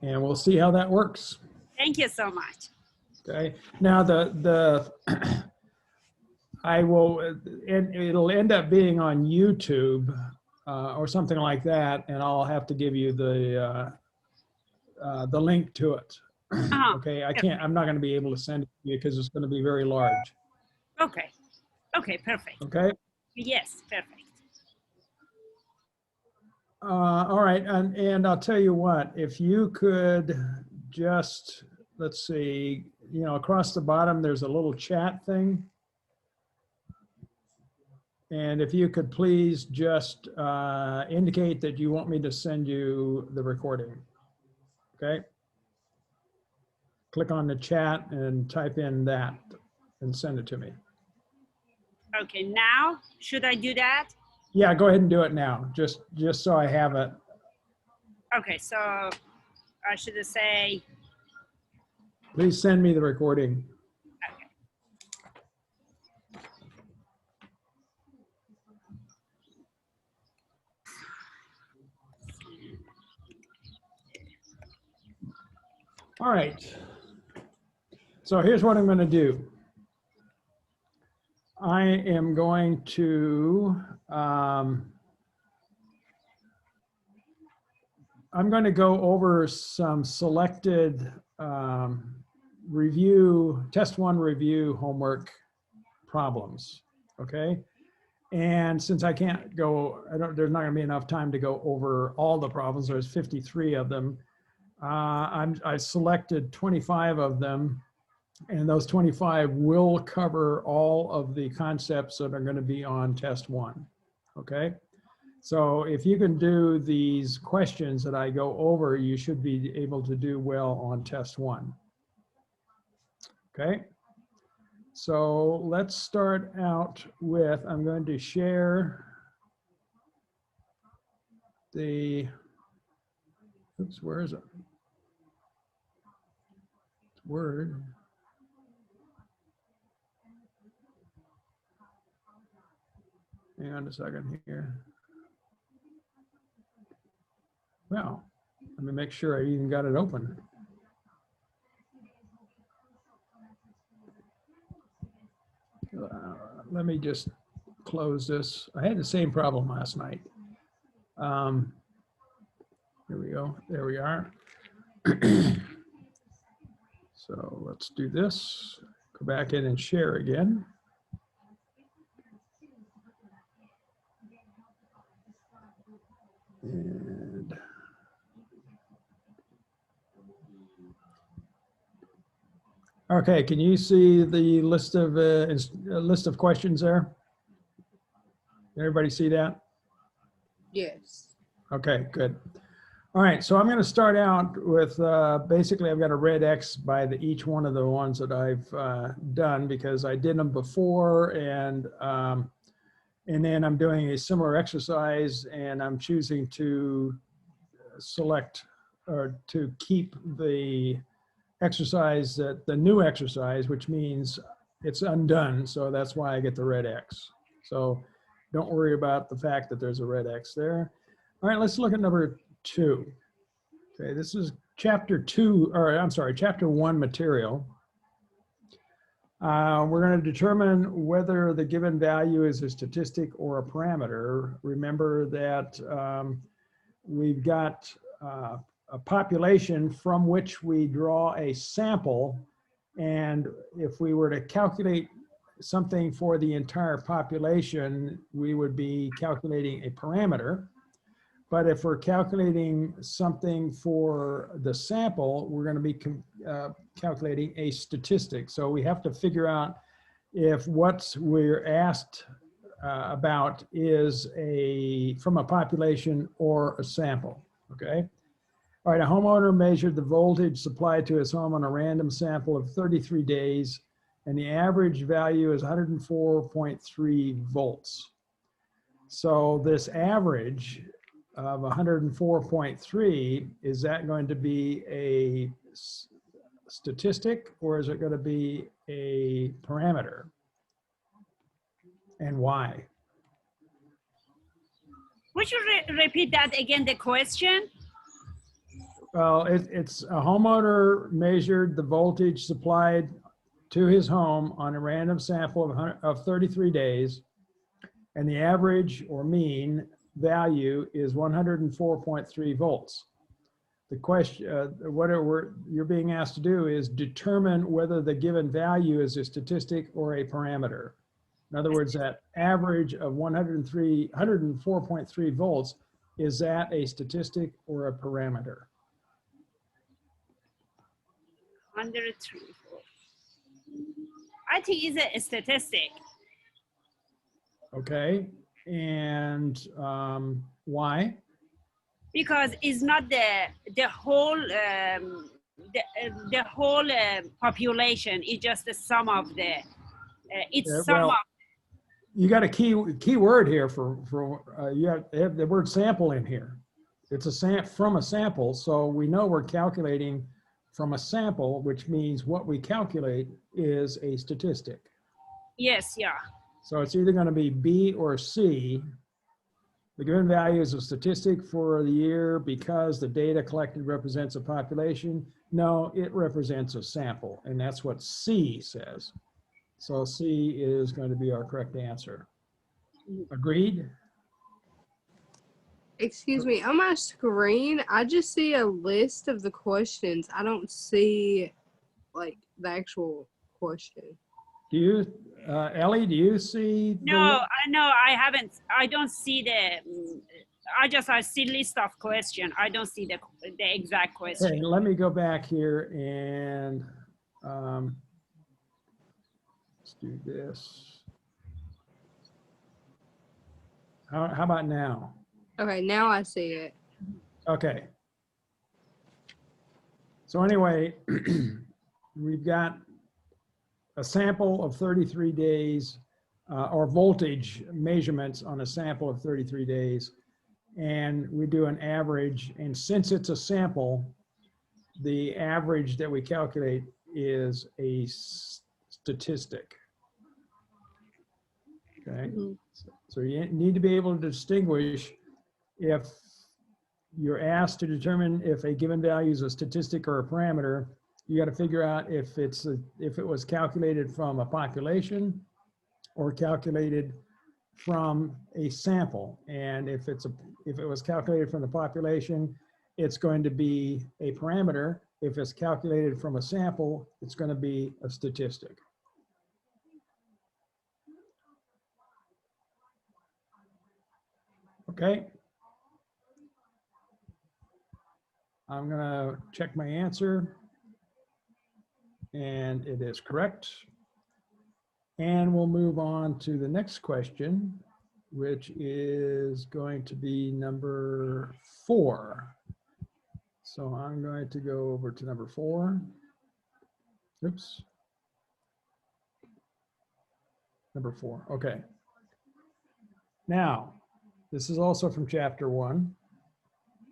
and we'll see how that works. Thank you so much. Okay. Now I will, it'll end up being on YouTube or something like that, and I'll have to give you the link to it. Okay, I'm not going to be able to send it to you because it's going to be very large. Okay. Okay, perfect. Okay. Yes, perfect. All right, and I'll tell you what, if you could just, let's see, you know, across the bottom, there's a little chat thing. And if you could please just indicate that you want me to send you the recording, okay? Click on the chat and type in that and send it to me. Okay, now, should I do that? Yeah, go ahead and do it now, just so I have it. Okay, so I should say. Please send me the recording. Okay. All right. So here's what I'm going to do. I am going to, I'm going to go over some selected test one review homework problems, okay? And since I can't go, there's not gonna be enough time to go over all the problems, there's 53 of them. I selected 25 of them, and those 25 will cover all of the concepts that are gonna be on test one, okay? So if you can do these questions that I go over, you should be able to do well on test one. Okay, so let's start out with, I'm going to share the, oops, where is it? Word. Hang on a second here. Well, let me make sure I even got it open. Let me just close this. I had the same problem last night. Here we go. There we are. So let's do this. Go back in and share again. And okay, can you see the list of questions there? Everybody see that? Yes. Okay, good. All right, so I'm going to start out with basically I've got a red X by each one of the ones that I've done because I did them before, and then I'm doing a similar exercise, and I'm choosing to select or to keep the exercise, the new exercise, which means it's undone. So that's why I get the red X. So don't worry about the fact that there's a red X there. All right, let's look at number 2. Okay, this is chapter 2, or I'm sorry, chapter 1 material. We're going to determine whether the given value is a statistic or a parameter. Remember that we've got a population from which we draw a sample, and if we were to calculate something for the entire population, we would be calculating a parameter. But if we're calculating something for the sample, we're going to be calculating a statistic. So we have to figure out if what we're asked about is from a population or a sample, okay? All right, a homeowner measured the voltage supplied to his home on a random sample of 33 days, and the average value is 104.3 volts. So this average of 104.3, is that going to be a statistic or is it going to be a parameter? And why? Would you repeat that again, the question? Well, it's a homeowner measured the voltage supplied to his home on a random sample of 33 days, and the average or mean value is 104.3 volts. The question, you're being asked to do is determine whether the given value is a statistic or a parameter. In other words, that average of 104.3 volts, is that a statistic or a parameter? 103. I think it's a statistic Okay, and why? because it's not the whole population. It's just the sum of the. It's sum Well, of. you got a key word here for you have the word sample in here. It's from a sample, so we know we're calculating from a sample, which means what we calculate is a statistic. Yes, yeah. So it's either going to be B or C. The given value is a statistic for the year because the data collected represents a population. No, it represents a sample, and that's what C says. So C is going to be our correct answer. Agreed? Excuse me, on my screen, I just see a list of the questions. I don't see like the actual question. Do you, Ellie, do you see? No, I haven't. I don't see the. I see list of question. I don't see the exact question. Okay, let me go back here and let's do this. How about now? Okay, now I see it. Okay. So anyway, we've got a sample of 33 days or voltage measurements on a sample of 33 days. And we do an average. And since it's a sample, the average that we calculate is a statistic. Okay. Mhm. So you need to be able to distinguish if you're asked to determine if a given value is a statistic or a parameter. You got to figure out if it was calculated from a population or calculated from a sample. And if it was calculated from the population, it's going to be a parameter. If it's calculated from a sample, it's going to be a statistic. Okay. I'm going to check my answer. And it is correct. And we'll move on to the next question, which is going to be number 4. So I'm going to go over to number 4. Oops. Number 4. Okay. Now, this is also from chapter 1.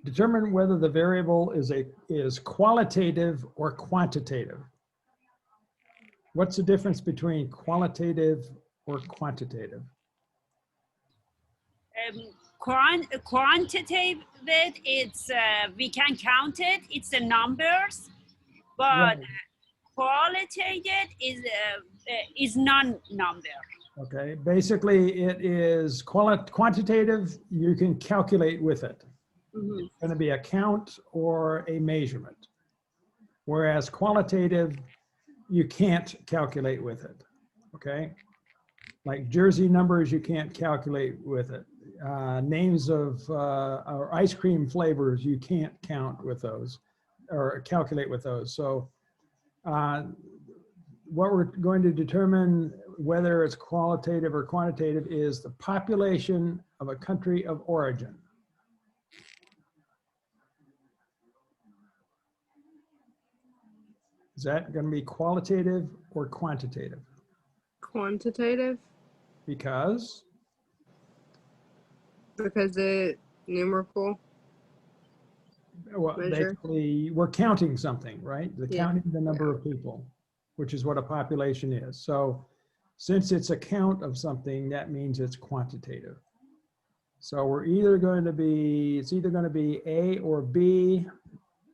Determine whether the variable is qualitative or quantitative. What's the difference between qualitative or quantitative? Quantitative, it's we can count it. It's the numbers, but Right. qualitative is non-number. Okay, basically it is quantitative, you can calculate with it. Mhm. It's going to be a count or a measurement. Whereas qualitative, you can't calculate with it, okay? Like jersey numbers, you can't calculate with it. Names of or ice cream flavors, you can't count with those or calculate with those. So what we're going to determine whether it's qualitative or quantitative is the population of a country of origin. Is that going to be qualitative or quantitative? Quantitative, Because it numerical. well, Measure. basically we're counting something, right? We're Yeah. counting the number of people, which is what a population is. So since it's a count of something, that means it's quantitative. So we're either going to be, it's either going to be A or B.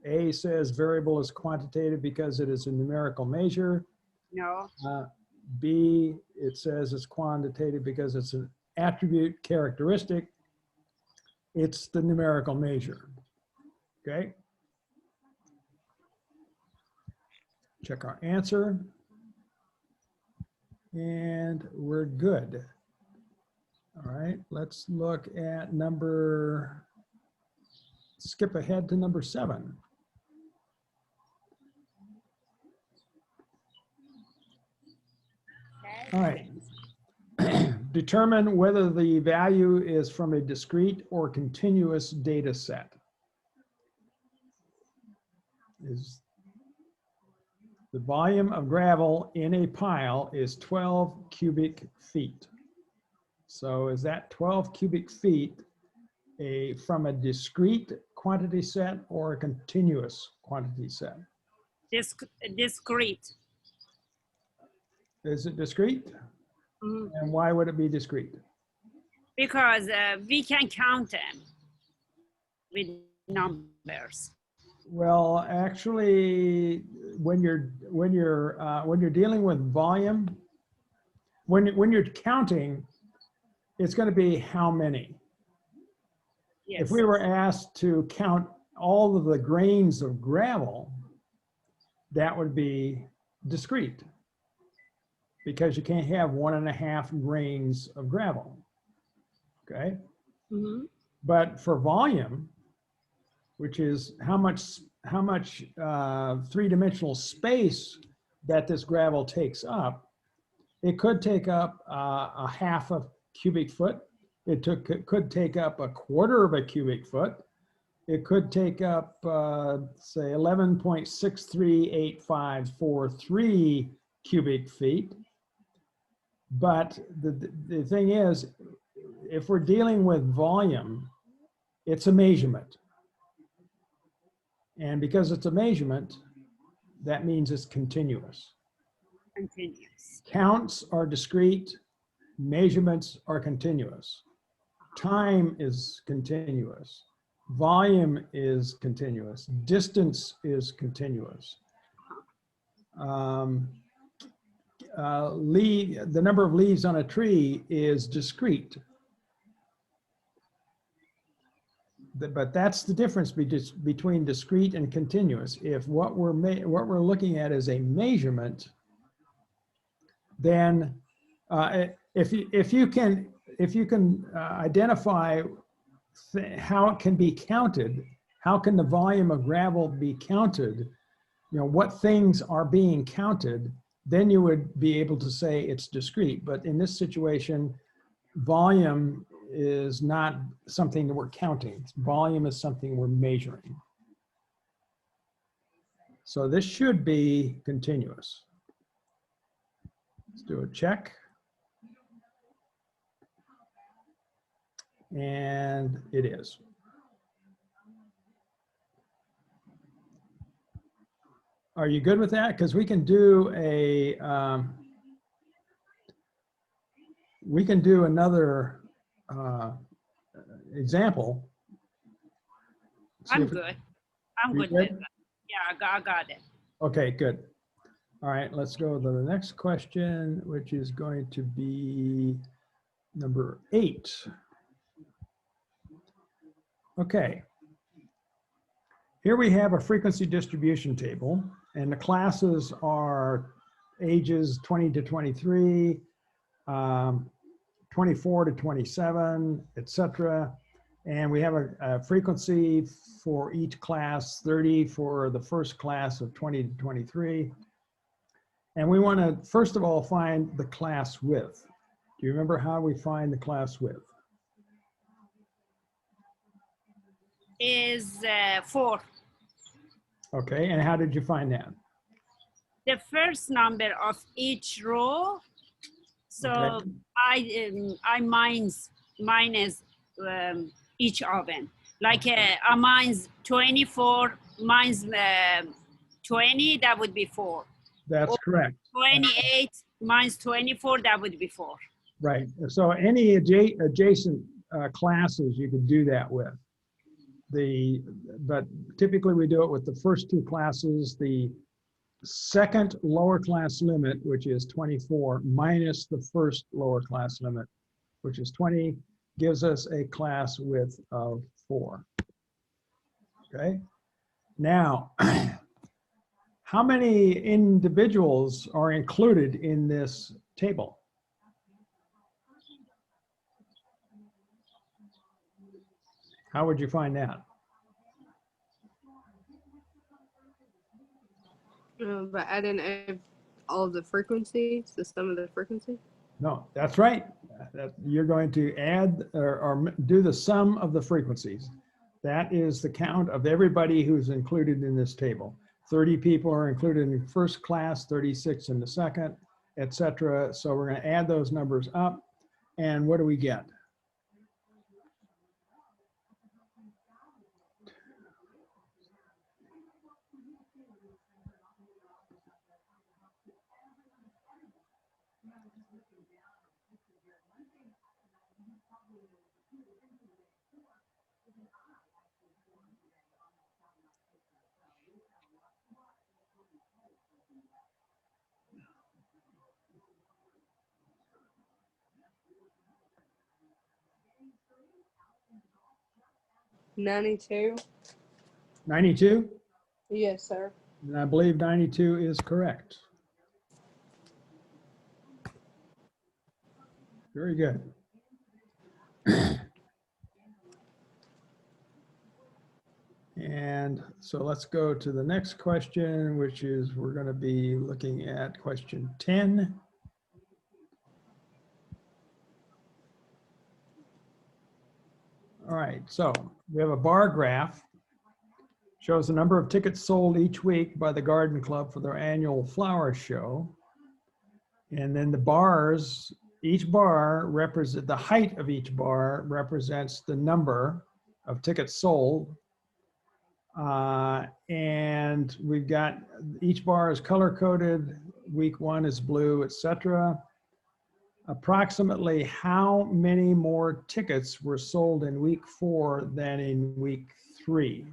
A says variable is quantitative because it is a numerical measure. No. B, it says it's quantitative because it's an attribute characteristic. It's the numerical measure. Okay. Check our answer. And we're good. All right, let's look at skip ahead to number 7. All right. Determine whether the value is from a discrete or continuous data set. Is the volume of gravel in a pile is 12 cubic feet. So is that 12 cubic feet from a discrete quantity set or a continuous quantity set? Discrete. Is it discrete? Mhm. And why would it be discrete? Because we can count them with numbers. Well, actually, when you're dealing with volume, when you're counting, it's going to be how many. Yes. If we were asked to count all of the grains of gravel, that would be discrete, because you can't have 1.5 grains of gravel. Okay. Mhm. But for volume, which is how much three-dimensional space that this gravel takes up, it could take up a half a cubic foot. It could take up a quarter of a cubic foot. It could take up, say, 11.638543 cubic feet. But the thing is, if we're dealing with volume, it's a measurement. And because it's a measurement, that means it's continuous. Continuous. Counts are discrete, measurements are continuous. Time is continuous. Volume is continuous. Distance is continuous. The number of leaves on a tree is discrete. But that's the difference between discrete and continuous. If what we're looking at is a measurement, then if you can identify how it can be counted, how can the volume of gravel be counted, what things are being counted, then you would be able to say it's discrete. But in this situation, volume is not something that we're counting. Volume is something we're measuring. So this should be continuous. Let's do a check. And it is. Are you good with that? Because we can do another example. I'm good. I'm You good good? with that. Yeah, I got it. Okay, good. All right, let's go to the next question, which is going to be number 8. Okay. Here we have a frequency distribution table, and the classes are ages 20 to 23, 24 to 27, etc. And we have a frequency for each class, 30 for the first class of 20 to 23. And we want to, first of all, find the class width. Do you remember how we find the class width? Is 4. Okay, and how did you find that? The first number of each row. So Okay. I minus each of them. Like I minus 24 minus 20, that would be 4. That's correct. 28 minus 24, that would be 4. Right. So any adjacent classes you could do that with. but typically we do it with the first two classes. The second lower class limit, which is 24, minus the first lower class limit, which is 20, gives us a class width of 4. Okay. Now, how many individuals are included in this table? How would you find that? By adding all of the frequencies, the sum of the frequency. No, that's right. You're going to add or do the sum of the frequencies. That is the count of everybody who's included in this table. 30 people are included in first class, 36 in the second, etc. So we're going to add those numbers up. And what do we get? $92. 92? Yes, sir. And I believe 92 is correct. Very good. And so let's go to the next question, which is we're going to be looking at question 10. All right, so we have a bar graph. Shows the number of tickets sold each week by the Garden Club for their annual flower show. And then the bars, each bar represents, the height of each bar represents the number of tickets sold. And we've got, each bar is color coded, week 1 is blue, etc. Approximately how many more tickets were sold in week 4 than in week 3?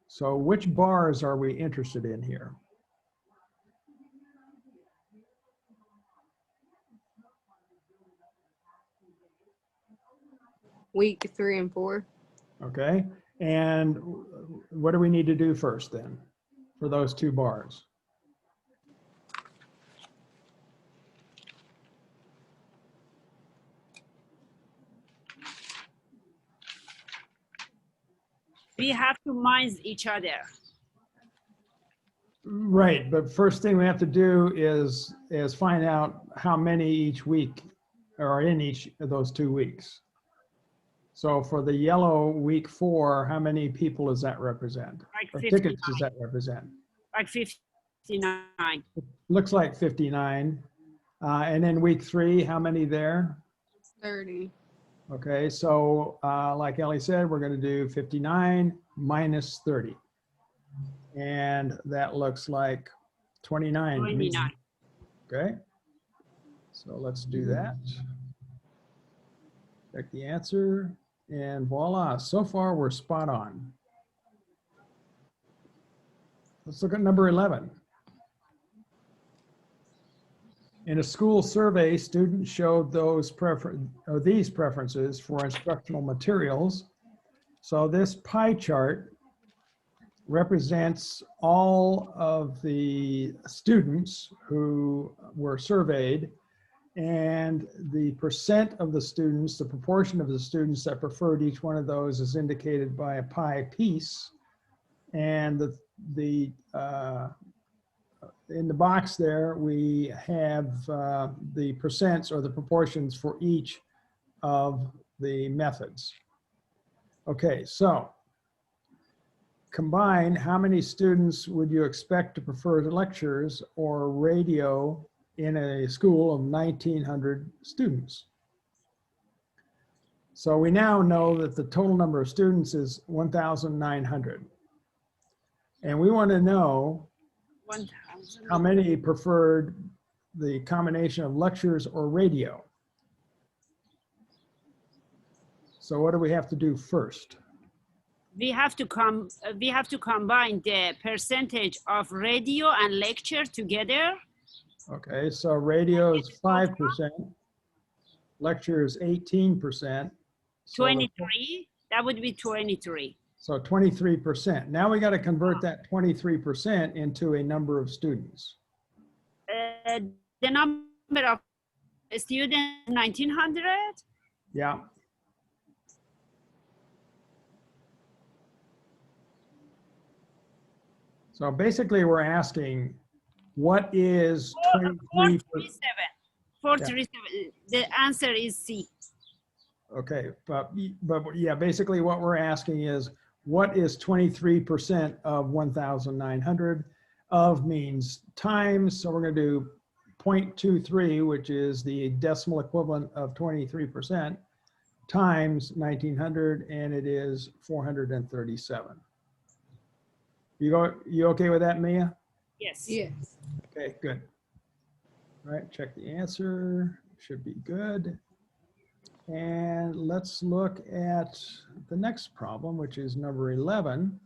So which bars are we interested in here? Week 3 and 4. Okay, and what do we need to do first then for those 2 bars? We have to minus each other. Right, but first thing we have to do is find out how many each week are in each of those 2 weeks. So for the yellow week 4, how many people does that represent? Like Or 59. tickets does that represent? Like 59. Looks like 59. And then week 3, how many there? 30. Okay, so like Ellie said, we're going to do 59 minus 30. And that looks like 29 to me. 29. Okay, so let's do that. Check the answer, and voila, so far we're spot on. Let's look at number 11. In a school survey, students showed these preferences for instructional materials. So this pie chart represents all of the students who were surveyed, and the percent of the students, the proportion of the students that preferred each one of those is indicated by a pie piece. And in the box there, we have the percents or the proportions for each of the methods. Okay, so combine, how many students would you expect to prefer lectures or radio in a school of 1,900 students? So we now know that the total number of students is 1,900. And we want to know 1,000. how many preferred the combination of lectures or radio. So what do we have to do first? we have to combine the percentage of radio and lecture together. Okay, so radio is 5%, lecture is 18%. So 23, that would be 23. So 23%. Now we got to convert that 23% into a number of students. The number of students, 1900. Yeah. So basically we're asking, what is 23%? 437. 437. The answer is C. Okay, but yeah, basically what we're asking is, what is 23% of 1,900? Of means times, so we're going to do 0.23, which is the decimal equivalent of 23%, times 1,900, and it is 437. You okay with that, Mia? Yes. Yes. Okay, good. All right, check the answer. Should be good. And let's look at the next problem, which is number 11.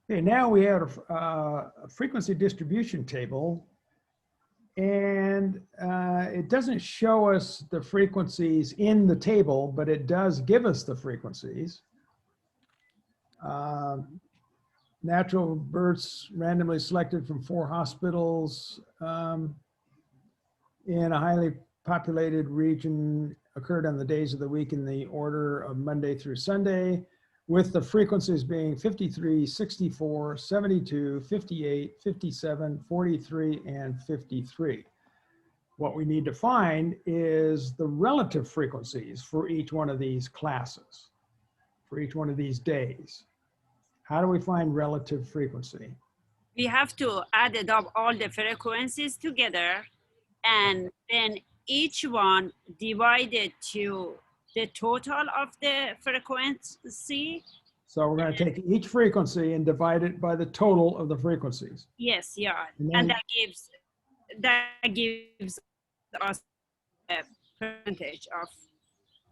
Okay, now we have a frequency distribution table, and it doesn't show us the frequencies in the table, but it does give us the frequencies. Natural births randomly selected from 4 hospitals in a highly populated region occurred on the days of the week in the order of Monday through Sunday, with the frequencies being 53, 64, 72, 58, 57, 43, and 53. What we need to find is the relative frequencies for each one of these classes, for each one of these days. How do we find relative frequency? We have to add up all the frequencies together, and then each one divided to the total of the frequency. So we're going to take each frequency and divide it by the total of the frequencies. Yes, yeah, And and then- that gives us a percentage of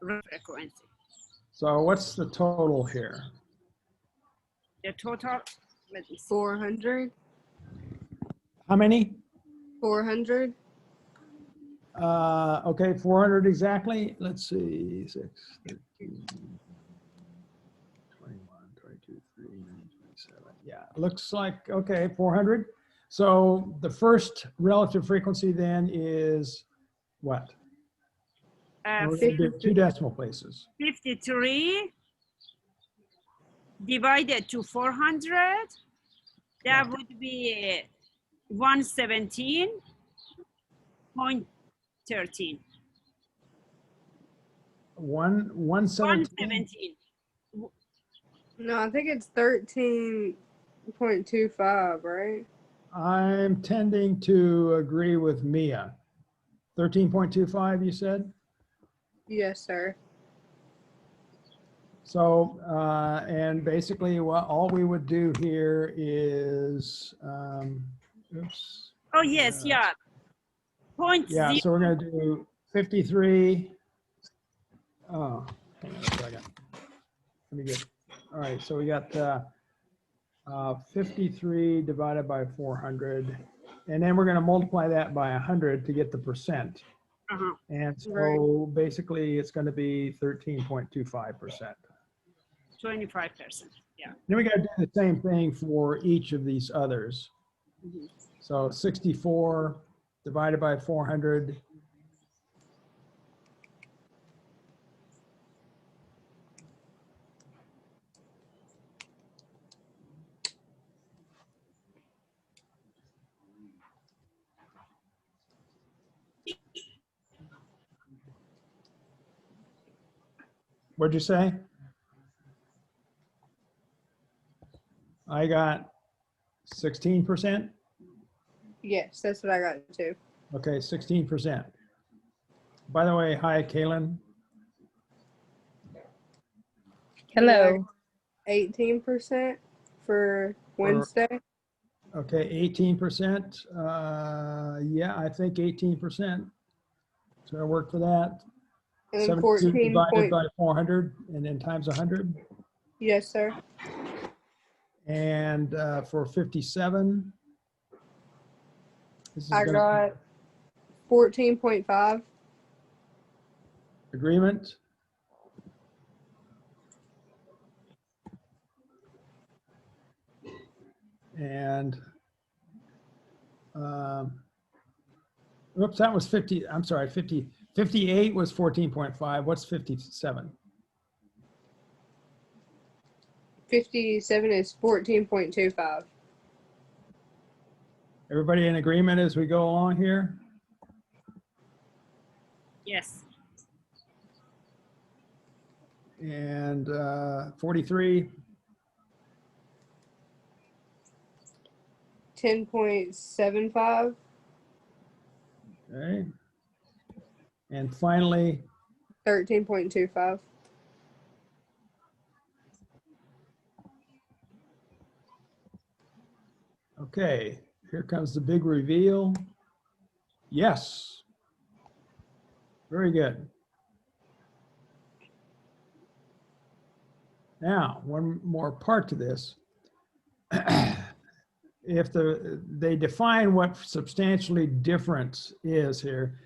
frequency. So what's the total here? The total, let me see. 400. How many? 400. Okay, 400 exactly. Let's see, 6, 13, 21, 22, 3, 9, 27. Yeah, looks like, okay, 400. So the first relative frequency then is what? We're gonna do 2 decimal places. 53 divided to 400, that would be 117.13. 117. 117. No, I think it's 13.25, right? I'm tending to agree with Mia. 13.25, you said? Yes, sir. So, and basically what all we would do here is, oops. Oh, yes, yeah. Point Yeah, zero. so we're gonna do 53. Oh, hang on a second. Let me get, all right, so we got 53 divided by 400. And then we're gonna multiply that by 100 to get the percent. Uh-huh. And so Right. basically it's gonna be 13.25%. 25%. Yeah. Then we gotta do the same thing for each of these others. Mhm. So 64 divided by 400. What'd you say? I got 16%. Yes, that's what I got too. Okay, 16%. By the way, hi, Kaylin. Hello. 18% for Wednesday. Okay, 18%. Yeah, I think 18%. It's gonna work for that. And then 72 divided 14. by 400 and then times 100. Yes, sir. And for 57, this is I gonna got 14.5. agreement. And oops, that was 50. I'm sorry, 58 was 14.5. What's 57? 57 is 14.25. Everybody in agreement as we go along here? Yes. And 43, 10.75. okay. And finally, 13.25. okay, here comes the big reveal. Yes. Very good. Now, one more part to this. If they define what substantially different is here,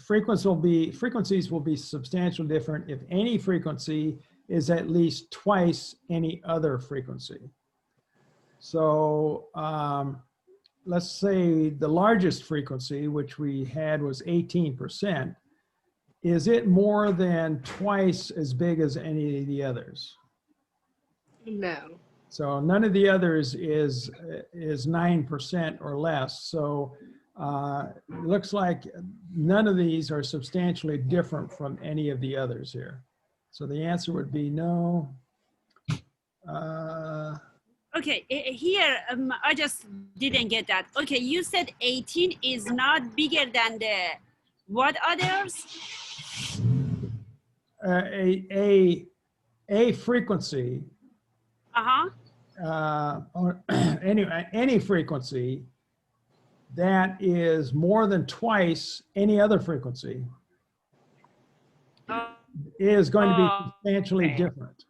frequencies will be substantially different if any frequency is at least twice any other frequency. So let's say the largest frequency, which we had, was 18%. Is it more than twice as big as any of the others? No. So none of the others is 9% or less. So it looks like none of these are substantially different from any of the others here. So the answer would be no. Okay, here I just didn't get that. Okay, you said 18 is not bigger than the what others? A frequency, or any frequency that is more than twice any other frequency is going to be substantially Okay. different.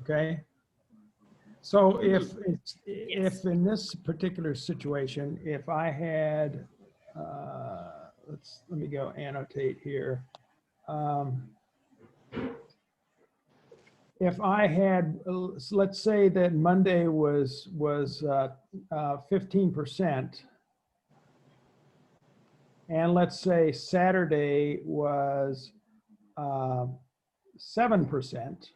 Okay. So if in this particular situation, if I had, let me go annotate here. If I had, let's say that Monday was 15%, and let's say Saturday was 7%,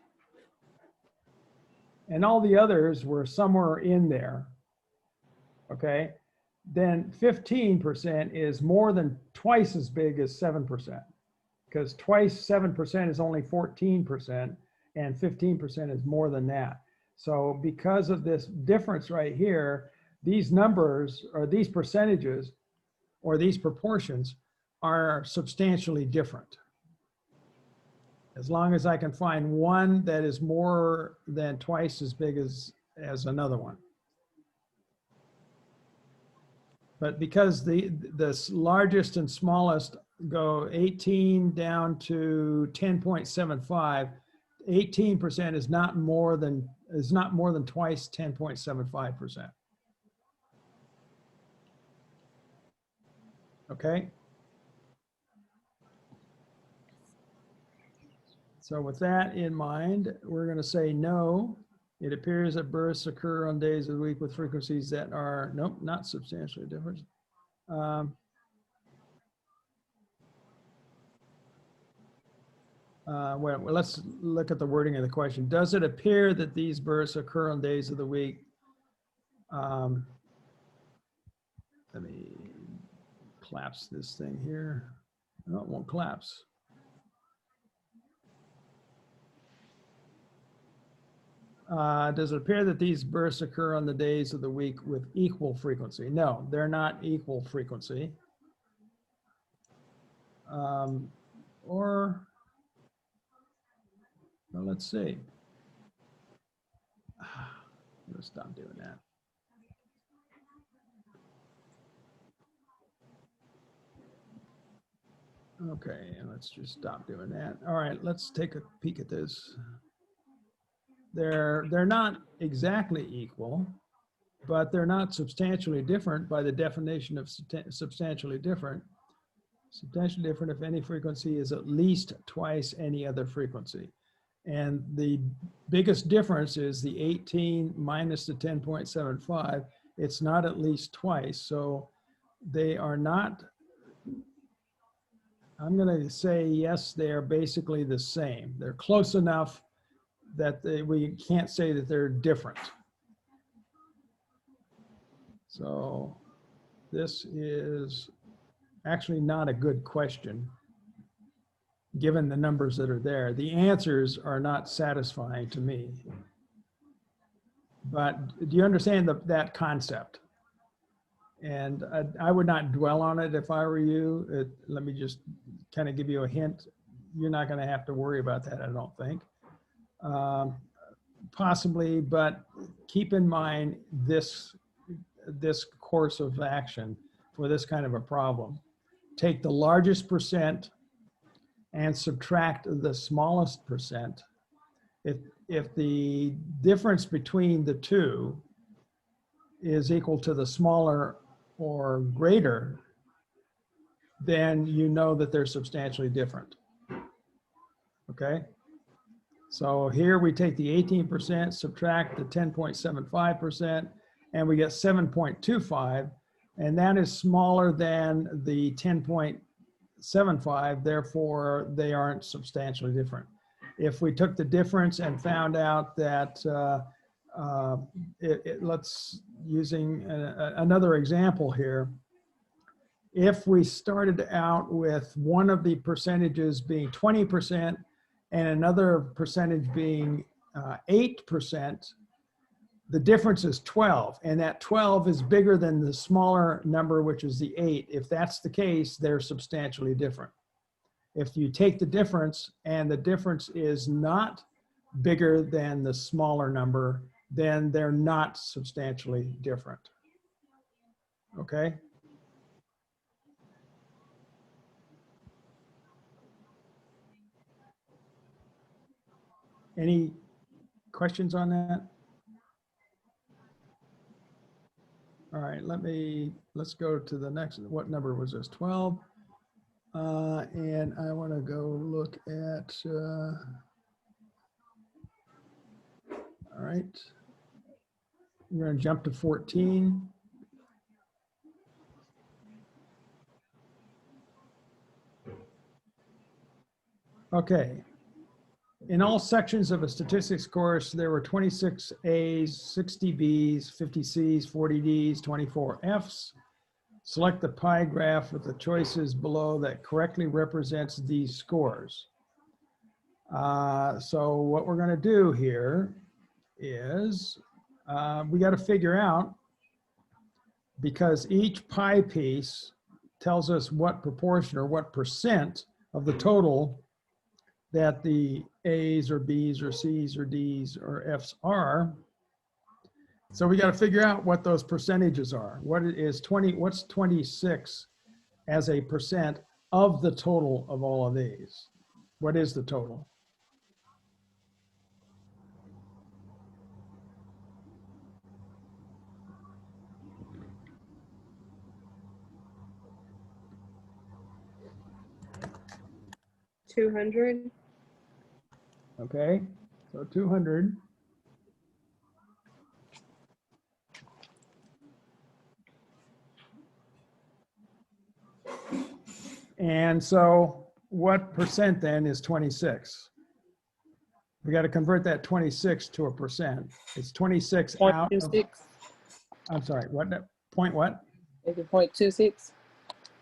and all the others were somewhere in there, okay, then 15% is more than twice as big as 7%, because twice 7% is only 14%, and 15% is more than that. So because of this difference right here, these numbers or these percentages or these proportions are substantially different. As long as I can find one that is more than twice as big as another one. But because the largest and smallest go 18 down to 10.75, 18% is not more than twice 10.75%. Okay. So with that in mind, we're going to say no. It appears that births occur on days of the week with frequencies that are, nope, not substantially different. Well, let's look at the wording of the question. Does it appear that these births occur on days of the week? Let me collapse this thing here. No, it won't collapse. Does it appear that these births occur on the days of the week with equal frequency? No, they're not equal frequency. Or, well, let's see. I'm gonna stop doing that. Okay, and let's just stop doing that. All right, let's take a peek at this. they're not exactly equal, but they're not substantially different by the definition of substantially different. Substantially different if any frequency is at least twice any other frequency. And the biggest difference is the 18 minus the 10.75. It's not at least twice, so they are not, I'm going to say yes, they are basically the same. They're close enough that we can't say that they're different. So this is actually not a good question, given the numbers that are there. The answers are not satisfying to me. But do you understand that concept? And I would not dwell on it if I were you. Let me just kind of give you a hint. You're not going to have to worry about that, I don't think. Possibly, but keep in mind this course of action for this kind of a problem. Take the largest percent and subtract the smallest percent. If the difference between the two is equal to the smaller or greater, then you know that they're substantially different. Okay? So here we take the 18%, subtract the 10.75%, and we get 7.25, and that is smaller than the 10.75, therefore they aren't substantially different. If we took the difference and found out that, let's, using another example here, if we started out with one of the percentages being 20% and another percentage being 8%, the difference is 12, and that 12 is bigger than the smaller number, which is the 8. If that's the case, they're substantially different. If you take the difference and the difference is not bigger than the smaller number, then they're not substantially different. Okay? Any questions on that? All right, let's go to the next. What number was this? 12. And I want to go look at, all right. We're going to jump to 14. Okay. In all sections of a statistics course, there were 26 A's, 60 B's, 50 C's, 40 D's, 24 F's. Select the pie graph with the choices below that correctly represents these scores. So what we're going to do here is we got to figure out, because each pie piece tells us what proportion or what percent of the total that the A's or B's or C's or D's or F's are. So we got to figure out what those percentages are. What's 26 as a percent of the total of all of these? What is the total? $200. Okay, so 200. And so what percent then is 26? We got to convert that 26 to a percent. It's 26 out of, 0.26. I'm sorry, what, point what? Is it 0.26?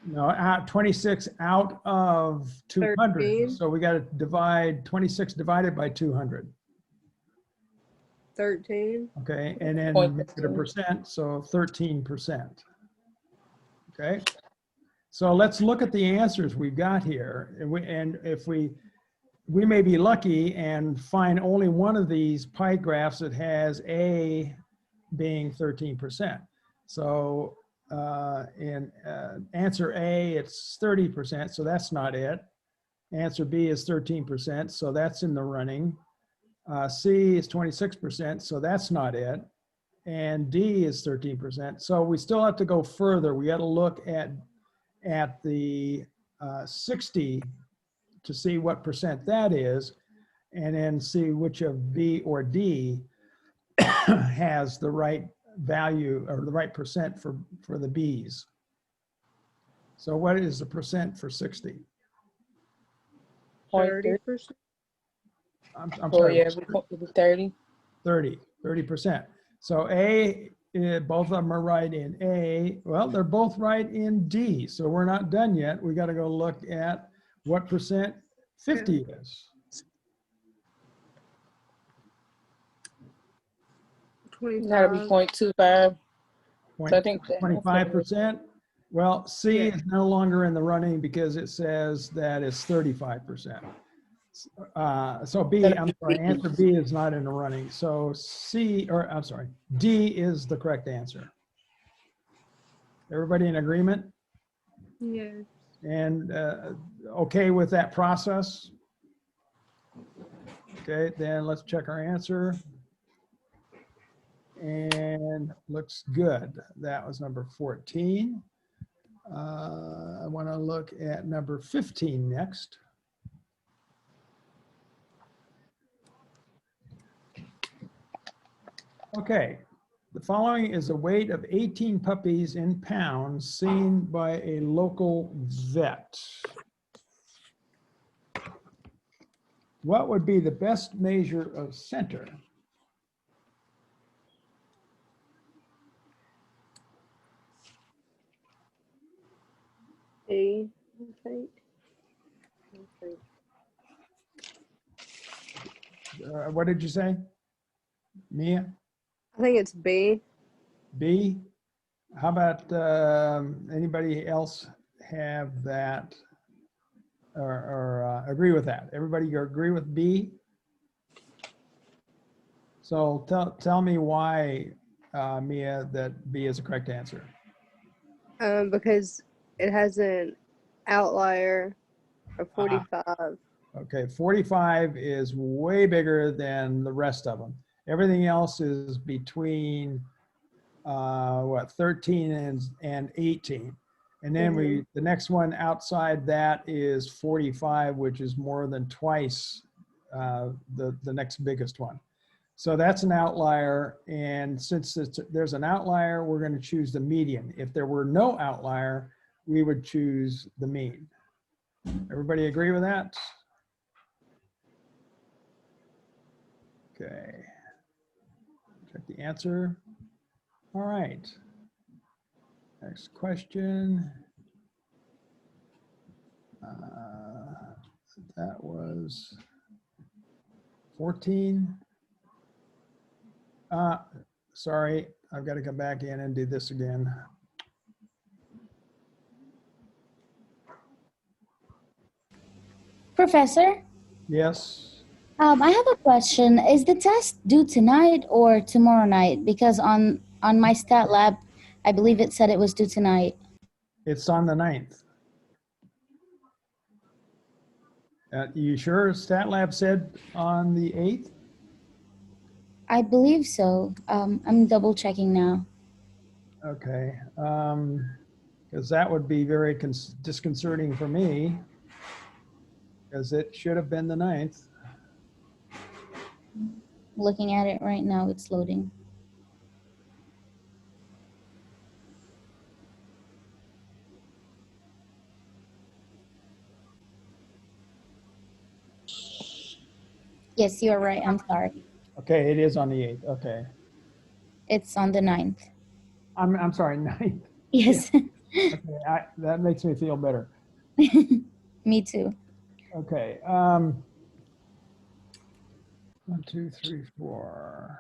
No, 26 out of 200. 13. So we got to divide 26 divided by 200. 13. Okay, and then Point make it a percent, so 13%. Okay, so let's look at the answers we've got here. And if we may be lucky and find only one of these pie graphs that has A being 13%. So in answer A, it's 30%, so that's not it. Answer B is 13%, so that's in the running. C is 26%, so that's not it. And D is 13%. So we still have to go further. We got to look at the 60 to see what percent that is, and then see which of B or D has the right value or the right percent for the B's. So what is the percent for 60? 0.3. 30%. I'm Oh, sorry, yeah, it'd be 30. 30%. So A, both of them are right in A. Well, they're both right in D. So we're not done yet. We got to go look at what percent 50 is. 25. That'll be 0.25. Point- So I think that- 25%. Well, C Yeah. is no longer in the running because it says that it's 35%. So B, I'm sorry, answer B is not in the running. So C, or I'm sorry, D is the correct answer. Everybody in agreement Yes. and okay with that process? Okay, then let's check our answer. And looks good. That was number 14. I want to look at number 15 next. Okay, the following is a weight of 18 puppies in pounds seen by a local vet. What would be the best measure of center? B, I think. What did you say? Mia? I think it's B. B? How about anybody else have that or agree with that? Everybody agree with B? So tell me why, Mia, that B is the correct answer. Because it has an outlier of 45. Okay, 45 is way bigger than the rest of them. Everything else is between, what, 13 and 18. And then the next one outside that is 45, which is more than twice the next biggest one. So that's an outlier. And since there's an outlier, we're going to choose the median. If there were no outlier, we would choose the mean. Everybody agree with that? Okay. Check the answer. All right. Next question. That was 14. Sorry, I've got to come back in and do this again. Professor, Yes. I have a question. Is the test due tonight or tomorrow night? Because on my stat lab, I believe it said it was due tonight. It's on the 9th. You sure Stat Lab said on the 8th? I believe so. I'm double checking now. Okay. Because that would be very disconcerting for me, because it should have been the 9th. Looking at it right now, it's loading. Yes, you're right. I'm sorry. Okay, it is on the 8th. Okay. It's on the 9th. I'm sorry, 9th. Yes, Okay, that makes me feel better. me too. Okay. 1, 2, 3, 4.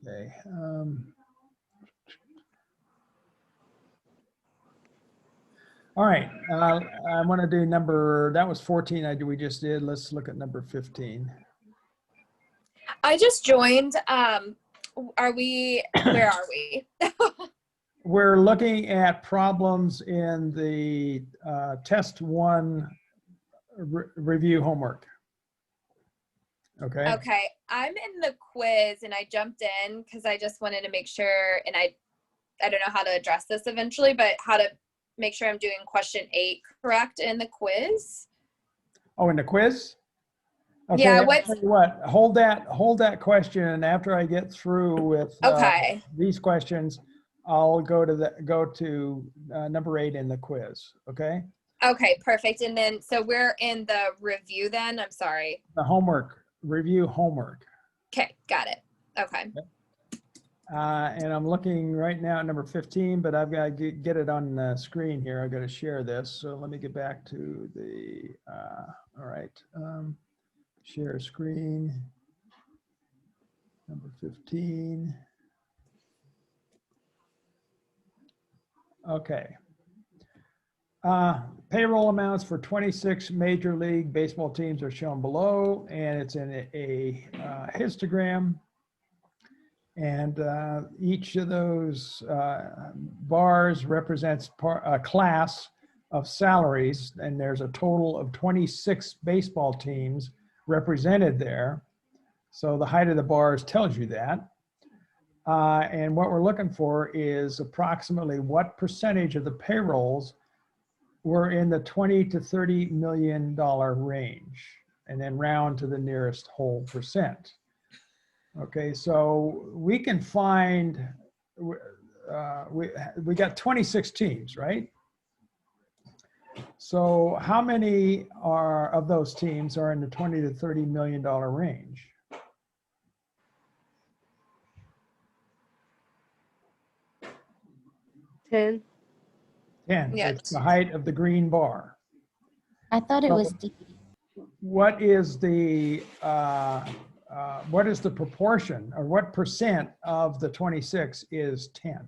Okay. All right. I want to do that was 14 we just did. Let's look at number 15. I just joined. Where are we? we're looking at problems in the test one review homework. Okay. Okay, I'm in the quiz and I jumped in because I just wanted to make sure, and I don't know how to address this eventually, but how to make sure I'm doing question 8 correct in the quiz. Oh, in the quiz? Okay, Yeah, I'll what's tell you what, hold that question, and after I get through with okay? these questions, I'll go to number 8 in the quiz, okay? Okay, perfect. And then so we're in the review then. I'm sorry. The homework, review homework. Okay, got it. Okay. And I'm looking right now at number 15, but I've got to get it on the screen here. I've got to share this. So let me get back to the, all right. Share screen, number 15. Okay. Payroll amounts for 26 Major League Baseball teams are shown below, and it's in a histogram. And each of those bars represents a class of salaries, and there's a total of 26 baseball teams represented there. So the height of the bars tells you that. And what we're looking for is approximately what percentage of the payrolls were in the 20 to $30 million range, and then round to the nearest whole percent. Okay, so we can find, we got 26 teams, right? So how many of those teams are in the 20 to $30 million range? $10. 10. Yeah. It's the height of the green bar. I thought it was D. What is the proportion, or what percent of the 26 is 10?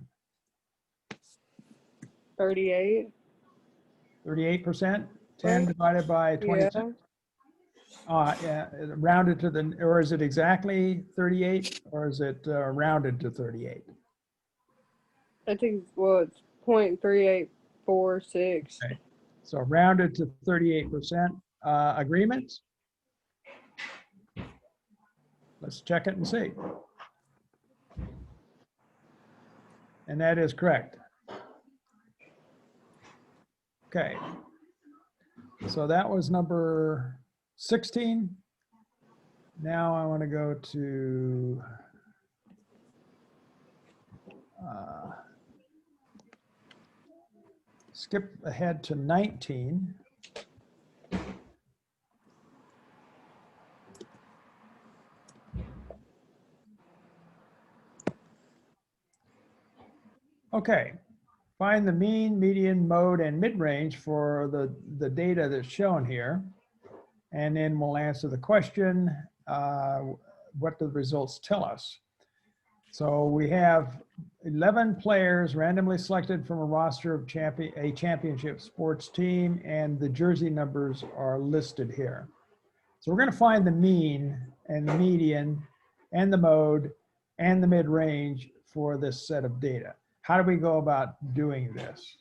38. 38%? 10 divided by 26? Yeah. Yeah, rounded to the, or is it exactly 38, or is it rounded to 38? I think, well, it's 0.3846. Okay. So rounded to 38%. Agreements? Let's check it and see. And that is correct. Okay. So that was number 16. Now I want to go to skip ahead to 19. Okay, find the mean, median, mode, and mid-range for the data that's shown here. And then we'll answer the question, what do the results tell us? So we have 11 players randomly selected from a roster of a championship sports team, and the jersey numbers are listed here. So we're going to find the mean and the median and the mode and the mid-range for this set of data. How do we go about doing this?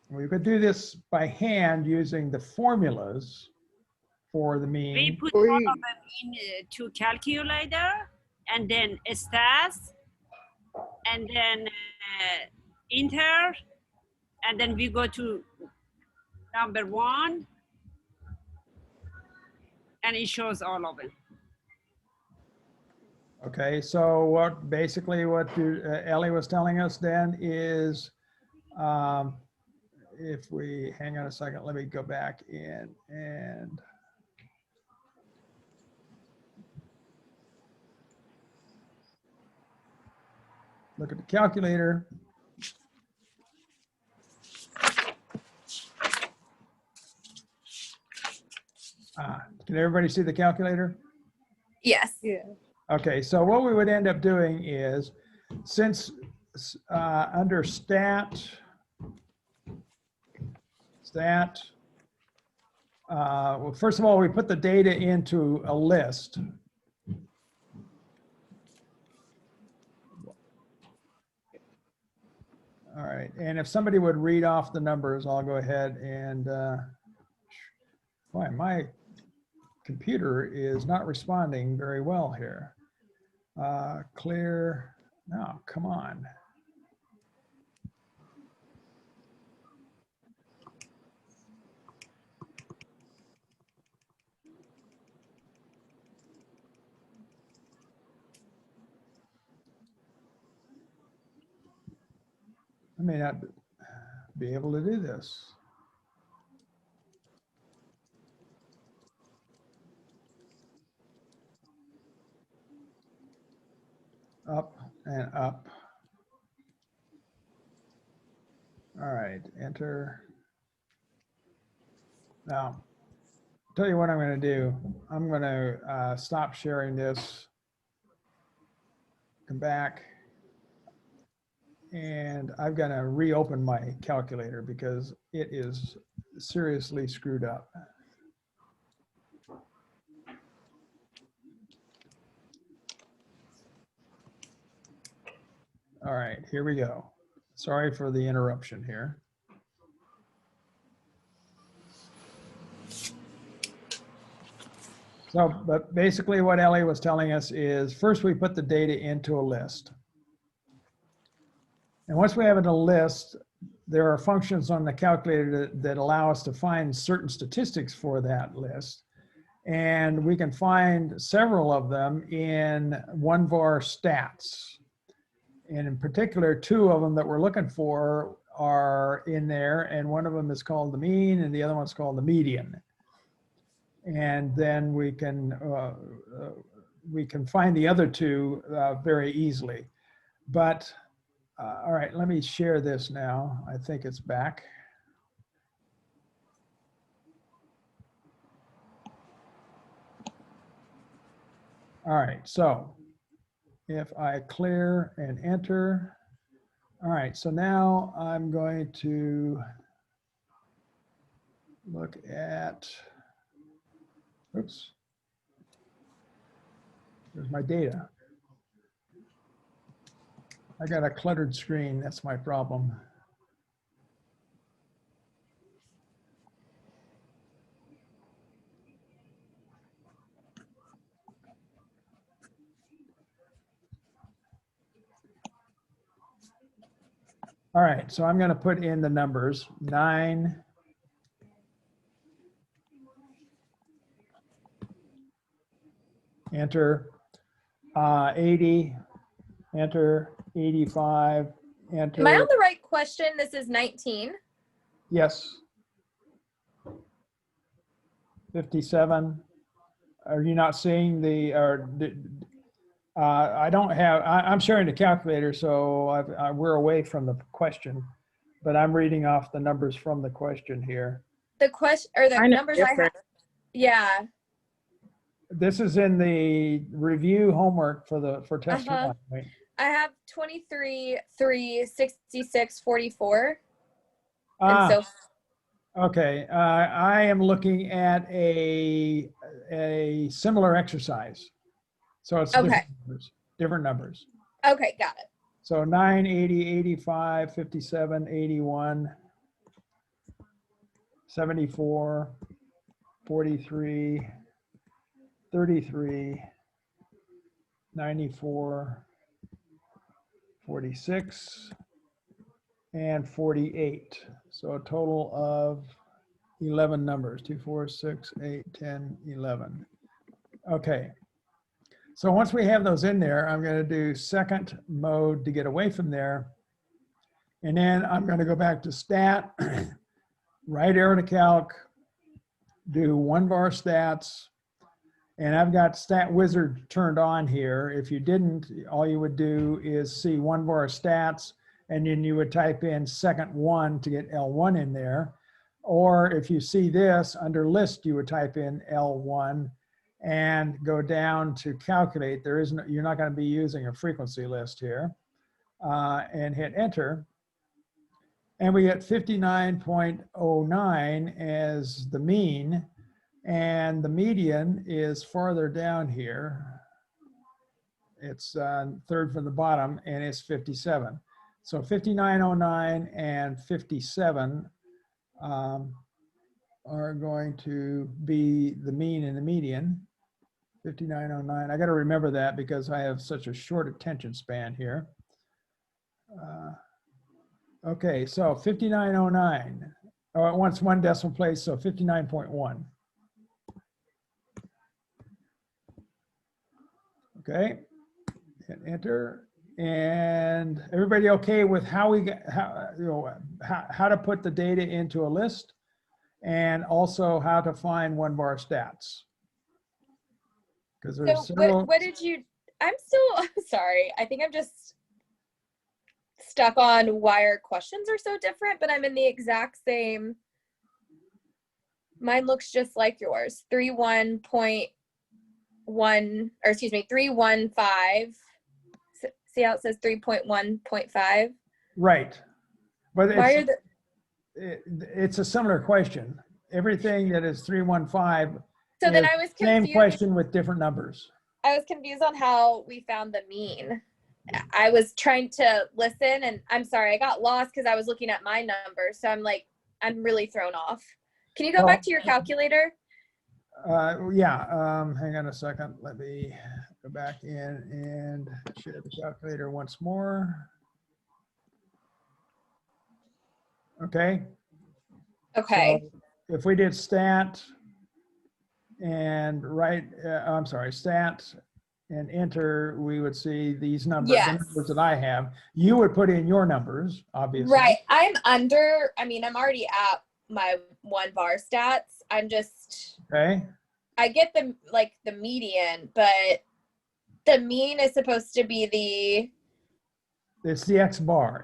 We could do this by hand using the formulas for the mean. We put all of them into calculator, and then stats, and then enter, and then we go to number 1, and it shows all of it. Okay, so what Ellie was telling us then is, if we, hang on a second, let me go back in and look at the calculator. Can everybody see the calculator? Yes. Yeah. Okay, so what we would end up doing is, since under well, first of all, we put the data into a list. All right, and if somebody would read off the numbers, I'll go ahead and, boy, my computer is not responding very well here. Clear, no, come on. I may not be able to do this. Up and up. All right, enter. Now, tell you what I'm going to do. I'm going to stop sharing this, come back, and I've got to reopen my calculator because it is seriously screwed up. All right, here we go. Sorry for the interruption here. So, but basically what Ellie was telling us is first we put the data into a list. And once we have it in a list, there are functions on the calculator that allow us to find certain statistics for that list. And we can find several of them in OneVar stats. And in particular, two of them that we're looking for are in there. And one of them is called the mean and the other one's called the median. And then we can find the other two very easily. But all right, let me share this now. I think it's back. All right, so if I clear and enter, all right, so now I'm going to look at, oops, there's my data. I got a cluttered screen, that's my problem. All right, so I'm going to put in the numbers 9, enter, 80, enter, 85, enter. Am I on the right question? This is 19. Yes. 57. Are you not seeing the, or I don't have, I'm sharing the calculator, so we're away from the question, but I'm reading off the numbers from the question here. The question or the Kind of numbers I have. different. Yeah. This is in the review homework for test one, right? I have 23, 3, 66, 44. Ah, And so okay. I am looking at a similar exercise. So it's Okay. different numbers. okay, got it. So 9, 80, 85, 57, 81, 74, 43, 33, 94, 46, and 48. So a total of 11 numbers, 2, 4, 6, 8, 10, 11. Okay. So once we have those in there, I'm going to do second mode to get away from there. And then I'm going to go back to stat, right arrow to calc, do OneVar stats. And I've got Stat Wizard turned on here. If you didn't, all you would do is see OneVar stats, and then you would type in second one to get L1 in there. Or if you see this under list, you would type in L1 and go down to calculate. There isn't, you're not going to be using a frequency list here, and hit enter. And we get 59.09 as the mean, and the median is farther down here. It's third from the bottom, and it's 57. So 5909 and 57 are going to be the mean and the median. 5909, I got to remember that because I have such a short attention span here. Okay, so 5909, oh, it wants one decimal place, so 59.1. Okay, hit enter. And everybody okay with how we get, how to put the data into a list, and also how to find one bar stats? Because there's So several. what did you, I'm sorry. I think I'm just stuck on why our questions are so different, but I'm in the exact same. Mine looks just like yours. 3.1, or excuse me, 315. See how it says 3.1.5? Right. But Why are it's, the, it's a similar question. Everything that is 315 so then is I was same confused. question with different numbers. I was confused on how we found the mean. I was trying to listen, and I'm sorry, I got lost because I was looking at my numbers. So I'm like, I'm really thrown off. Can you go Well, back to your calculator? Yeah, hang on a second. Let me go back in and share the calculator once more. Okay. Okay. So if we did stat and I'm sorry, stat and enter, we would see these numbers, the Yes. numbers that I have. You would put in your numbers, obviously. Right. I'm already at my one bar stats. I'm just, Okay. I get the median, but the mean is supposed to be It's the X bar,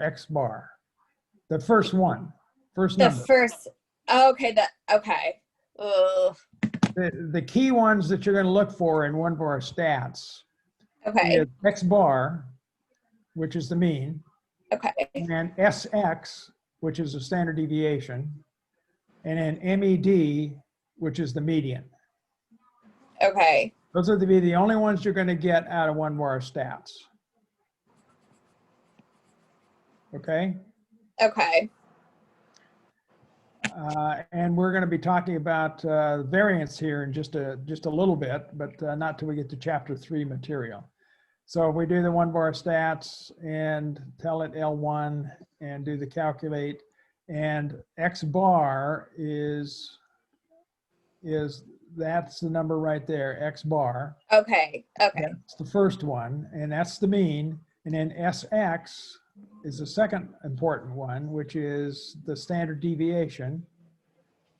the first one, first the number. first, okay, okay. Ugh. The key ones that you're going to look for in one bar stats Okay. is X bar, which is the mean, Okay. and SX, which is the standard deviation, and then MED, which is the median. Okay. Those are the only ones you're going to get out of one bar stats. Okay. Okay. And we're going to be talking about variance here in just a little bit, but not till we get to chapter 3 material. So if we do the one bar stats and tell it L1 and do the calculate, and X bar that's the number right there, X bar. Okay. Okay. That's the first one, and that's the mean. And then SX is the second important one, which is the standard deviation.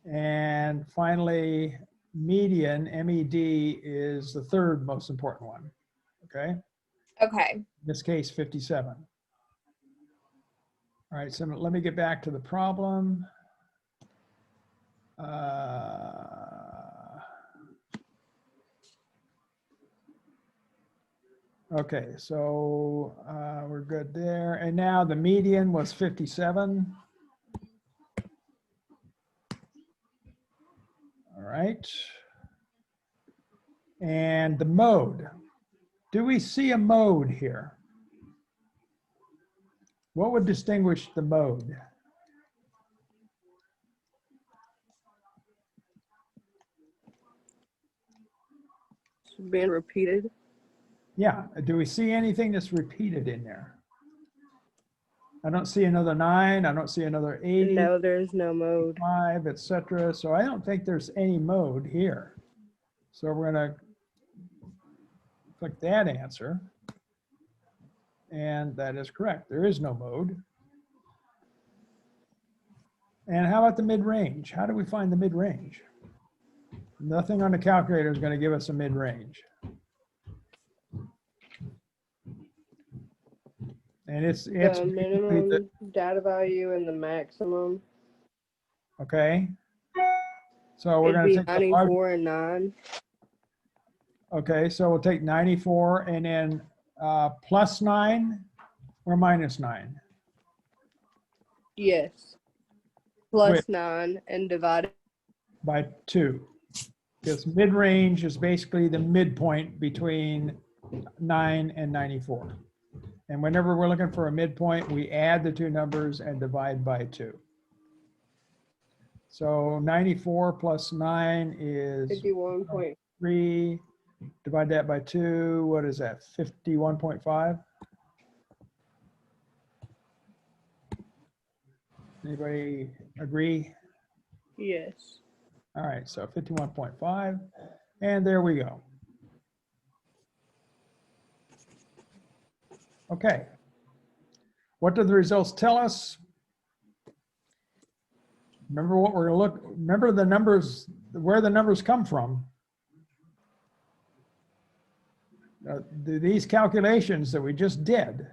And finally, median, MED, is the third most important one, okay? Okay. In this case, 57. All right, so let me get back to the problem. Okay, so we're good there. And now the median was 57. All right. And the mode. Do we see a mode here? What would distinguish the mode? It's being repeated. Yeah, do we see anything that's repeated in there? I don't see another 9. I don't see another 80. No, there's no mode. 5, etc. So I don't think there's any mode here. So we're going to click that answer. And that is correct. There is no mode. And how about the mid-range? How do we find the mid-range? Nothing on the calculator is going to give us a mid-range. And it's The basically minimum data value and the maximum. okay. So we're It'd going be to take the large, 94 and 9. okay, so we'll take 94 and then plus 9 or minus 9? Yes. Plus Wait. 9 and divided. By 2. Because mid-range is basically the midpoint between 9 and 94. And whenever we're looking for a midpoint, we add the two numbers and divide by 2. So 94 plus 9 is 51 3. Divide that by 2. What is that? 51.5? Anybody agree? Yes. All right, so 51.5. And there we go. Okay. What do the results tell us? Remember what we're going to look, remember the numbers, where the numbers come from. Do these calculations that we just did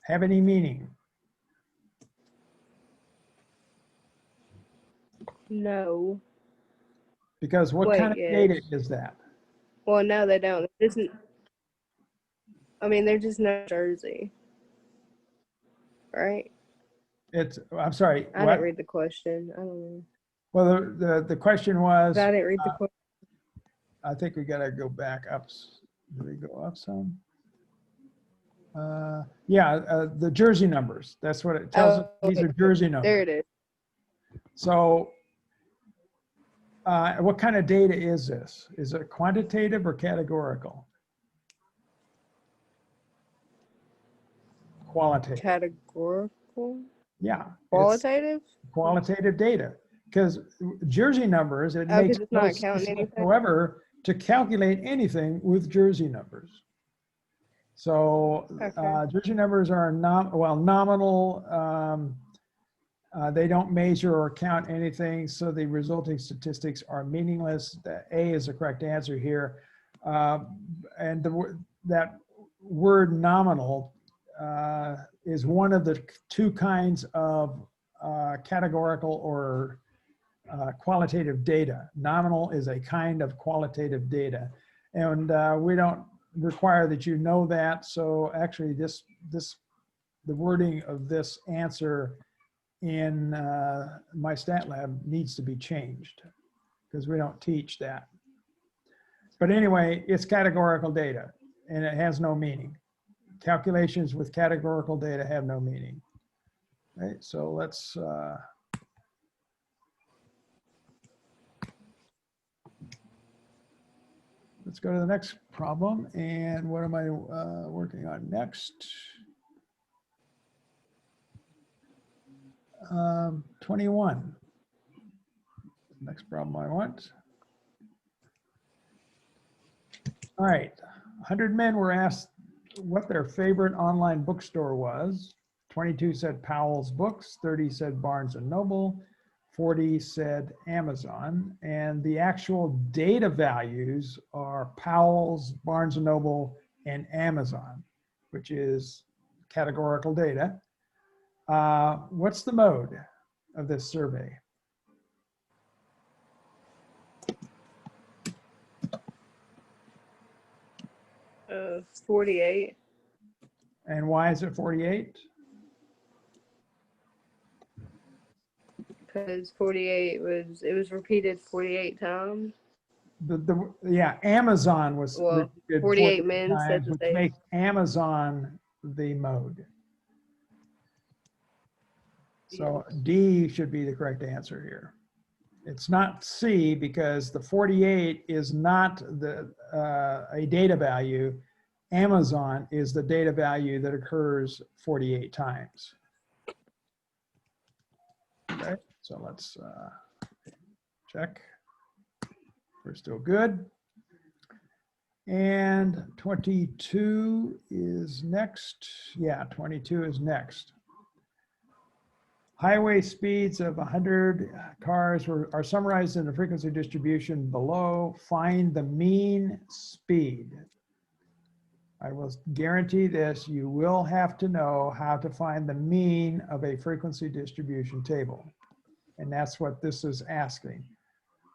have any meaning? No. Because what Wait, kind of yes. data is that? Well, no, they don't. It isn't. I mean, they're just New Jersey, right? It's, I'm sorry, I what? didn't read the question. I don't know. Well, the question was, I didn't read the question. I think we got to go back up. Did we go up some? The Jersey numbers. That's what it tells us. These are Jersey numbers. There it is. So what kind of data is this? Is it quantitative or categorical? Qualitative. Categorical? Yeah. It's Qualitative? qualitative data. Because Jersey numbers, it Oh, makes 'cause it's no not sense counting anything? whatsoever to calculate anything with Jersey numbers. So Okay. Jersey numbers are nominal. They don't measure or count anything, so the resulting statistics are meaningless. The A is the correct answer here. And that word nominal is one of the two kinds of categorical or qualitative data. Nominal is a kind of qualitative data. And we don't require that you know that. So actually the wording of this answer in my stat lab needs to be changed because we don't teach that. But anyway, it's categorical data and it has no meaning. Calculations with categorical data have no meaning. Right, so let's go to the next problem. And what am I working on next? 21. Next problem I want. All right, 100 men were asked what their favorite online bookstore was. 22 said Powell's Books, 30 said Barnes and Noble, 40 said Amazon, and the actual data values are Powell's, Barnes and Noble, and Amazon, which is categorical data. What's the mode of this survey? Uh, 48. And why is it 48? Because 48 was repeated 48 times. Yeah, Amazon was Well, repeated 48 men said times, that which they. makes Amazon the mode. So D should be the correct answer here. It's not C because the 48 is not a data value. Amazon is the data value that occurs 48 times. Okay, so let's check. We're still good. And 22 is next. Yeah, 22 is next. Highway speeds of 100 cars are summarized in the frequency distribution below. Find the mean speed. I will guarantee this, you will have to know how to find the mean of a frequency distribution table. And that's what this is asking.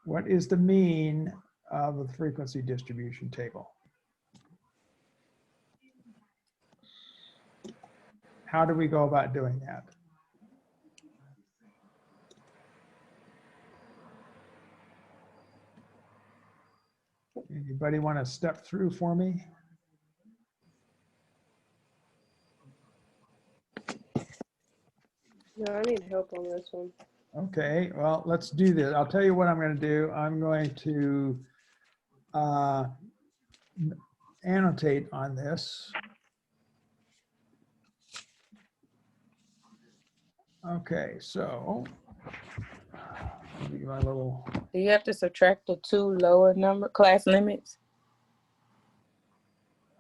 What is the mean of the frequency distribution table? How do we go about doing that? Anybody want to step through for me? No, I need help on this one. Okay, well, let's do this. I'll tell you what I'm going to do. I'm going to annotate on this. Okay, so let me get my little, Do you have to subtract the 2 lower number class limits?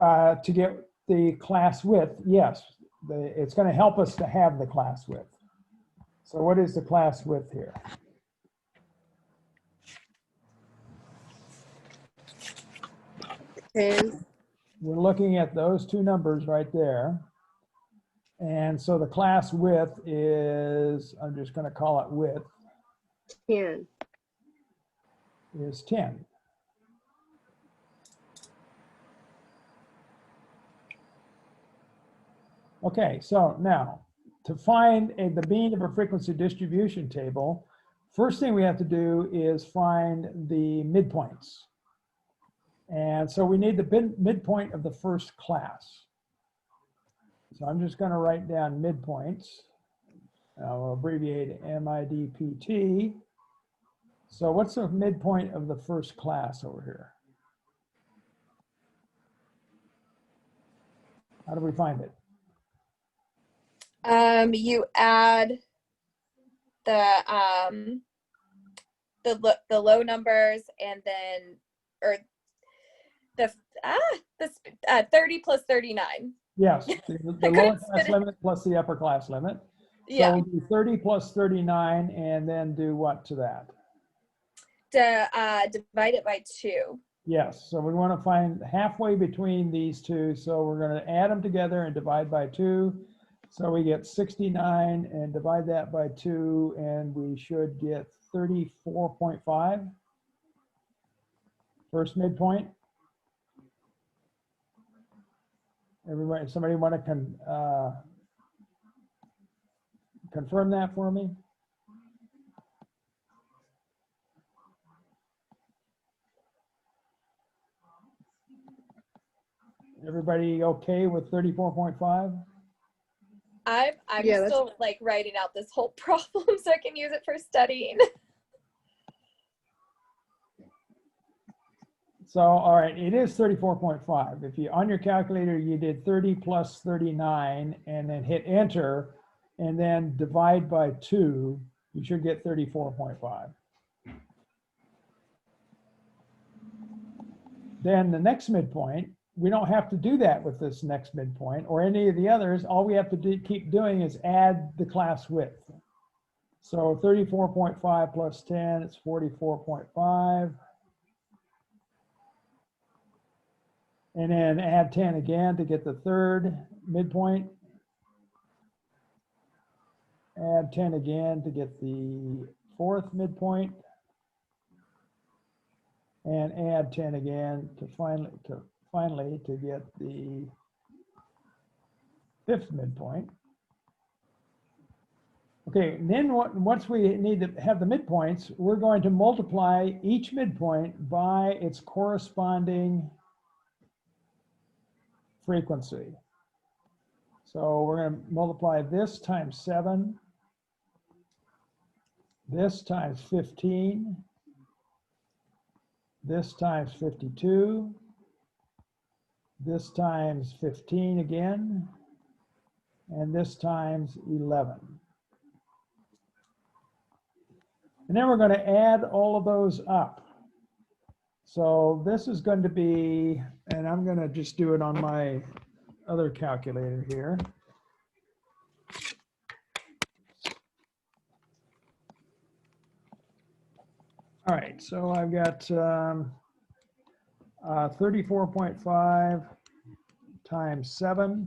to get the class width, yes, it's going to help us to have the class width. So what is the class width here? And We're looking at those two numbers right there. And so the class width is, I'm just going to call it width, 10. is 10. Okay, so now to find the mean of a frequency distribution table, first thing we have to do is find the midpoints. And so we need the midpoint of the first class. So I'm just going to write down midpoints. I'll abbreviate MIDPT. So what's the midpoint of the first class over here? How do we find it? You add the low numbers and then, or the 30 plus 39. Yes, the couldn't lower spit class it. limit plus the upper class limit. Yeah. So we'll do 30 plus 39 and then do what to that? Divide it by 2. Yes, so we want to find halfway between these two. So we're going to add them together and divide by 2. So we get 69 and divide that by 2 and we should get 34.5. First midpoint. Everybody, somebody want to confirm that for me? Everybody okay with 34.5? I'm Yeah, that's- still like writing out this whole problem so I can use it for studying. So, all right, it is 34.5. If you, on your calculator, you did 30 plus 39 and then hit enter and then divide by 2, you should get 34.5. Then the next midpoint, we don't have to do that with this next midpoint or any of the others. All we have to do, keep doing is add the class width. So 34.5 plus 10, it's 44.5. And then add 10 again to get the third midpoint. Add 10 again to get the fourth midpoint. And add 10 again to finally to get the fifth midpoint. Okay, and then once we need to have the midpoints, we're going to multiply each midpoint by its corresponding frequency. So we're going to multiply this times 7, this times 15, this times 52, this times 15 again, and this times 11. And then we're going to add all of those up. So this is going to be, and I'm going to just do it on my other calculator here. All right, so I've got 34.5 times 7,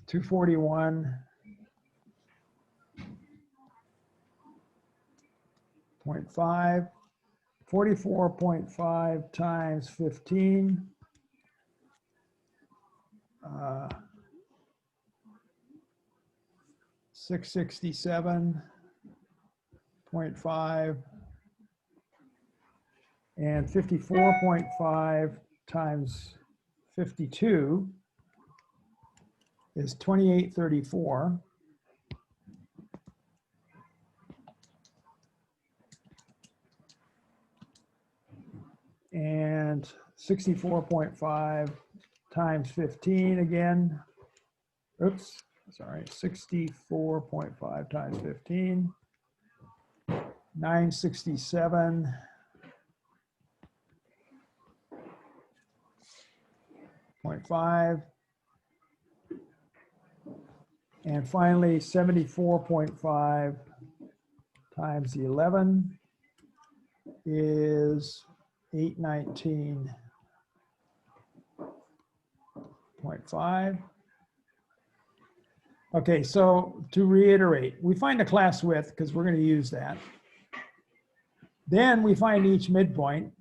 241.5. 44.5 times 15. 667.5. And 54.5 times 52 is 2834. and 64.5 times 15 again. Oops, sorry, 64.5 times 15. 967.5. And finally, 74.5 times 11 is 819.5. Okay, so to reiterate, we find the class width because we're going to use that. Then we find each midpoint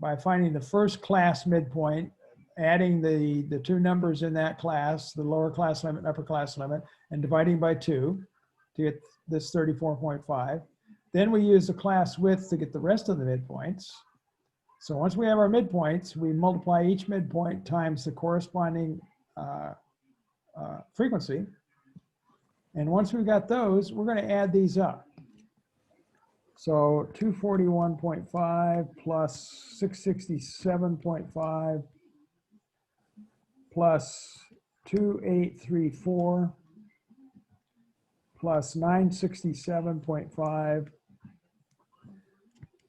by finding the first class midpoint, adding the two numbers in that class, the lower class limit and upper class limit, and dividing by 2 to get this 34.5. Then we use the class width to get the rest of the midpoints. So once we have our midpoints, we multiply each midpoint times the corresponding frequency. And once we've got those, we're going to add these up. So 241.5 plus 667.5 plus 2834 plus 967.5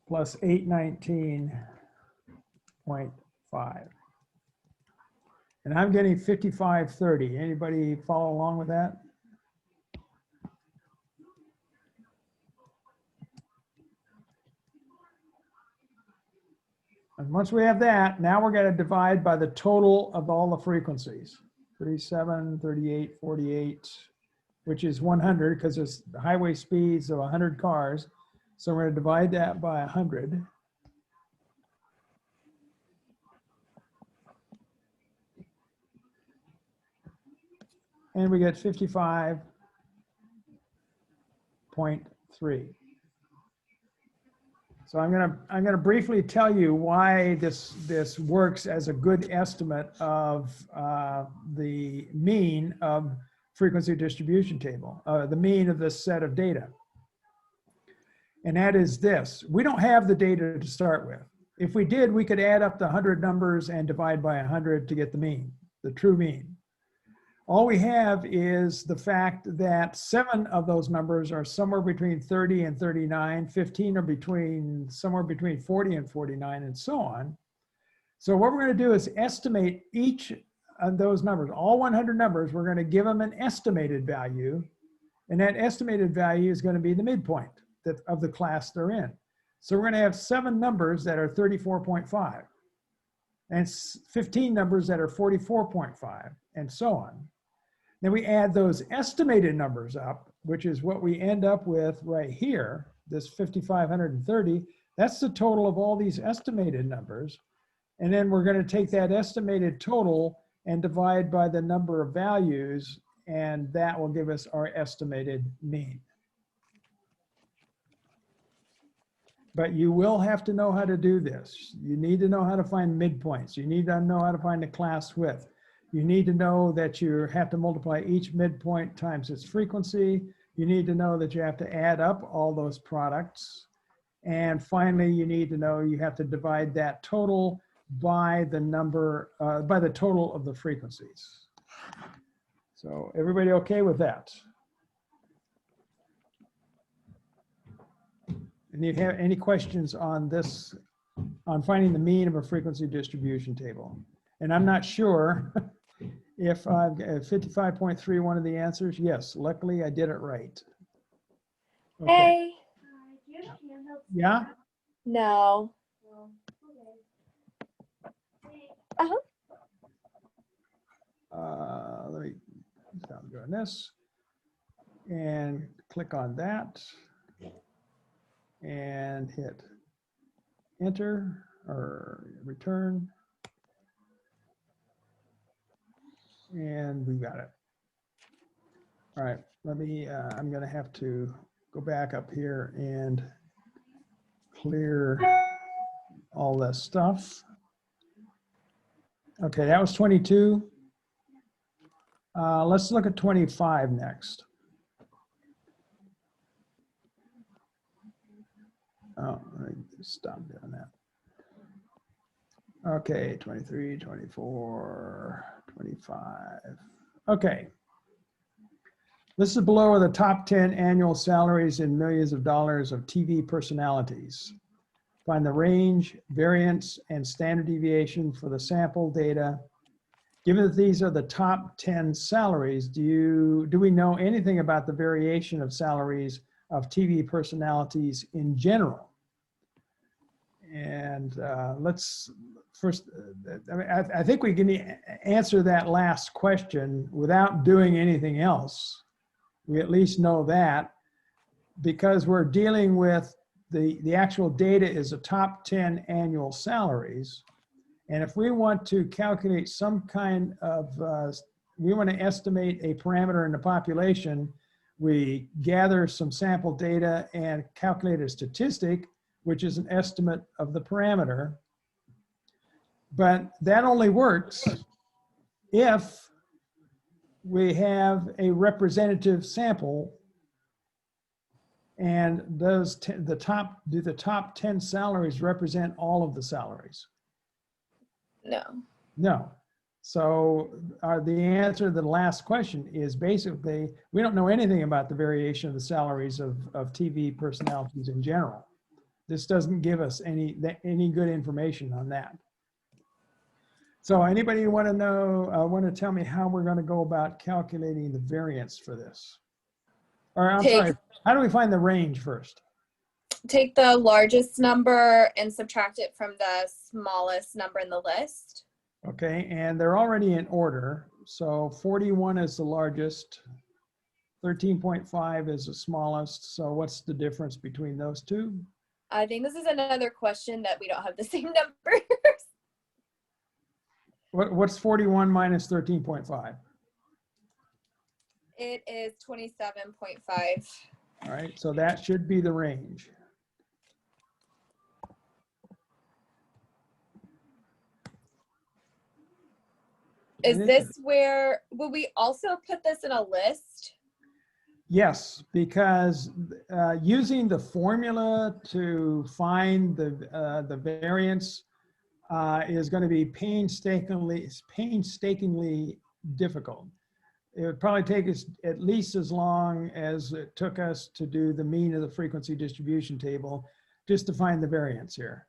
plus 819.5. And I'm getting 5530. Anybody follow along with that? And once we have that, now we're going to divide by the total of all the frequencies. 37, 38, 48, which is 100 because it's the highway speeds of 100 cars. So we're going to divide that by 100. And we get 55.3. So I'm gonna briefly tell you why this works as a good estimate of the mean of frequency distribution table, the mean of this set of data. And that is this: we don't have the data to start with. If we did, we could add up the 100 numbers and divide by 100 to get the mean, the true mean. All we have is the fact that 7 of those numbers are somewhere between 30 and 39, 15 are somewhere between 40 and 49, and so on. So what we're going to do is estimate each of those numbers, all 100 numbers. We're going to give them an estimated value, and that estimated value is going to be the midpoint of the class they're in. So we're going to have 7 numbers that are 34.5, and 15 numbers that are 44.5, and so on. Then we add those estimated numbers up, which is what we end up with right here, this 5,530. That's the total of all these estimated numbers. And then we're going to take that estimated total and divide by the number of values, and that will give us our estimated mean. But you will have to know how to do this. You need to know how to find midpoints. You need to know how to find the class width. You need to know that you have to multiply each midpoint times its frequency. You need to know that you have to add up all those products. And finally, you need to know you have to divide that total by the number, by the total of the frequencies. So everybody okay with that? And you have any questions on this, on finding the mean of a frequency distribution table? And I'm not sure if I've got 55.3 one of the answers. Yes, luckily I did it right. Okay. Hey. Yeah? No. Let me stop doing this and click on that and hit enter or return. And we got it. All right, let me, I'm gonna have to go back up here and clear all this stuff. Okay, that was 22. Let's look at 25 next. Oh, let me stop doing that. Okay, 23, 24, 25. Okay. This is below the top 10 annual salaries in millions of dollars of TV personalities. Find the range, variance, and standard deviation for the sample data. Given that these are the top 10 salaries, do we know anything about the variation of salaries of TV personalities in general? And let's first, I think we can answer that last question without doing anything else. We at least know that because we're dealing with the actual data is the top 10 annual salaries. And if we want to calculate some kind of, we want to estimate a parameter in the population, we gather some sample data and calculate a statistic, which is an estimate of the parameter. But that only works if we have a representative sample and do the top 10 salaries represent all of the salaries? No. No. So the answer to the last question is basically, we don't know anything about the variation of the salaries of TV personalities in general. This doesn't give us any good information on that. So anybody want to know, want to tell me how we're going to go about calculating the variance for this? Or I'm sorry, how do we find the range first? Take the largest number and subtract it from the smallest number in the list. Okay, and they're already in order. So 41 is the largest, 13.5 is the smallest. So what's the difference between those two? I think this is another question that we don't have the same numbers. What's 41 minus 13.5? It is 27.5. All right, so that should be the range. Is this where, will we also put this in a list? Yes, because using the formula to find the variance is going to be painstakingly difficult. It would probably take us at least as long as it took us to do the mean of the frequency distribution table just to find the variance here.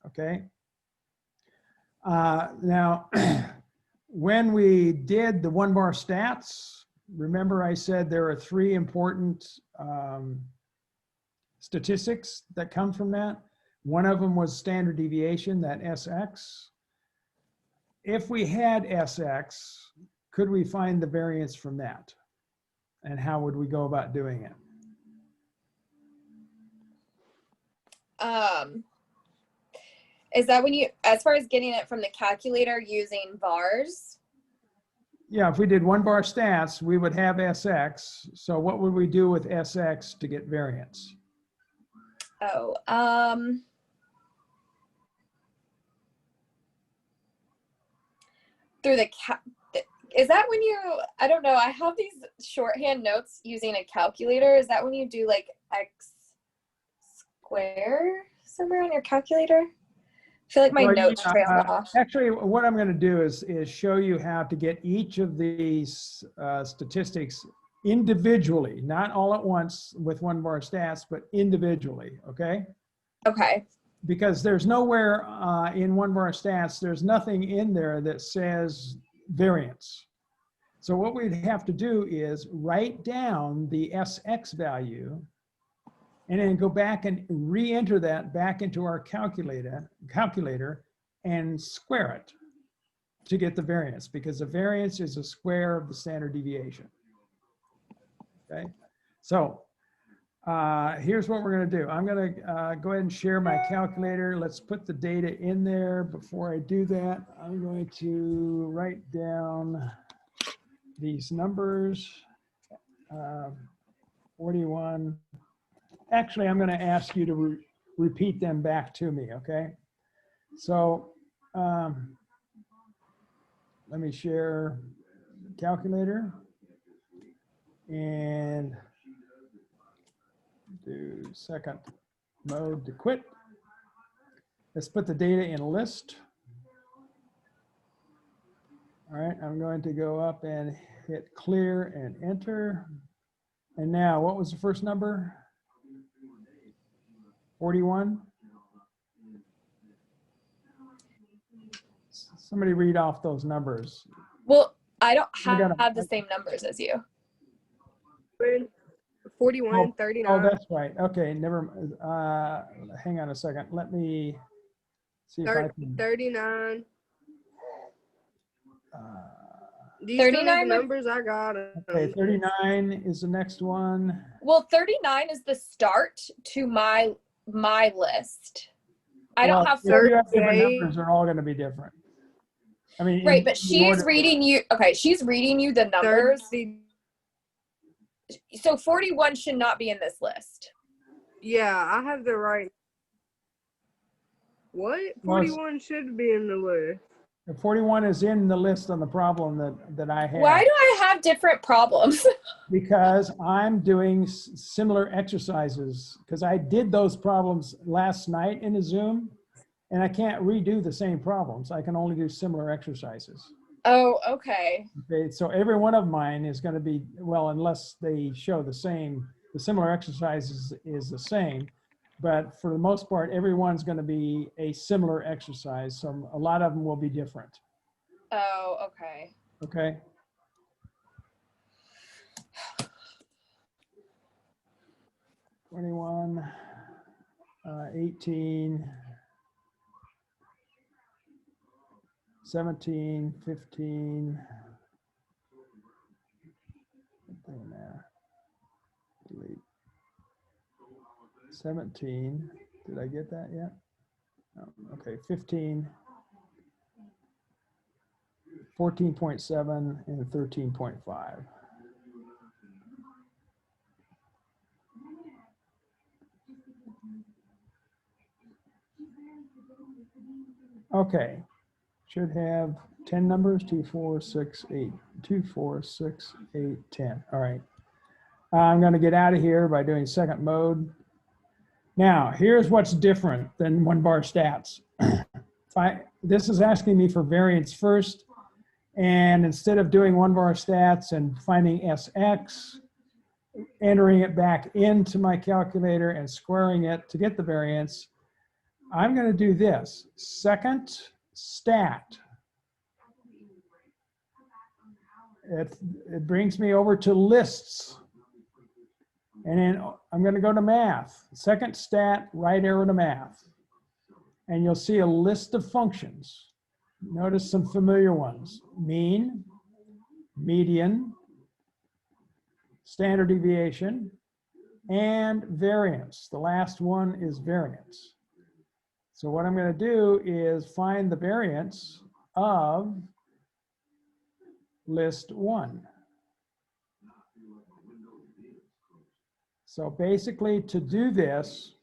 Okay. Now, when we did the one bar stats, remember I said there are three important statistics that come from that. One of them was standard deviation, that SX. If we had SX, could we find the variance from that? And how would we go about doing it? Is that when you, as far as getting it from the calculator using bars? Yeah, if we did one bar stats, we would have SX. So what would we do with SX to get variance? Oh, through the is that when you, I don't know, I have these shorthand notes using a calculator. Is that when you do like X square somewhere on your calculator? I feel like my notes trailed off. Actually, what I'm going to do is show you how to get each of these statistics individually, not all at once with one bar stats, but individually, okay? Okay. Because there's nowhere in one bar stats, there's nothing in there that says variance. So what we'd have to do is write down the SX value and then go back and re-enter that back into our calculator and square it to get the variance, because the variance is a square of the standard deviation. Okay, so here's what we're going to do. I'm going to go ahead and share my calculator. Let's put the data in there. Before I do that, I'm going to write down these numbers. 41. Actually, I'm going to ask you to repeat them back to me, okay? So let me share the calculator and do second mode to quit. Let's put the data in a list. All right, I'm going to go up and hit clear and enter. And now, what was the first number? 41? Somebody read off those numbers. Well, I don't I got 'em. have the same numbers as you. 41, Oh, 39. that's right. Okay, hang on a second. Let me see if I can. 39. uh, Do you still need 39 the would- numbers? I got it. Okay, 39 is the next one. Well, 39 is the start to my list. I don't Well, have if you have different 38. numbers, they're all going to be different. I mean, right, in but the she's order- reading you. Okay, she's reading you the numbers. 30. So 41 should not be in this list. Yeah, I have the right. What? No, it's- 41 should be in the list. 41 is in the list on the problem that I have. Why do I have different problems? Because I'm doing similar exercises, because I did those problems last night in a Zoom, and I can't redo the same problems. I can only do similar exercises. Oh, okay. Okay, so every one of mine is going to be, well, unless they show the similar exercises is the same. But for the most part, everyone's going to be a similar exercise. So a lot of them will be different. Oh, okay. Okay. (21), 18, 17, 15. Put that in there. Delete. 17. Did I get that yet? No. Okay, 15, 14.7, and 13.5. Okay, should have 10 numbers, 2, 4, 6, 8, 2, 4, 6, 8, 10. All right. I'm going to get out of here by doing second mode. Now, here's what's different than one bar stats. This is asking me for variance first, and instead of doing one bar stats and finding SX, entering it back into my calculator and squaring it to get the variance, I'm going to do this. Second stat. It brings me over to lists. And then I'm going to go to math. Second stat, right arrow to math. And you'll see a list of functions. Notice some familiar ones. Mean, median, standard deviation, and variance. The last one is variance. So what I'm going to do is find the variance of list 1. So basically, to do this,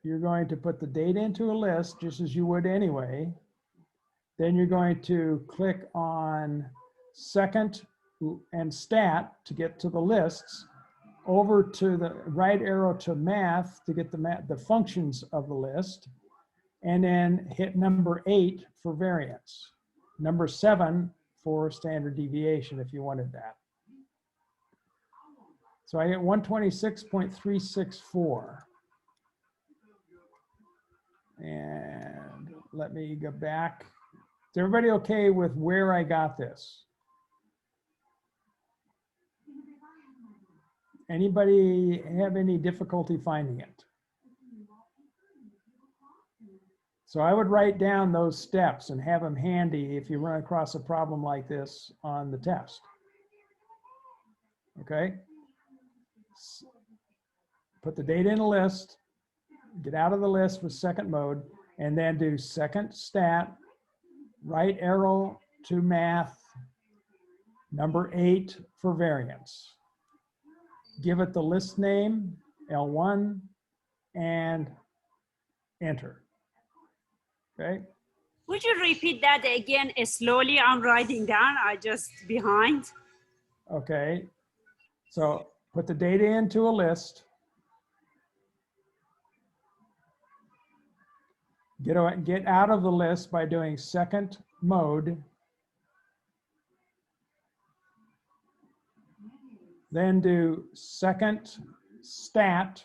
you're going to put the data into a list just as you would anyway. Then you're going to click on second and stat to get to the lists, over to the right arrow to math to get the functions of the list, and then hit number 8 for variance, number 7 for standard deviation if you wanted that. So I get 126.364. And let me go back. Is everybody okay with where I got this? Anybody have any difficulty finding it? So I would write down those steps and have them handy if you run across a problem like this on the test. Okay? Put the data in a list, get out of the list with second mode, and then do second stat, right arrow to math, number 8 for variance. Give it the list name, L1, and enter. Okay? Would you repeat that again slowly? I'm writing down. I just behind. Okay. So put the data into a list. Get out of the list by doing second mode. then do second stat,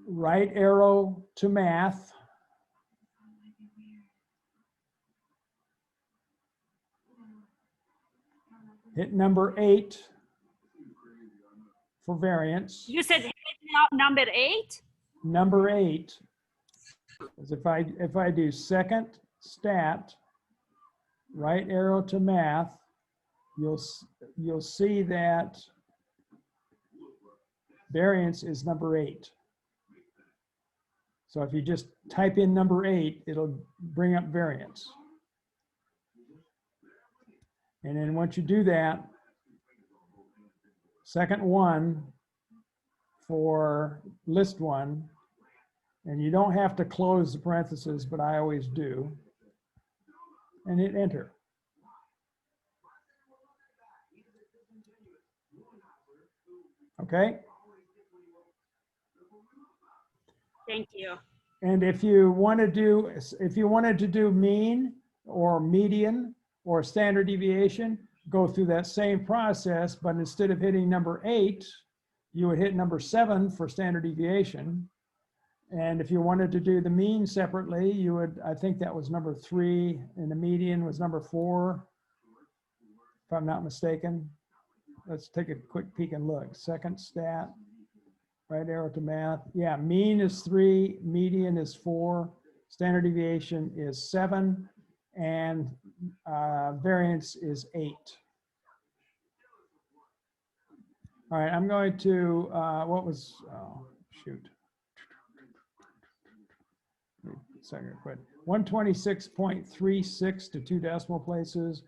right arrow to math, hit number 8 for variance. You said number 8? Number 8 is if I do second stat, right arrow to math, you'll see that variance is number 8. So if you just type in number 8, it'll bring up variance. And then once you do that, second one for list 1, and you don't have to close the parentheses, but I always do, and hit enter. Okay? Thank you. And if you wanted to do mean or median or standard deviation, go through that same process, but instead of hitting number 8, you would hit number 7 for standard deviation. And if you wanted to do the mean separately, you would, I think that was number 3, and the median was number 4, if I'm not mistaken. Let's take a quick peek and look. Second stat, right arrow to math. Yeah, mean is 3, median is 4, standard deviation is 7, and variance is 8. All right, I'm going to, what was, oh, shoot. Wait a second, quit. 126.36 to 2 decimal places.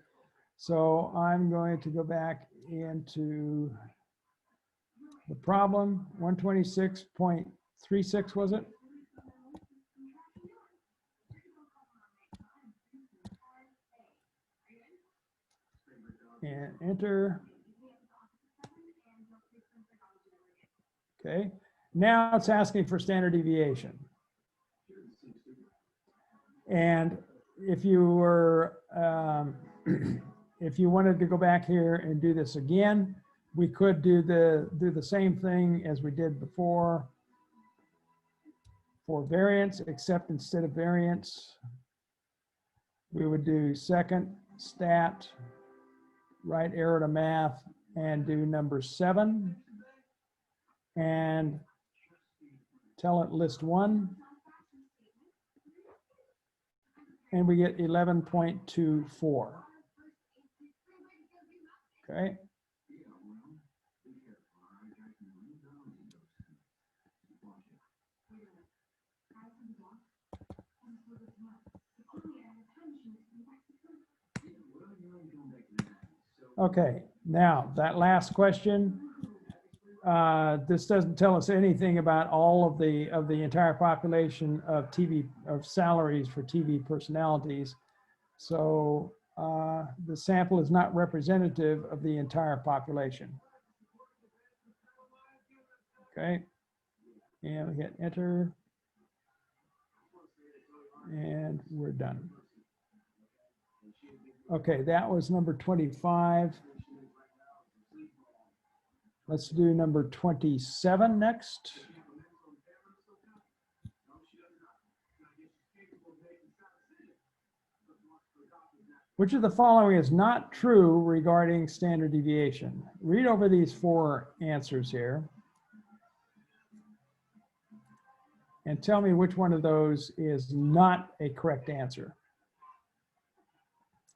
So I'm going to go back into the problem. 126.36 was it? And enter. Okay, now it's asking for standard deviation. And if you were, if you wanted to go back here and do this again, we could do the same thing as we did before for variance, except instead of variance, we would do second stat, right arrow to math, and do number 7, and tell it list 1, and we get 11.24. Okay. Okay, now that last question, this doesn't tell us anything about all of the entire population of salaries for TV personalities. So the sample is not representative of the entire population. Okay, and we hit enter, and we're done. Okay, that was number 25. Let's do number 27 next. Which of the following is not true regarding standard deviation? Read over these 4 answers here and tell me which one of those is not a correct answer.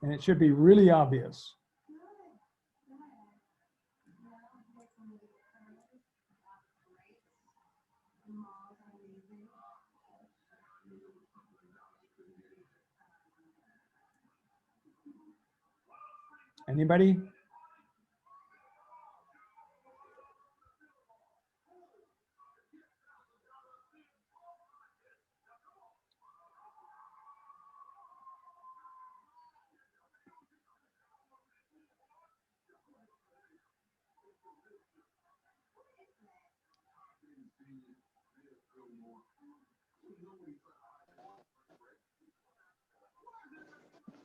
And it should be really obvious. Anybody?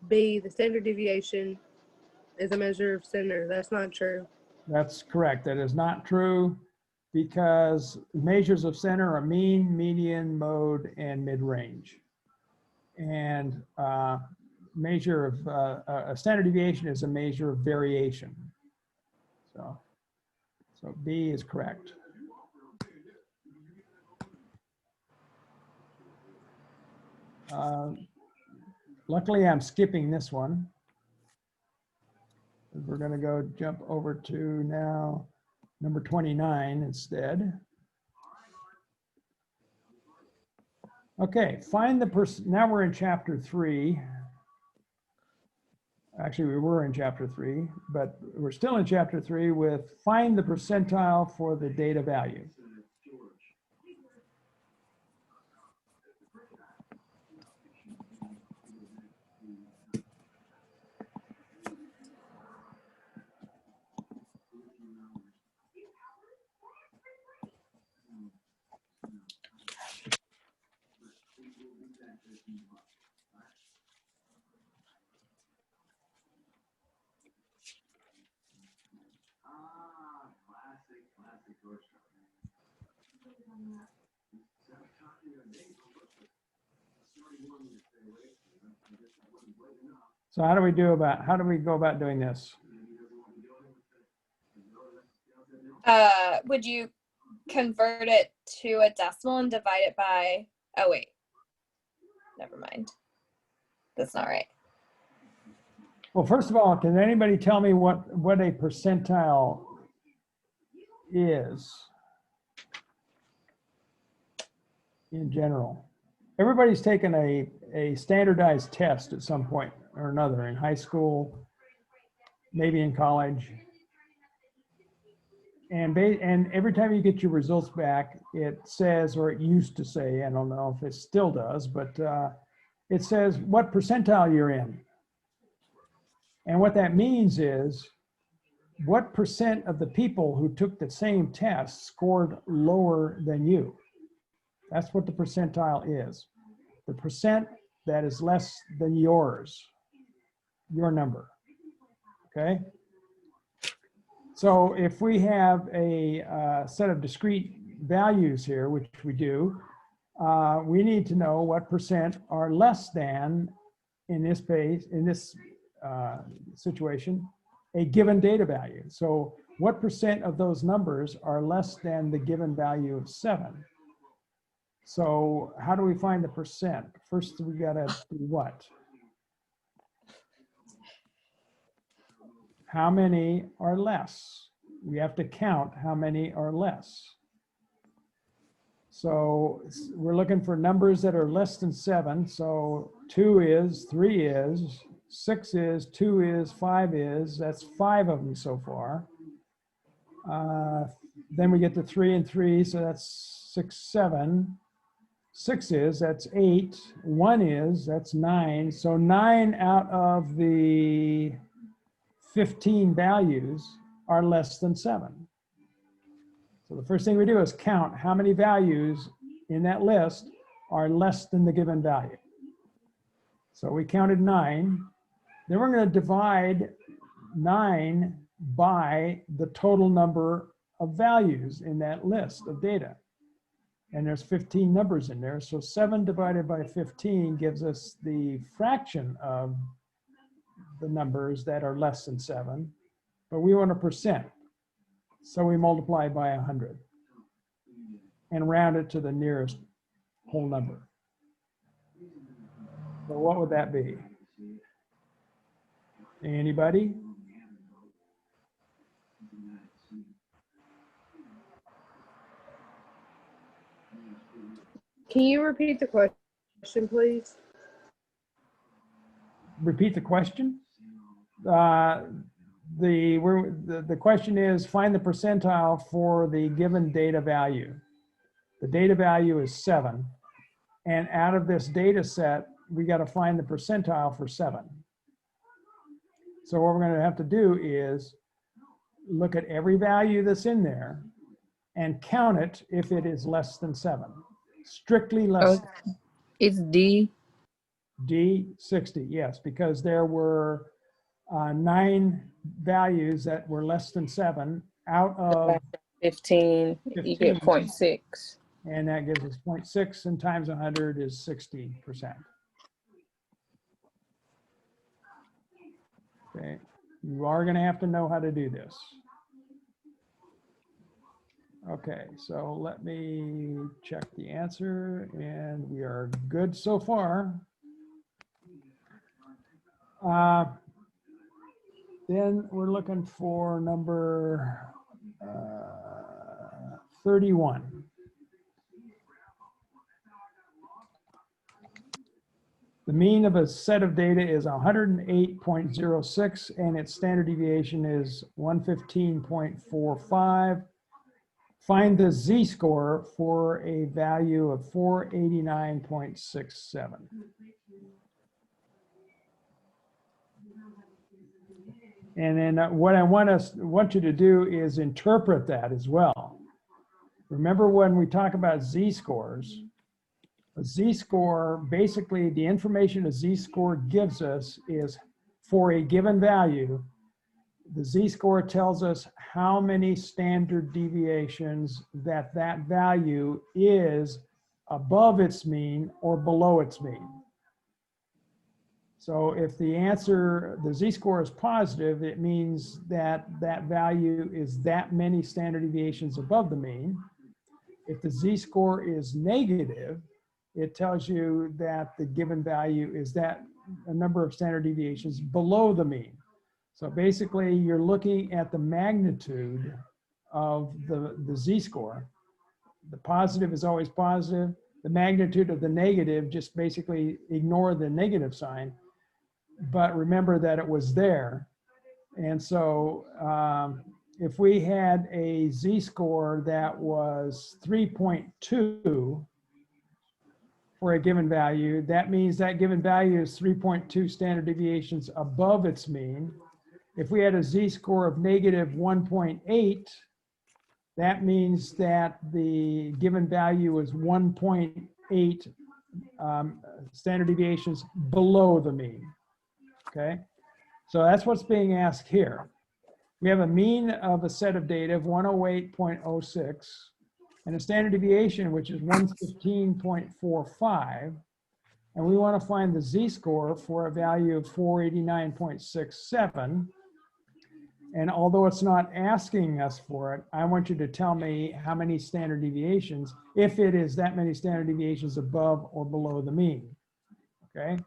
B, the standard deviation is a measure of center. That's not true. That's correct. That is not true because measures of center are mean, median, mode, and mid-range. And measure of a standard deviation is a measure of variation. So B is correct. Luckily, I'm skipping this one. We're going to go jump over to now number 29 instead. Okay, find the now we're in chapter 3. Actually, we were in chapter 3, but we're still in chapter 3 with find the percentile for the data value. So how do we go about doing this? Would you convert it to a decimal and divide it by, oh wait, never mind. That's not right. Well, first of all, can anybody tell me what a percentile is in general? Everybody's taken a standardized test at some point or another in high school, maybe in college. And every time you get your results back, it says, or it used to say, I don't know if it still does, but it says what percentile you're in. And what that means is what percent of the people who took the same test scored lower than you. That's what the percentile is. The percent that is less than yours, your number, okay? So if we have a set of discrete values here, which we do, we need to know what percent are less than, in this situation, a given data value. So what percent of those numbers are less than the given value of 7? So how do we find the percent? First, we gotta do what? How many are less? We have to count how many are less. So we're looking for numbers that are less than 7. So 2 is, 3 is, 6 is, 2 is, 5 is. That's 5 of them so far. Then we get to 3 and 3, so that's 6, 7. 6 is, that's 8. 1 is, that's 9. So 9 out of the 15 values are less than 7. So the first thing we do is count how many values in that list are less than the given value. So we counted 9. Then we're going to divide 9 by the total number of values in that list of data. And there's 15 numbers in there. So 7 divided by 15 gives us the fraction of the numbers that are less than 7. But we want a percent. So we multiply by 100 and round it to the nearest whole number. So what would that be? Anybody? Can you repeat the question, please? Repeat the question. The question is find the percentile for the given data value. The data value is 7. And out of this data set, we got to find the percentile for 7. So what we're going to have to do is look at every value that's in there and count it if it is less than 7. Strictly less. It's D. D, 60, yes, because there were 9 values that were less than 7 out of 15, you get 15. 0.6. And that gives us 0.6, and times 100 is 60%. Okay, you are going to have to know how to do this. Okay, so let me check the answer, and we are good so far. Then we're looking for number 31. The mean of a set of data is 108.06 and its standard deviation is 115.45. Find the z-score for a value of 489.67. And then what I want you to do is interpret that as well. Remember when we talk about z-scores, a z-score, basically the information a z-score gives us is for a given value, the z-score tells us how many standard deviations that value is above its mean or below its mean. So if the answer, the z-score is positive, it means that that value is that many standard deviations above the mean. If the z-score is negative, it tells you that the given value is that a number of standard deviations below the mean. So basically, you're looking at the magnitude of the z-score. The positive is always positive. The magnitude of the negative, just basically ignore the negative sign. But remember that it was there. And so if we had a z-score that was 3.2 for a given value, that means that given value is 3.2 standard deviations above its mean. If we had a z-score of negative 1.8, that means that the given value is 1.8 standard deviations below the mean. Okay, so that's what's being asked here. We have a mean of a set of data of 108.06 and a standard deviation, which is 115.45. And we want to find the z-score for a value of 489.67. And although it's not asking us for it, I want you to tell me how many standard deviations, if it is that many standard deviations above or below the mean. Okay.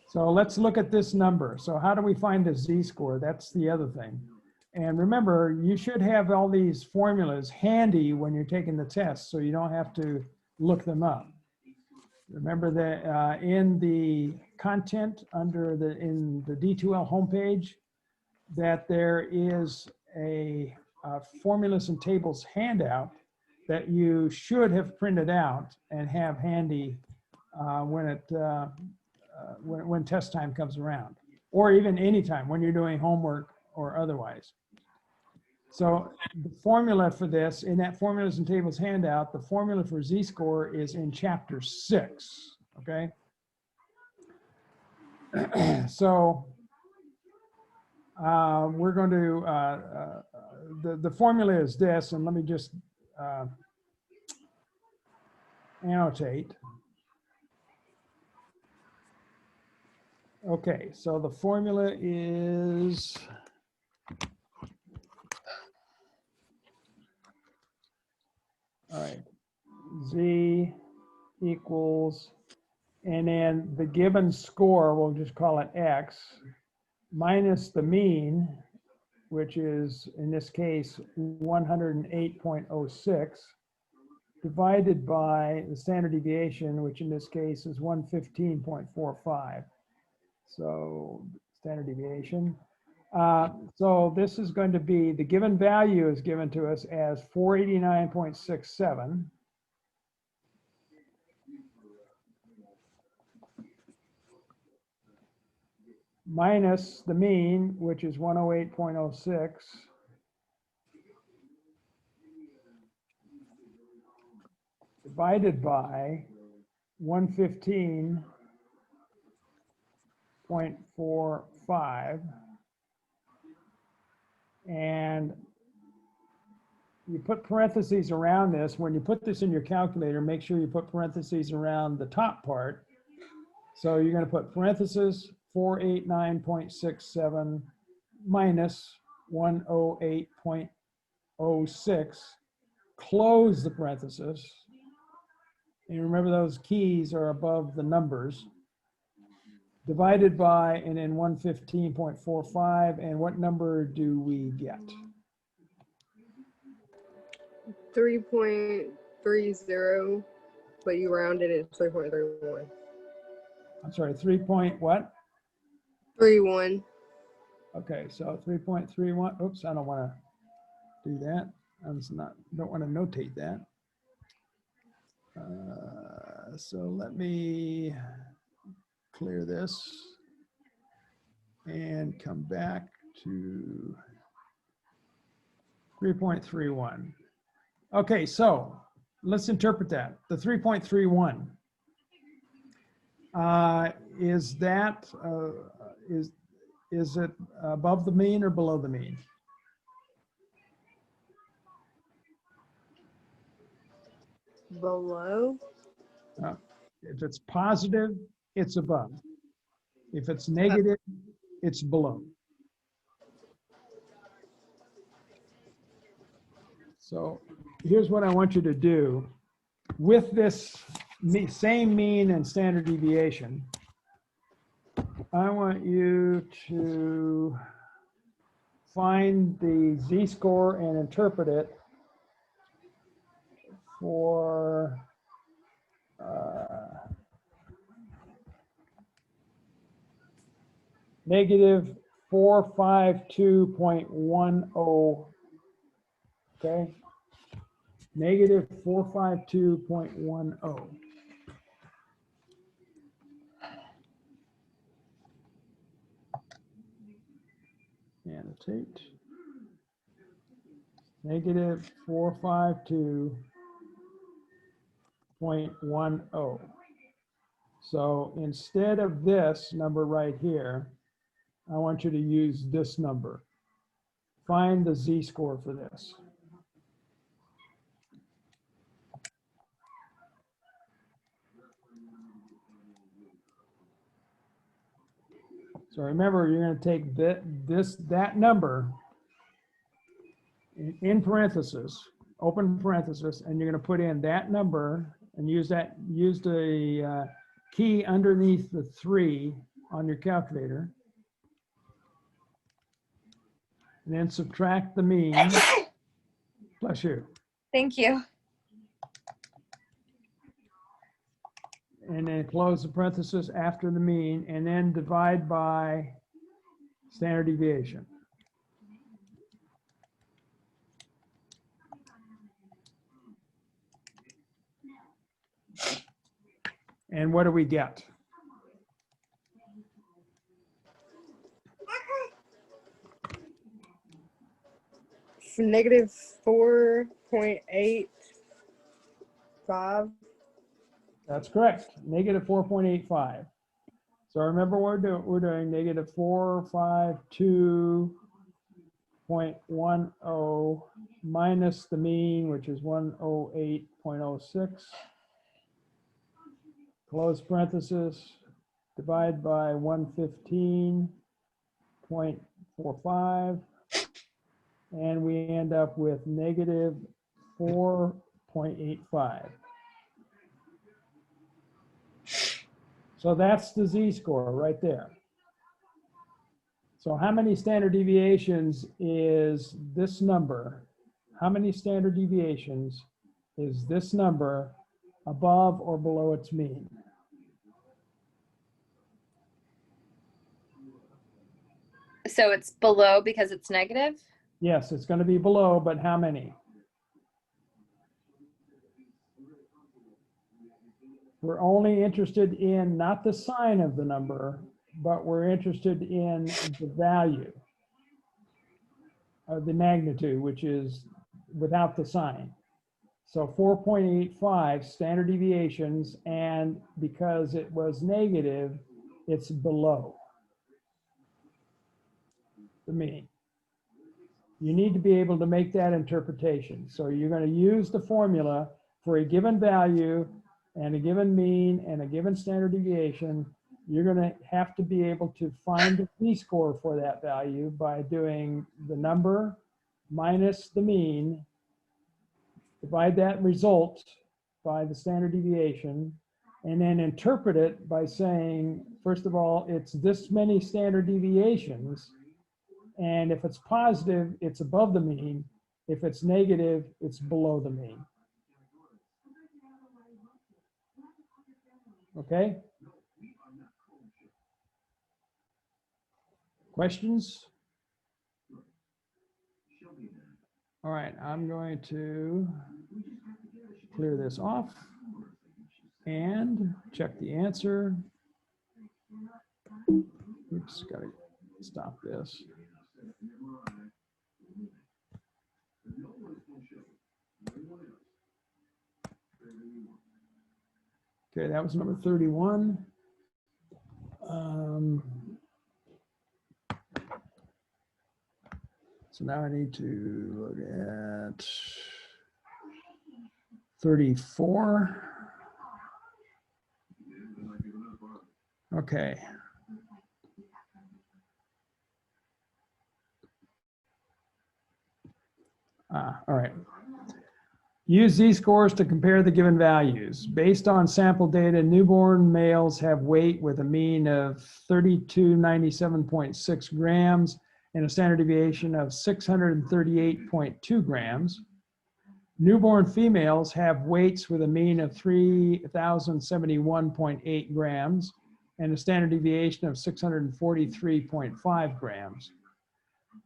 So let's look at this number. So how do we find the z-score? That's the other thing. And remember, you should have all these formulas handy when you're taking the test, so you don't have to look them up. Remember that in the content in the D2L homepage, that there is a formulas and tables handout that you should have printed out and have handy when test time comes around, or even anytime when you're doing homework or otherwise. So the formula for this, in that formulas and tables handout, the formula for z-score is in chapter 6, okay? So we're going to, the formula is this, and let me just annotate. Okay, so the formula is all right, z equals, and then the given score, we'll just call it x, minus the mean, which is in this case 108.06, divided by the standard deviation, which in this case is 115.45. So standard deviation. So this is going to be, the given value is given to us as 489.67. Minus the mean, which is 108.06. Divided by 115.45. And you put parentheses around this. When you put this in your calculator, make sure you put parentheses around the top part. So you're going to put parentheses 489.67 minus 108.06, close the parentheses. And remember those keys are above the numbers. Divided by, and then 115.45, and what number do we get? 3.30, but you rounded it to 3.31. I'm sorry, 3 point what? 31. Okay, so 3.31. Oops, I don't want to do that. Don't want to notate that. So let me clear this and come back to 3.31. Okay, so let's interpret that. The 3.31. Is that, is it above the mean or below the mean? Below. If it's positive, it's above. If it's negative, it's below. So here's what I want you to do. With this same mean and standard deviation, I want you to find the z-score and interpret it for negative 452.10. Okay, negative 452.10. Annotate. Negative 452.10. So instead of this number right here, I want you to use this number. Find the z-score for this. So remember, you're going to take that number in parentheses, open parenthesis, and you're going to put in that number and use the key underneath the 3 on your calculator. And then subtract the mean. Bless you. Thank you. And then close the parenthesis after the mean, and then divide by standard deviation. And what do we get? Negative 4.85. That's correct. Negative 4.85. So remember we're doing negative 452.10 minus the mean, which is 108.06. Close parenthesis, divide by 115.45. And we end up with negative 4.85. So that's the z-score right there. So how many standard deviations is this number? How many standard deviations is this number above or below its mean? So it's below because it's negative? Yes, it's going to be below, but how many? We're only interested in not the sign of the number, but we're interested in the value of the magnitude, which is without the sign. So 4.85 standard deviations, and because it was negative, it's below the mean. You need to be able to make that interpretation. So you're going to use the formula for a given value and a given mean and a given standard deviation. You're going to have to be able to find the z-score for that value by doing the number minus the mean, divide that result by the standard deviation, and then interpret it by saying, first of all, it's this many standard deviations. And if it's positive, it's above the mean. If it's negative, it's below the mean. Okay? Questions? All right, I'm going to clear this off and check the answer. Oops, gotta stop this. Okay, that was number 31. So now I need to look at 34. Okay. All right. Use z-scores to compare the given values. Based on sample data, newborn males have weight with a mean of 3297.6 grams and a standard deviation of 638.2 grams. Newborn females have weights with a mean of 3071.8 grams and a standard deviation of 643.5 grams.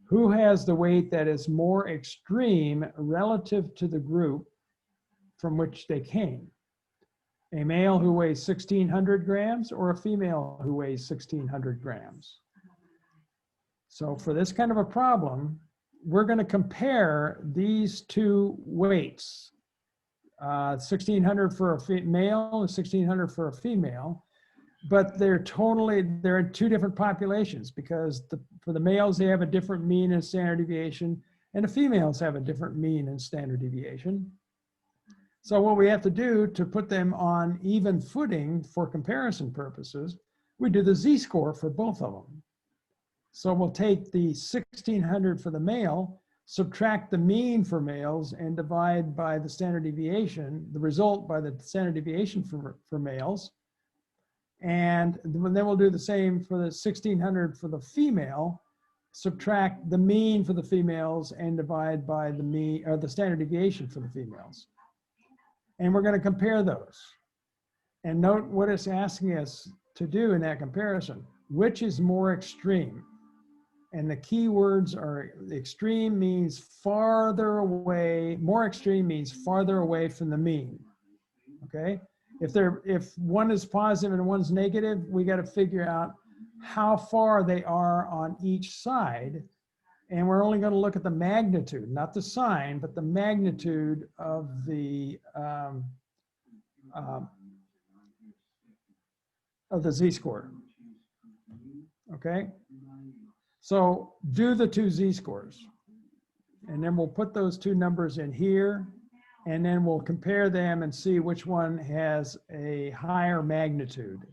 Who has the weight that is more extreme relative to the group from which they came? A male who weighs 1,600 grams or a female who weighs 1,600 grams? So for this kind of a problem, we're going to compare these two weights, 1,600 for a male and 1,600 for a female. But they're in two different populations, because for the males, they have a different mean and standard deviation, and the females have a different mean and standard deviation. So what we have to do to put them on even footing for comparison purposes, we do the z-score for both of them. So we'll take the 1,600 for the male, subtract the mean for males, and divide by the standard deviation, the result by the standard deviation for males. And then we'll do the same for the 1,600 for the female, subtract the mean for the females and divide by the mean or the standard deviation for the females. And we're going to compare those. And note what it's asking us to do in that comparison. Which is more extreme? And the key words are extreme means farther away, more extreme means farther away from the mean. Okay? If one is positive and one's negative, we got to figure out how far they are on each side. And we're only going to look at the magnitude, not the sign, but the magnitude of the z-score. Okay? So do the two z-scores. And then we'll put those two numbers in here. And then we'll compare them and see which one has a higher magnitude.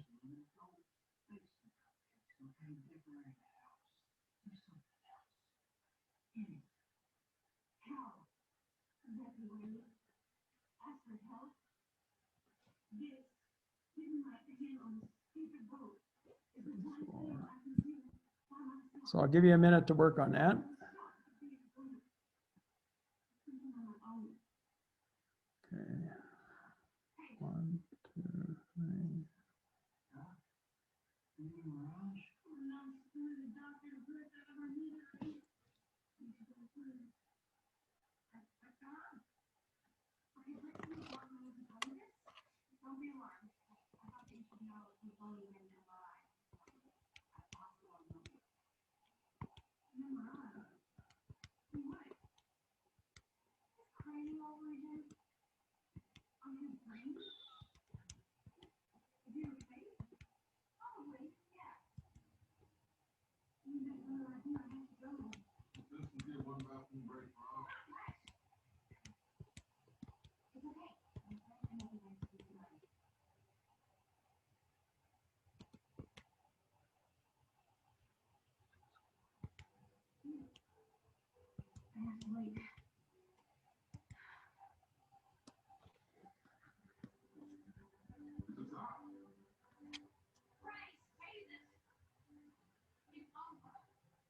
So I'll give you a minute to work on that. Okay. 1, 2, 3.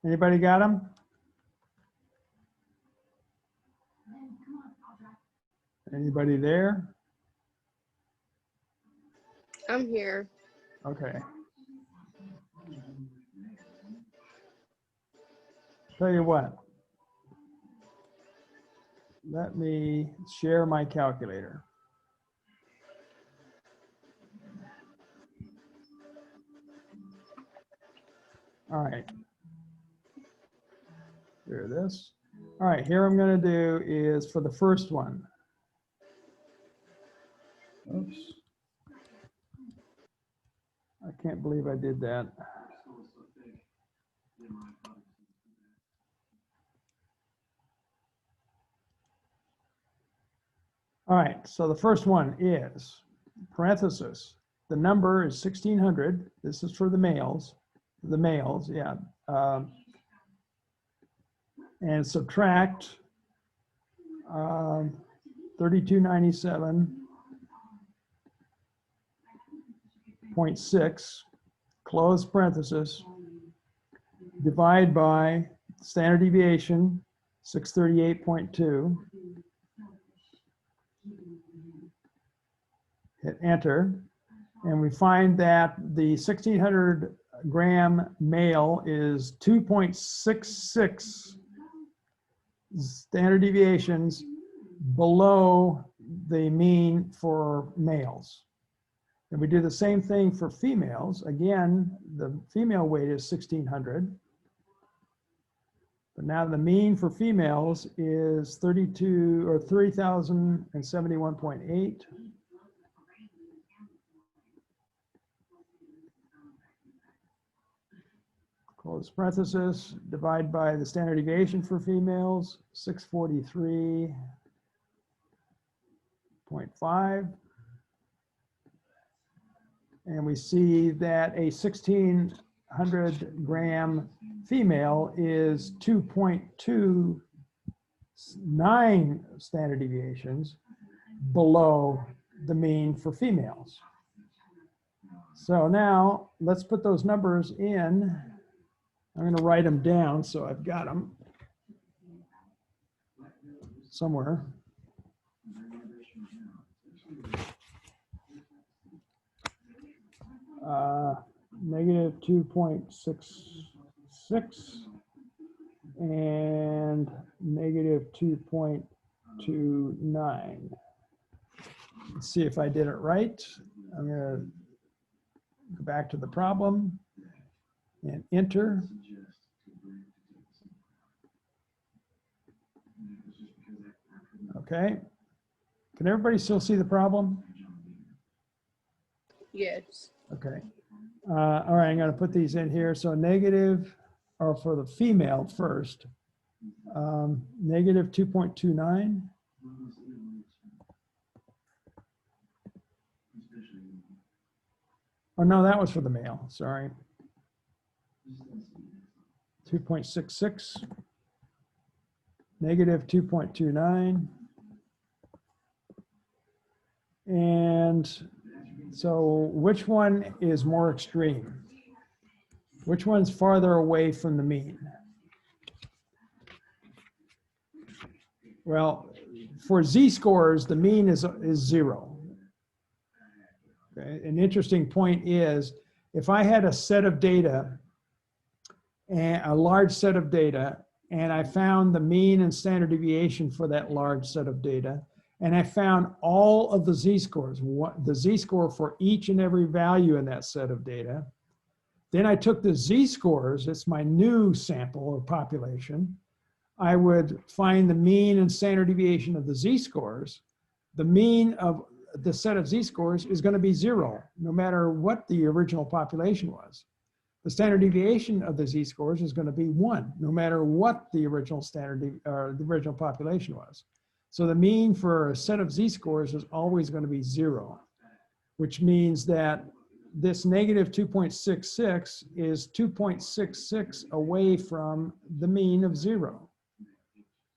Anybody got them? Anybody there? I'm here. Okay. Tell you what. Let me share my calculator. All right. Here it is. All right, here I'm going to do is for the first one. Oops. I can't believe I did that. All right, so the first one is parenthesis. The number is 1600. This is for the males. The males, yeah. And subtract 3297.6, close parenthesis, divide by standard deviation, 638.2. Hit enter, and we find that the 1600 gram male is 2.66 standard deviations below the mean for males. And we do the same thing for females. Again, the female weight is 1600. But now the mean for females is 3071.8. Close parenthesis, divide by the standard deviation for females, 643.5. And we see that a 1600 gram female is 2.29 standard deviations below the mean for females. So now let's put those numbers in. I'm going to write them down so I've got them somewhere. Negative 2.66 and negative 2.29. Let's see if I did it right. I'm going to go back to the problem and enter. Okay. Can everybody still see the problem? Yes. Okay. All right, I'm going to put these in here. So negative, or for the female first, negative 2.29. Oh, no, that was for the male. Sorry. 2.66. Negative 2.29. And so which one is more extreme? Which one's farther away from the mean? Well, for z-scores, the mean is 0. Okay. An interesting point is, if I had a set of data, and a large set of data, and I found the mean and standard deviation for that large set of data, and I found all of the z-scores, the z-score for each and every value in that set of data. Then I took the z-scores, it's my new sample or population. I would find the mean and standard deviation of the z-scores, the mean of the set of z-scores is going to be 0, no matter what the original population was. The standard deviation of the z-scores is going to be 1, no matter what the original the original population was. So the mean for a set of z-scores is always going to be 0, which means that this negative 2.66 is 2.66 away from the mean of 0,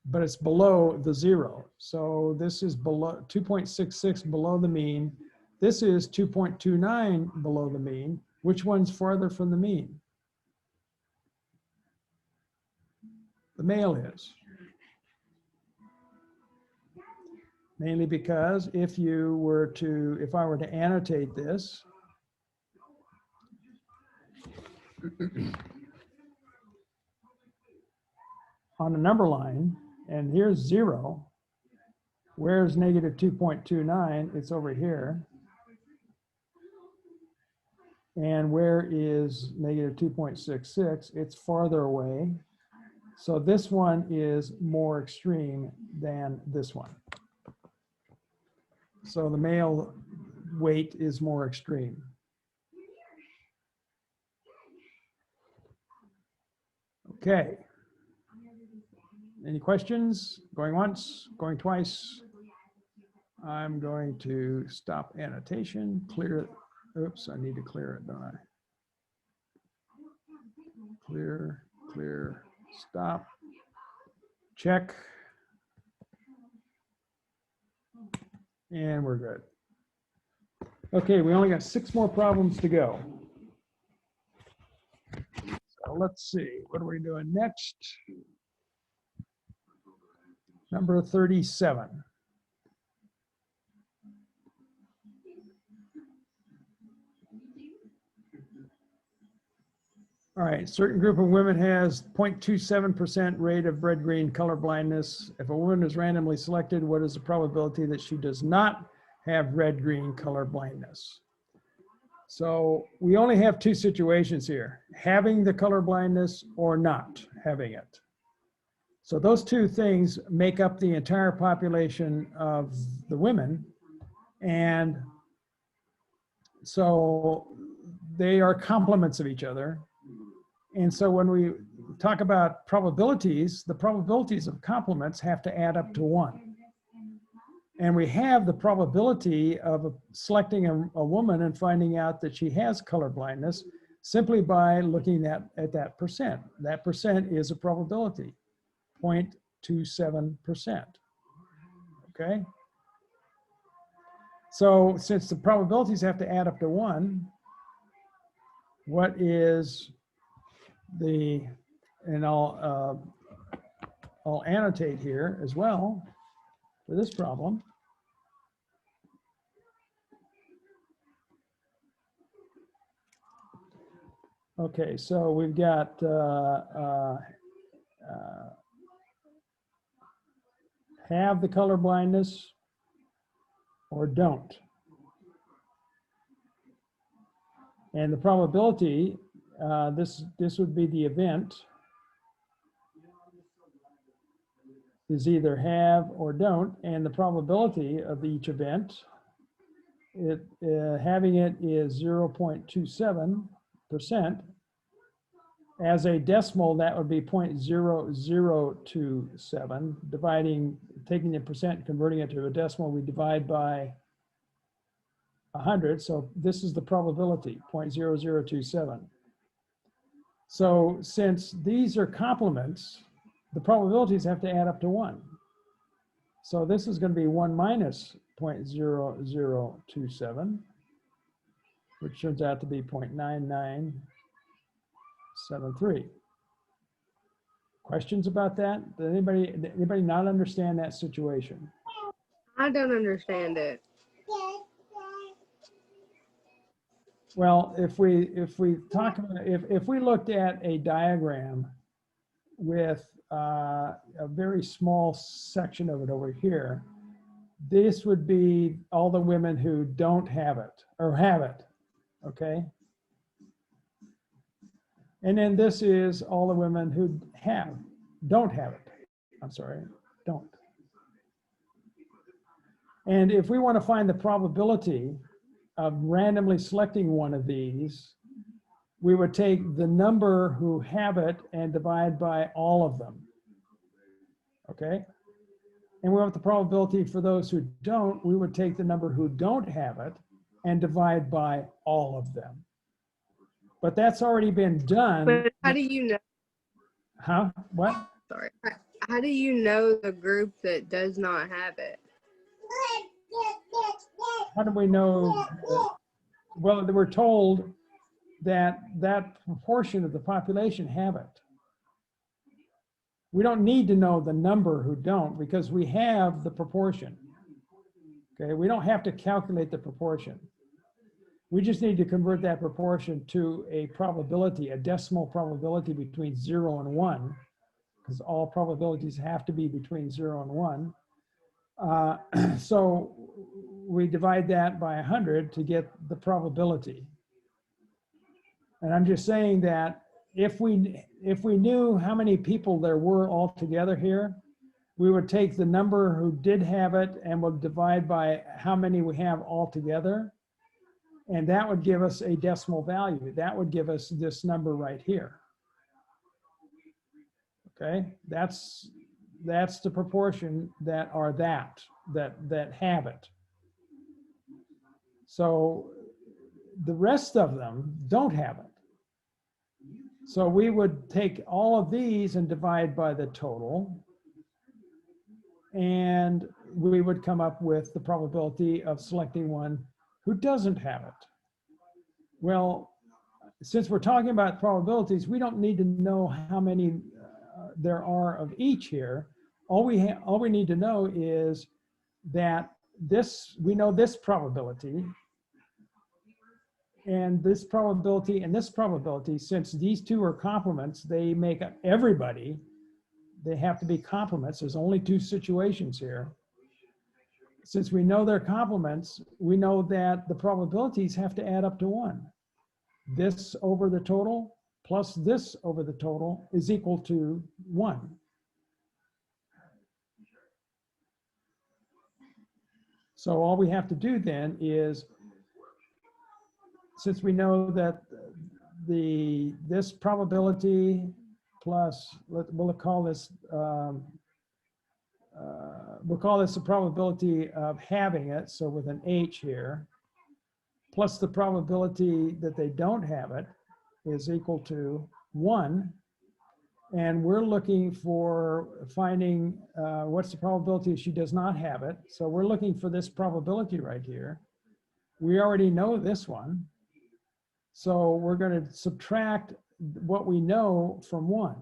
but it's below the 0. So this is below 2.66 below the mean. This is 2.29 below the mean. Which one's farther from the mean? The male is. Mainly because if I were to annotate this, on the number line, and here's 0, where's negative 2.29? It's over here. And where is negative 2.66? It's farther away. So this one is more extreme than this one. So the male weight is more extreme. Okay. Any questions? Going once, going twice? I'm going to stop annotation, clear it. Oops, I need to clear it, don't I? Clear, clear, stop, check. And we're good. Okay, we only got 6 more problems to go. So let's see, what are we doing next? Number 37. All right, certain group of women has 0.27% rate of red-green color blindness. If a woman is randomly selected, what is the probability that she does not have red-green color blindness? So we only have 2 situations here, having the color blindness or not having it. So those 2 things make up the entire population of the women. And so they are complements of each other. And so when we talk about probabilities, the probabilities of complements have to add up to 1. And we have the probability of selecting a woman and finding out that she has color blindness simply by looking at that percent. That percent is a probability, 0.27%. Okay? So since the probabilities have to add up to 1, what is and I'll annotate here as well for this problem. Okay, so we've got have the color blindness or don't. And the probability, this would be the event, is either have or don't, and the probability of each event, having it is 0.27%. As a decimal, that would be 0.0027. Taking the percent, converting it to a decimal, we divide by 100. So this is the probability, 0.0027. So since these are complements, the probabilities have to add up to 1. So this is going to be 1 minus 0.0027, which turns out to be 0.9973. Questions about that? Did anybody not understand that situation? I don't understand it. Well, if we looked at a diagram with a very small section of it over here, this would be all the women who don't have it or have it, okay? And then this is all the women who don't have it. I'm sorry, don't. And if we want to find the probability of randomly selecting one of these, we would take the number who have it and divide by all of them. Okay? And we want the probability for those who don't, we would take the number who don't have it and divide by all of them. But that's already been done. But how do you know? Huh? What? Sorry. How do you know the group that does not have it? How do we know? Well, we're told that that proportion of the population have it. We don't need to know the number who don't because we have the proportion. Okay, we don't have to calculate the proportion. We just need to convert that proportion to a probability, a decimal probability between 0 and 1, because all probabilities have to be between 0 and 1. So we divide that by 100 to get the probability. And I'm just saying that if we knew how many people there were altogether here, we would take the number who did have it and we'll divide by how many we have altogether. And that would give us a decimal value. That would give us this number right here. Okay, that's the proportion that are that have it. So the rest of them don't have it. So we would take all of these and divide by the total. And we would come up with the probability of selecting one who doesn't have it. Well, since we're talking about probabilities, we don't need to know how many there are of each here. All we need to know is that we know this probability, and this probability and this probability, since these two are complements, they make up everybody. They have to be complements. There's only two situations here. Since we know they're complements, we know that the probabilities have to add up to 1. This over the total plus this over the total is equal to 1. So all we have to do then is, since we know that this probability plus, we'll call this the probability of having it, so with an H here, plus the probability that they don't have it is equal to 1. And we're looking for finding what's the probability she does not have it. So we're looking for this probability right here. We already know this one. So we're going to subtract what we know from 1.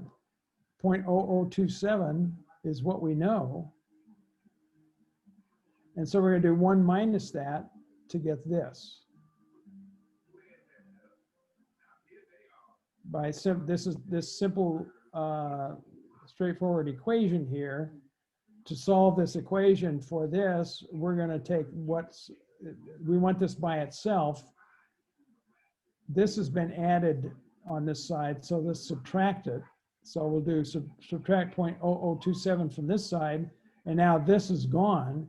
0.0027 is what we know. And so we're going to do 1 minus that to get this. By this simple, straightforward equation here. To solve this equation for this, we're going to take we want this by itself. This has been added on this side, so let's subtract it. So we'll do subtract 0.0027 from this side, and now this is gone.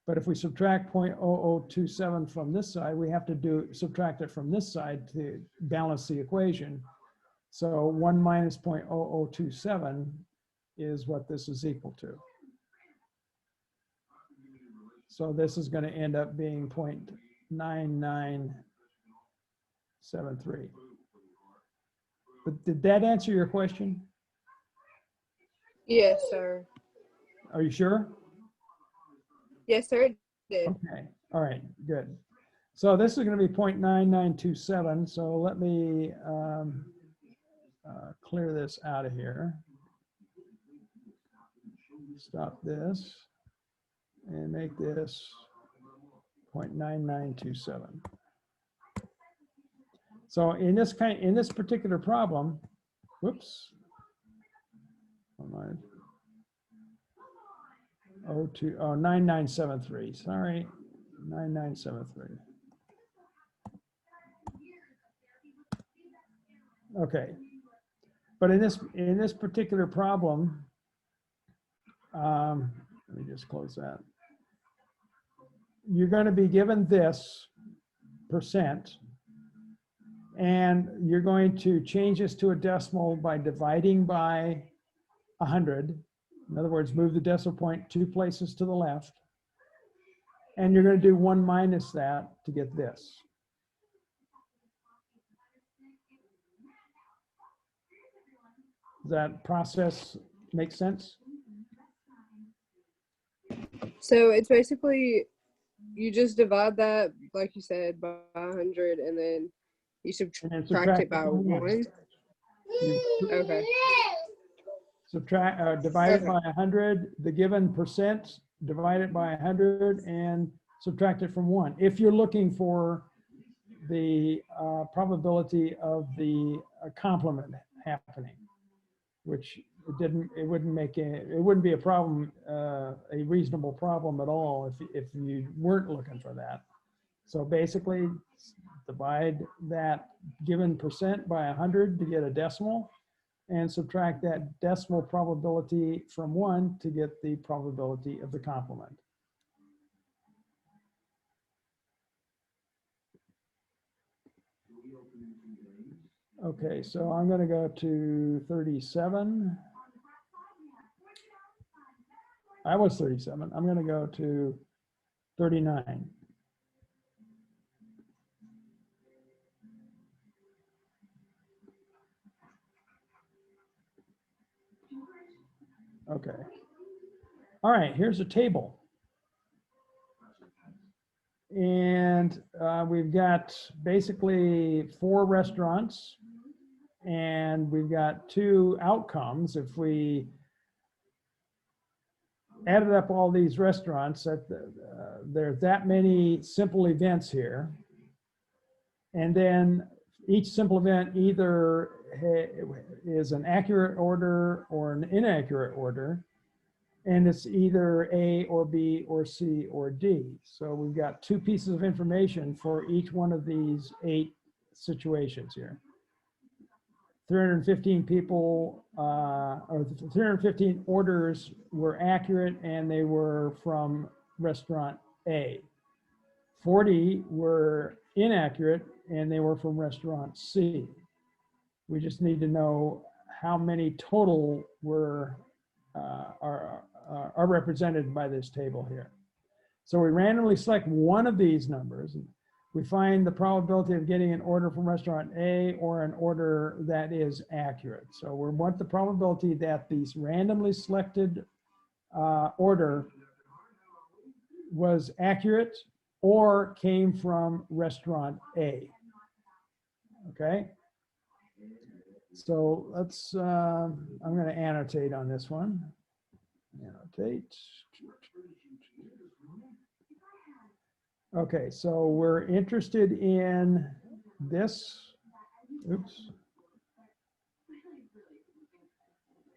But if we subtract 0.0027 from this side, we have to subtract it from this side to balance the equation. So 1 minus 0.0027 is what this is equal to. So this is going to end up being 0.9973. But did that answer your question? Yes, sir. Are you sure? Yes, sir, it did. Okay, all right, good. So this is going to be 0.9927. So let me clear this out of here. Stop this and make this 0.9927. So in this particular problem, whoops. 9973, sorry, 9973. Okay, but in this particular problem, let me just close that. you're going to be given this percent, and you're going to change this to a decimal by dividing by 100. In other words, move the decimal point 2 places to the left. And you're going to do 1 minus that to get this. Does that process make sense? So it's basically, you just divide that, like you said, by 100, and then you And then subtract it by from 1. Okay. Divide it Okay. by 100, the given percent, divide it by 100 and subtract it from 1. If you're looking for the probability of the complement happening, which it wouldn't be a problem, a reasonable problem at all if you weren't looking for that. So basically, divide that given percent by 100 to get a decimal, and subtract that decimal probability from 1 to get the probability of the complement. Okay, so I'm going to go to 37. I was 37. I'm going to go to 39. Okay. All right, here's a table. And we've got basically 4 restaurants, and we've got 2 outcomes. If we added up all these restaurants, there's that many simple events here. And then each simple event either is an accurate order or an inaccurate order. And it's either A or B or C or D. So we've got 2 pieces of information for each one of these 8 situations here. 315 people, or 315 orders were accurate, and they were from restaurant A. 40 were inaccurate, and they were from restaurant C. We just need to know how many total were are represented by this table here. So we randomly select one of these numbers. We find the probability of getting an order from restaurant A or an order that is accurate. So we want the probability that these randomly selected order was accurate or came from restaurant A. Okay. So let's, I'm going to annotate on this one. Annotate. Okay, so we're interested in this. Oops.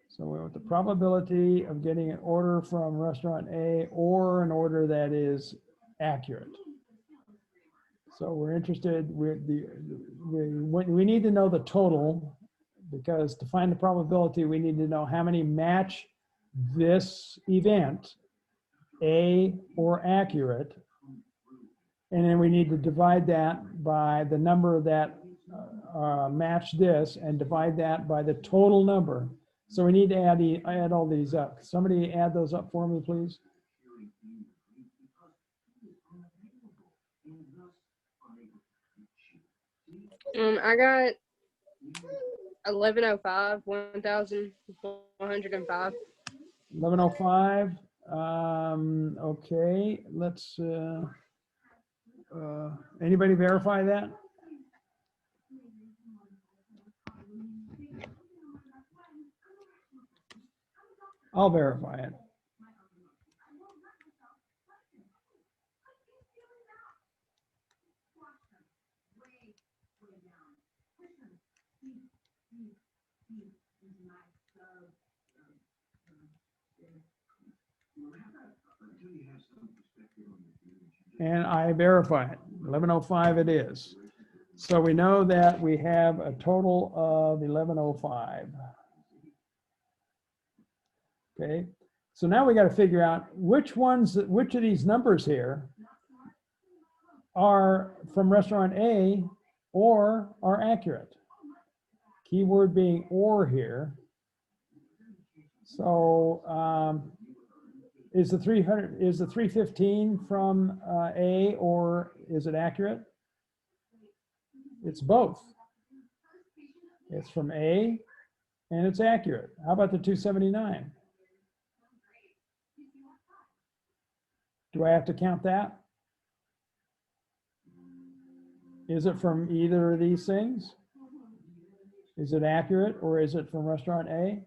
So we want the probability of getting an order from restaurant A or an order that is accurate. So we're interested with we need to know the total, because to find the probability, we need to know how many match this event, A or accurate. And then we need to divide that by the number that match this, and divide that by the total number. So we need to add all these up. Somebody add those up for me, please. I got 1105, 1,105. 1105. Okay, let's, anybody verify that? I'll verify it. And I verify it. 1105 it is. So we know that we have a total of 1105. Okay. So now we got to figure out which of these numbers here are from restaurant A or are accurate. Keyword being or here. So is the 315 from A or is it accurate? It's both. It's from A and it's accurate. How about the 279? Do I have to count that? Is it from either of these things? Is it accurate or is it from restaurant A?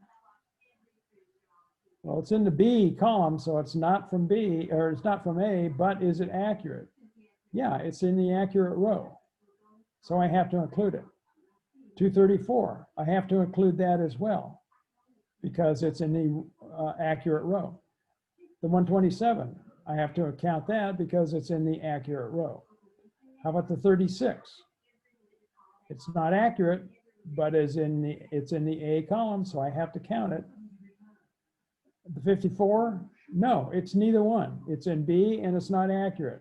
Well, it's in the B column, so it's not from B, or it's not from A, but is it accurate? Yeah, it's in the accurate row. So I have to include it. 234, I have to include that as well because it's in the accurate row. The 127, I have to account that because it's in the accurate row. How about the 36? It's not accurate, but it's in the A column, so I have to count it. The 54, no, it's neither one. It's in B and it's not accurate.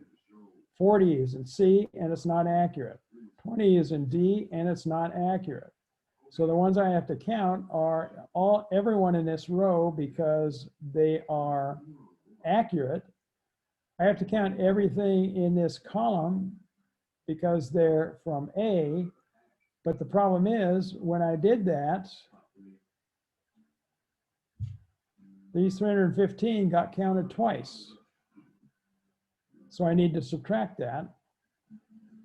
40 is in C and it's not accurate. 20 is in D and it's not accurate. So the ones I have to count are everyone in this row because they are accurate. I have to count everything in this column because they're from A. But the problem is when I did that, these 315 got counted twice. So I need to subtract that.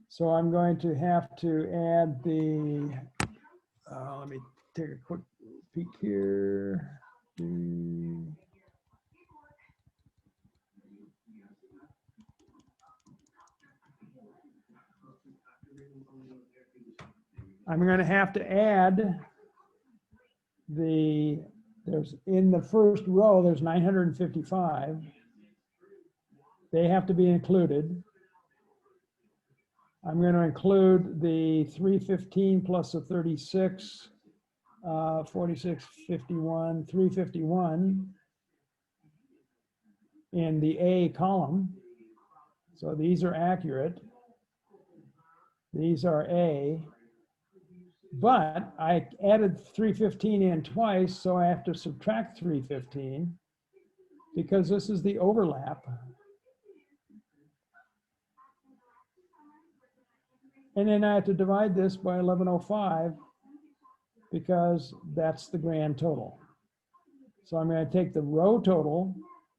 So I'm going to have to add the, let me take a quick peek here. I'm going to have to add there's in the first row, there's 955. They have to be included. I'm going to include the 315 plus the 36, 46, 51, 351 in the A column. So these are accurate. These are A. But I added 315 in twice, so I have to subtract 315 because this is the overlap. And then I have to divide this by 1105 because that's the grand total. So I'm going to take the row total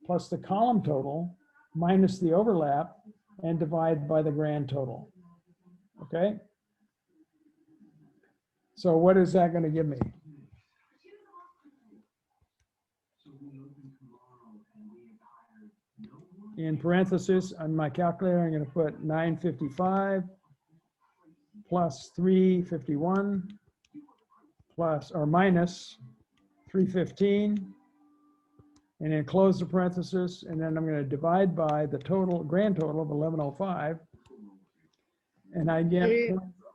plus the column total minus the overlap and divide by the grand total. Okay? So what is that going to give me? In parentheses on my calculator, I'm going to put 955 plus 351 plus or minus 315, and then close the parenthesis, and then I'm going to divide by the total grand total of 1105, and I get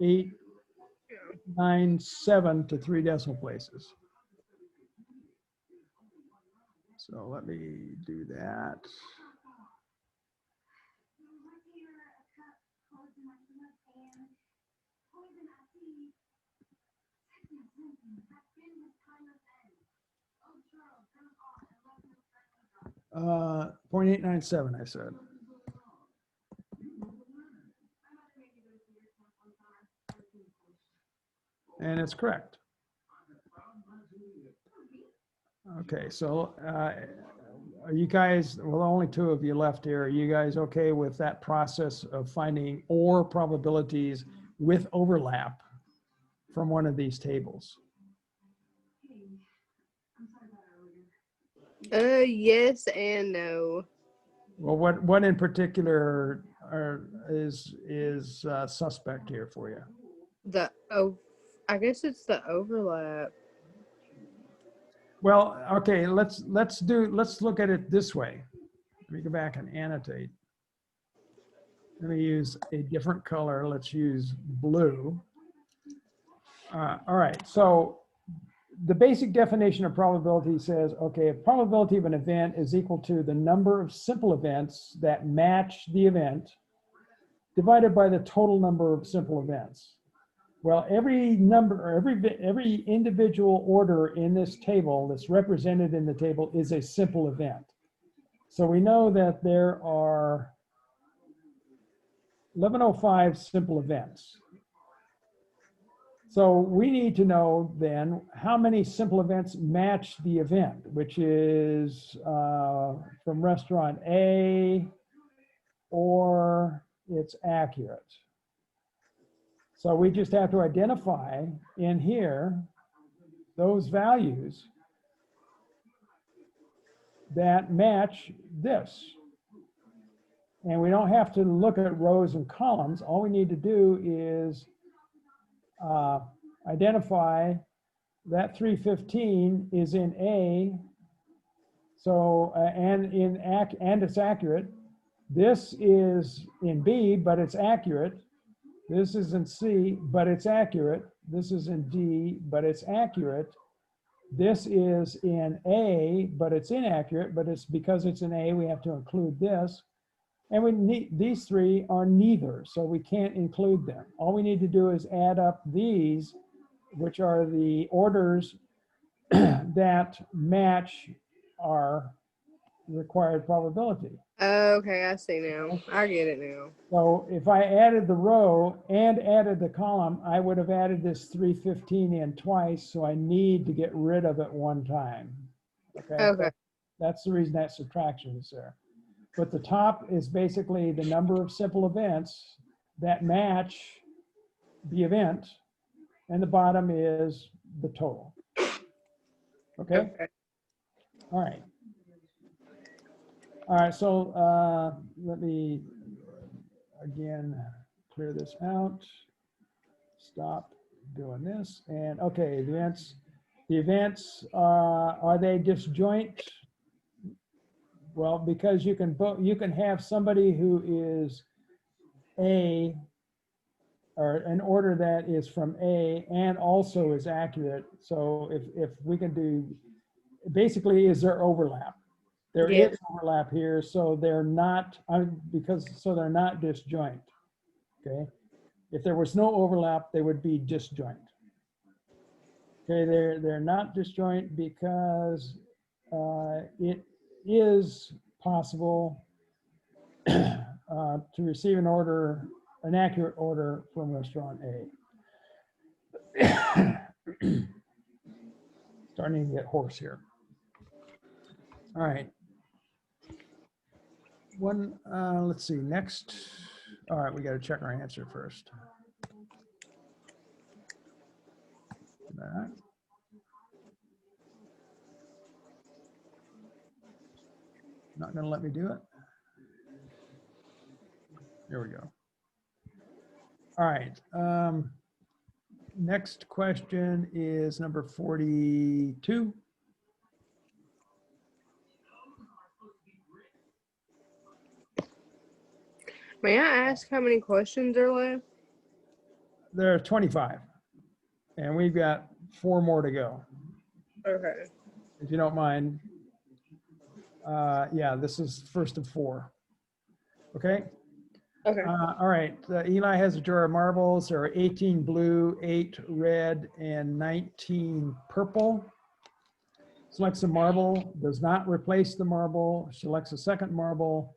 0.897 to 3 decimal places. So let me do that. Uh, 0.897, I said. And it's correct. Okay, so are you guys, well, only two of you left here. Are you guys okay with that process of finding OR probabilities with overlap from one of these tables? Yes and no. Well, what in particular is suspect here for you? I guess it's the overlap. Well, okay, let's look at it this way. Let me go back and annotate. Let me use a different color. Let's use blue. All right, so the basic definition of probability says, okay, a probability of an event is equal to the number of simple events that match the event divided by the total number of simple events. Well, every number, or every individual order in this table that's represented in the table is a simple event. So we know that there are 1105 simple events. So we need to know then how many simple events match the event, which is from restaurant A, or it's accurate. So we just have to identify in here those values that match this. And we don't have to look at rows and columns. All we need to do is identify that 315 is in A, so and it's accurate. This is in B, but it's accurate. This is in C, but it's accurate. This is in D, but it's accurate. This is in A, but it's inaccurate, but it's because it's in A, we have to include this. And we need, these three are neither, so we can't include them. All we need to do is add up these, which are the orders that match our required probability. Okay, I see now. I get it now. So if I added the row and added the column, I would have added this 315 in twice, so I need to get rid of it one time. Okay. Okay. That's the reason that subtraction is there. But the top is basically the number of simple events that match the event, and the bottom is the total. Okay? Okay. All right. All right, so let me, again, clear this out. Stop doing this. And okay, the events, are they disjoint? Well, because you can have somebody who is A, or an order that is from A and also is accurate. So if we can do, basically, is there overlap? There Yeah. is overlap here, so they're not, so they're not disjoint, okay? If there was no overlap, they would be disjoint. Okay, they're not disjoint because it is possible to receive an accurate order from restaurant A. Starting to get hoarse here. All right. Let's see, next. All right, we got to check our answer first. That. Not going to let me do it. Here we go. All right. Next question is number 42. May I ask how many questions are left? There are 25, and we've got 4 more to go. Okay. If you don't mind. Yeah, this is first of 4. Okay. Okay. All right. Eli has a jar of marbles. There are 18 blue, 8 red, and 19 purple. Selects a marble, does not replace the marble, selects a second marble.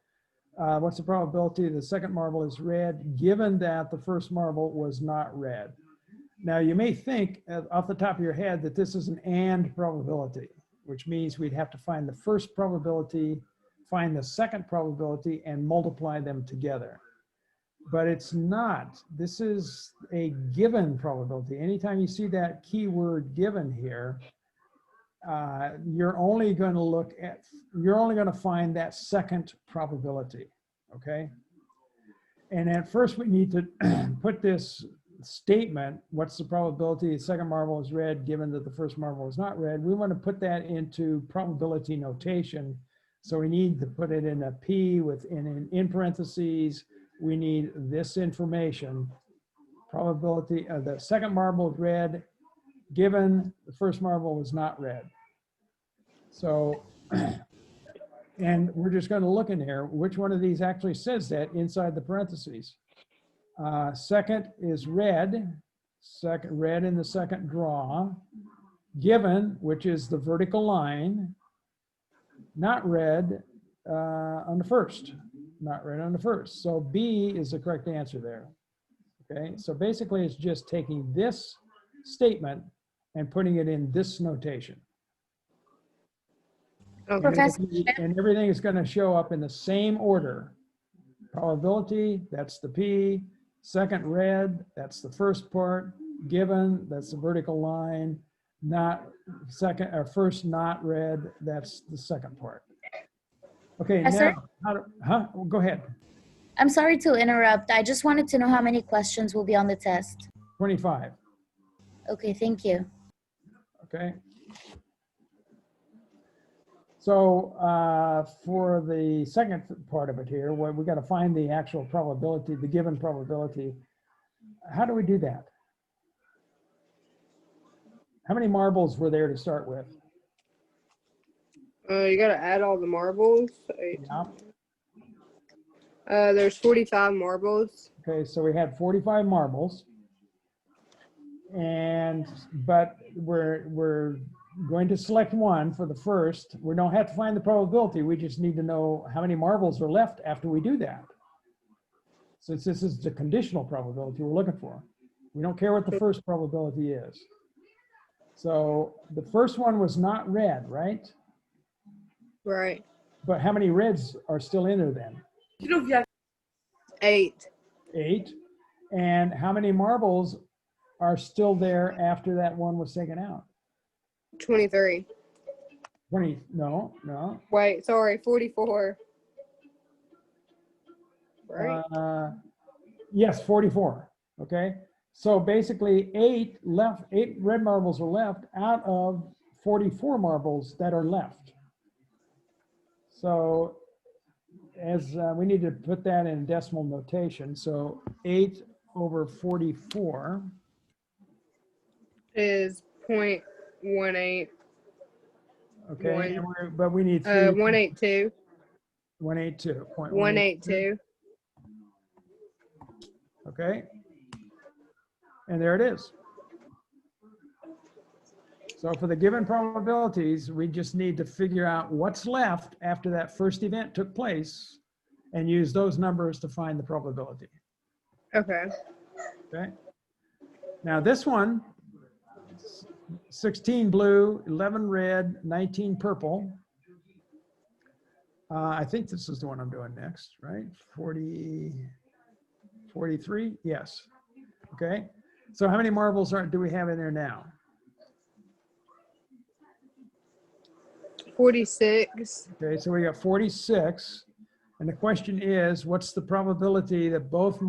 What's the probability the second marble is red, given that the first marble was not red? Now, you may think off the top of your head that this is an and probability, which means we'd have to find the first probability, find the second probability, and multiply them together. But it's not. This is a given probability. Anytime you see that keyword given here, you're only going to find that second probability, okay? And at first we need to put this statement, what's the probability the second marble is red given that the first marble is not red? We want to put that into probability notation. So we need to put it in a P in parentheses. We need this information, probability of the second marble is red given the first marble was not red. So, and we're just going to look in here, which one of these actually says that inside the parentheses. Second is red, red in the second draw. Given, which is the vertical line, not red on the first, not red on the first. So B is the correct answer there. Okay, so basically it's just taking this statement and putting it in this notation. Okay. Professor, And everything is going to show up in the same order. Probability, that's the P. Second red, that's the first part. Given, that's the vertical line. Not second or first not red, that's the second part. Okay, Yes, sir. now, go ahead. I'm sorry to interrupt. I just wanted to know how many questions will be on the test. 25, Okay, thank you. okay? So for the second part of it here, where we got to find the actual probability, the given probability. How do we do that? How many marbles were there to start with? You gotta add all the marbles. Yeah. There's 45 marbles. Okay, so we had 45 marbles. But we're going to select one for the first. We don't have to find the probability. We just need to know how many marbles are left after we do that. Since this is the conditional probability we're looking for. We don't care what the first probability is. So the first one was not red, right? Right. But how many reds are still in there then? 8. 8. And how many marbles are still there after that one was taken out? 23. 20, no. Wait, sorry, 44. Right? Yes, 44, okay? So basically 8 red marbles are left out of 44 marbles that are left. So as we need to put that in decimal notation. So 8 over 44 Is 0.18. okay, but we need 3. 182. 182. 182. Okay. And there it is. So for the given probabilities, we just need to figure out what's left after that first event took place and use those numbers to find the probability. Okay. Okay. Now this one, 16 blue, 11 red, 19 purple. I think this is the one I'm doing next, right? 43, yes. Okay. So how many marbles do we have in there now? 46. Okay, so we got 46. And the question is, what's the probability that both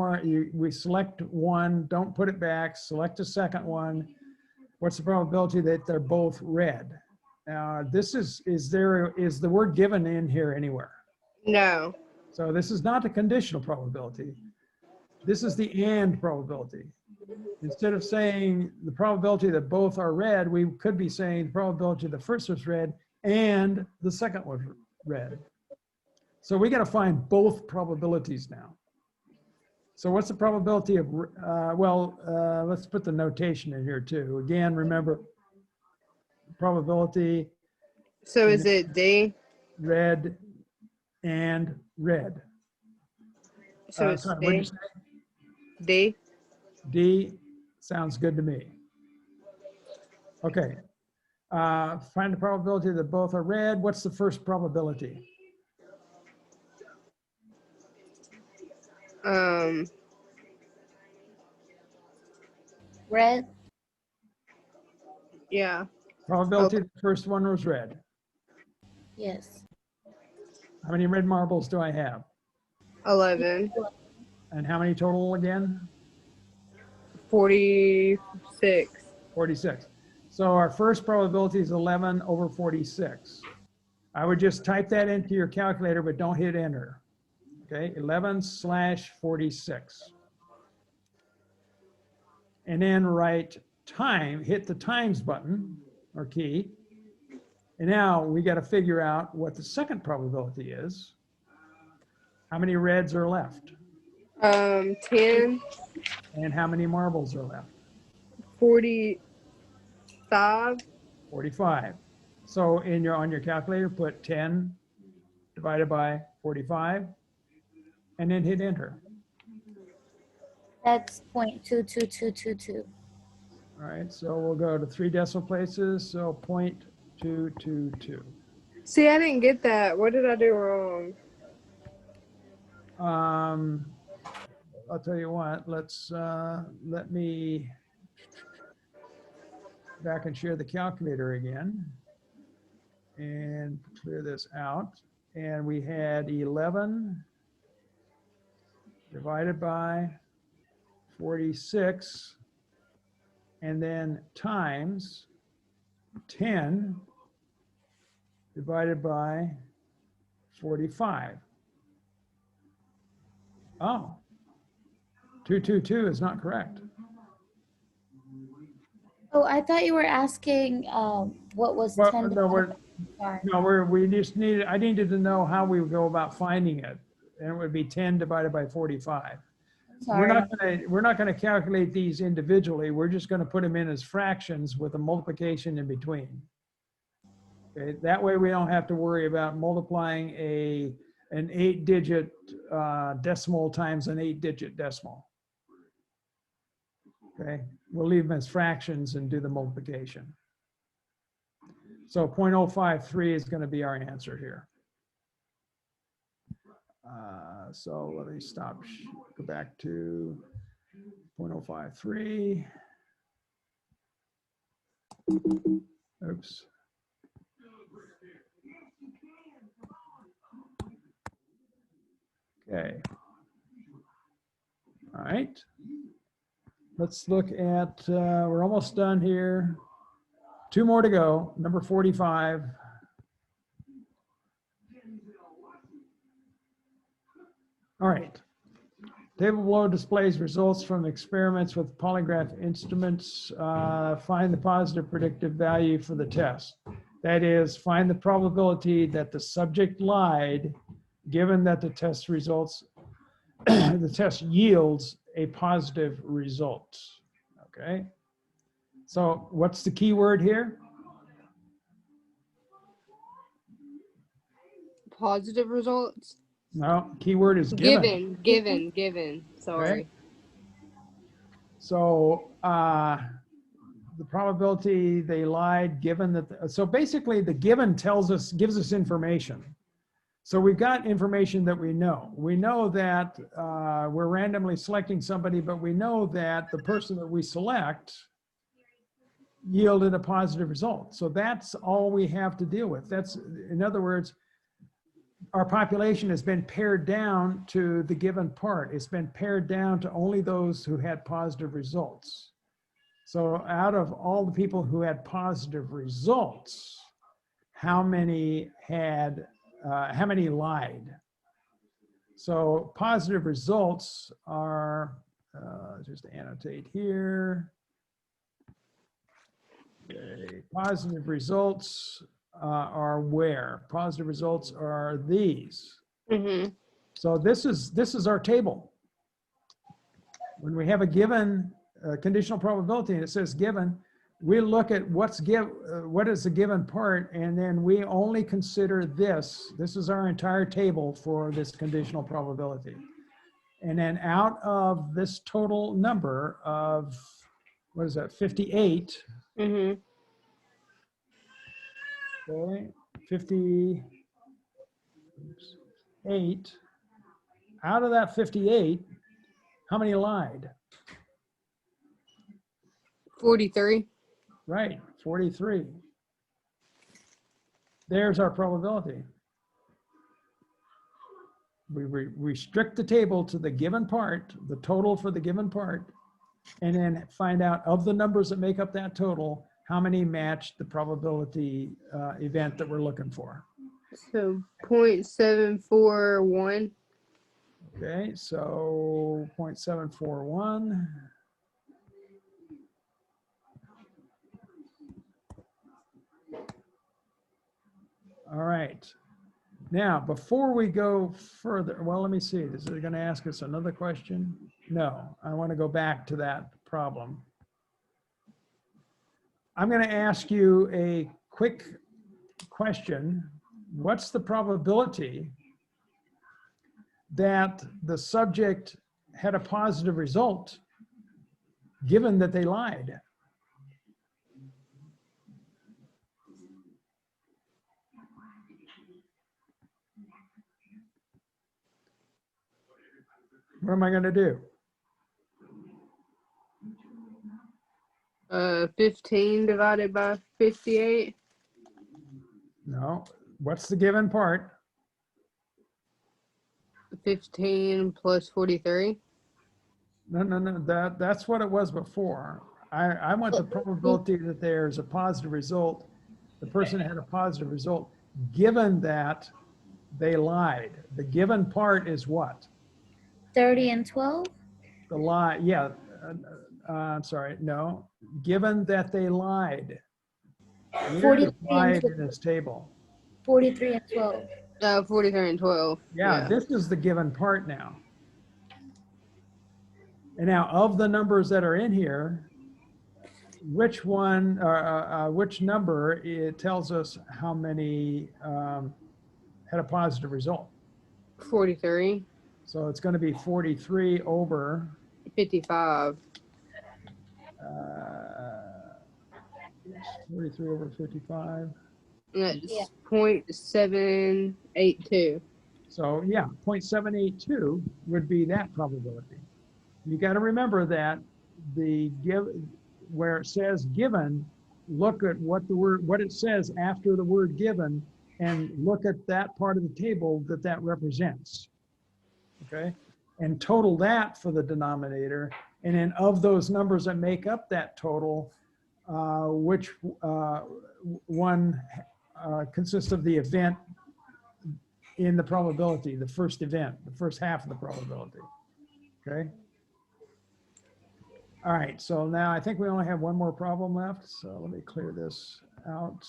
we select one, don't put it back, select a second one. What's the probability that they're both red? Now, this is the word given in here anywhere? No. So this is not the conditional probability. This is the and probability. Instead of saying the probability that both are red, we could be saying the probability the first was red and the second was red. So we got to find both probabilities now. So what's the probability of, let's put the notation in here too. Again, remember, probability. So is it D? Red and red. So it's sorry, what'd you D? say? D? D sounds good to me. Okay. Find the probability that both are red. What's the first probability? Red? Yeah. Probability the first one was red. Yes. How many red marbles do I have? 11. And how many total again? 46. 46. So our first probability is 11 over 46. I would just type that into your calculator, but don't hit enter. Okay, 11/46. And then write time, hit the times button or key. And now we got to figure out what the second probability is. How many reds are left? 10, And how many marbles are left? 45. 45. So on your calculator, put 10 divided by 45 and then hit enter. That's 0.22222. All right, so we'll go to 3 decimal places, so 0.222. See, I didn't get that. What did I do wrong? I'll tell you what, let me back and share the calculator again and clear this out. And we had 11 divided by 46 and then times 10 divided by 45. Oh, 222 is not correct. Oh, I thought you were asking what was Well, 10 no, divided by 5. we just needed, I needed to know how we would go about finding it. And it would be 10 divided by 45. Sorry. We're not gonna calculate these individually. We're just gonna put them in as fractions with a multiplication in between. Okay, that way we don't have to worry about multiplying an 8-digit decimal times an 8-digit decimal. Okay, we'll leave them as fractions and do the multiplication. So 0.053 is going to be our answer here. So let me stop, go back to 0.053. Oops. Okay. All right. Let's look at, we're almost done here. 2 more to go, number 45. All right. Table below displays results from experiments with polygraph instruments. Find the positive predictive value for the test. That is, find the probability that the subject lied, given that the test results, the test yields a positive result. Okay. So what's the key word here? Positive results? No, keyword is given. Given. Sorry. Okay. So the probability they lied, given that, so basically the given gives us information. So we've got information that we know. We know that we're randomly selecting somebody, but we know that the person that we select yielded a positive result. So that's all we have to deal with. That's, in other words, our population has been pared down to the given part. It's been pared down to only those who had positive results. So out of all the people who had positive results, how many lied? So positive results are, just annotate here. Okay. Positive results are where? Positive results are these. Mm-hmm. So this is our table. When we have a given conditional probability and it says given, we look at what is the given part, and then we only consider this. This is our entire table for this conditional probability. And then out of this total number of, what is that, 58, Mm-hmm. okay, 58, out of that 58, how many lied? 43. Right, 43. There's our probability. We restrict the table to the given part, the total for the given part, and then find out of the numbers that make up that total, how many match the probability event that we're looking for. So 0.741. Okay, so 0.741. All right. Now, before we go further, well, let me see. Is it going to ask us another question? No, I want to go back to that problem. I'm going to ask you a quick question. What's the probability that the subject had a positive result given that they lied? What am I going to do? 15 divided by 58. No. What's the given part? 15 plus 43. No. That's what it was before. I want the probability that there's a positive result. The person had a positive result, given that they lied. The given part is what? 30 and 12? The lie, yeah. I'm sorry, no. Given that they lied. Where 43 is and lied 12. in this table? 43 and 12. 43 and 12. Yeah, this is the given part now. And now of the numbers that are in here, which one, which number, it tells us how many had a positive result. 43. So it's going to be 43 over 55. 43 over 55. That's Yeah. 0.782. So yeah, 0.782 would be that probability. You got to remember that where it says given, look at what it says after the word given, and look at that part of the table that represents. Okay, and total that for the denominator, and then of those numbers that make up that total, which one consists of the event in the probability, the first event, the first half of the probability. Okay. All right, so now I think we only have one more problem left. So let me clear this out.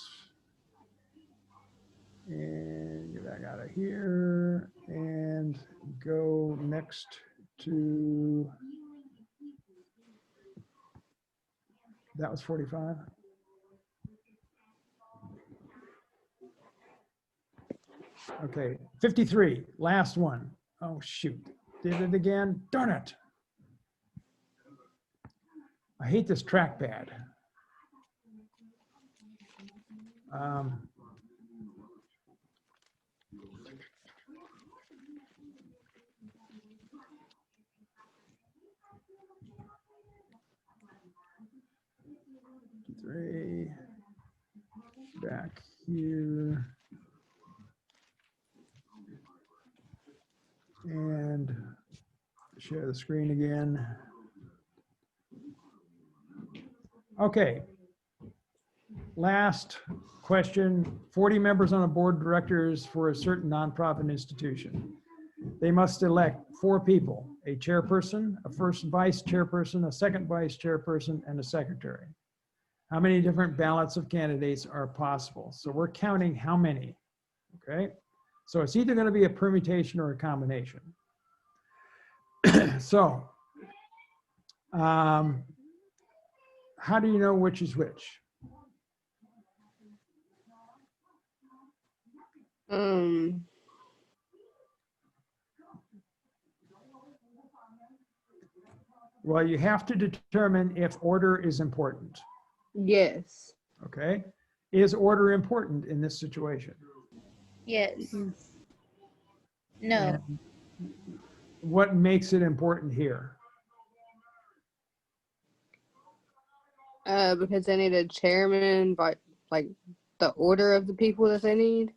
And get back out of here and go next to, that was 45. Okay, 53, last one. Oh, shoot, did it again, darn it. I hate this trackpad. Three, back here. And share the screen again. Okay. Last question. 40 members on a board of directors for a certain nonprofit institution. They must elect 4 people, a chairperson, a first vice chairperson, a second vice chairperson, and a secretary. How many different ballots of candidates are possible? So we're counting how many, okay? So it's either going to be a permutation or a combination. So, how do you know which is which? Well, you have to determine if order is important. Yes. Okay. Is order important in this situation? Yes. No. And what makes it important here? Because they need a chairman, but like the order of the people that they need.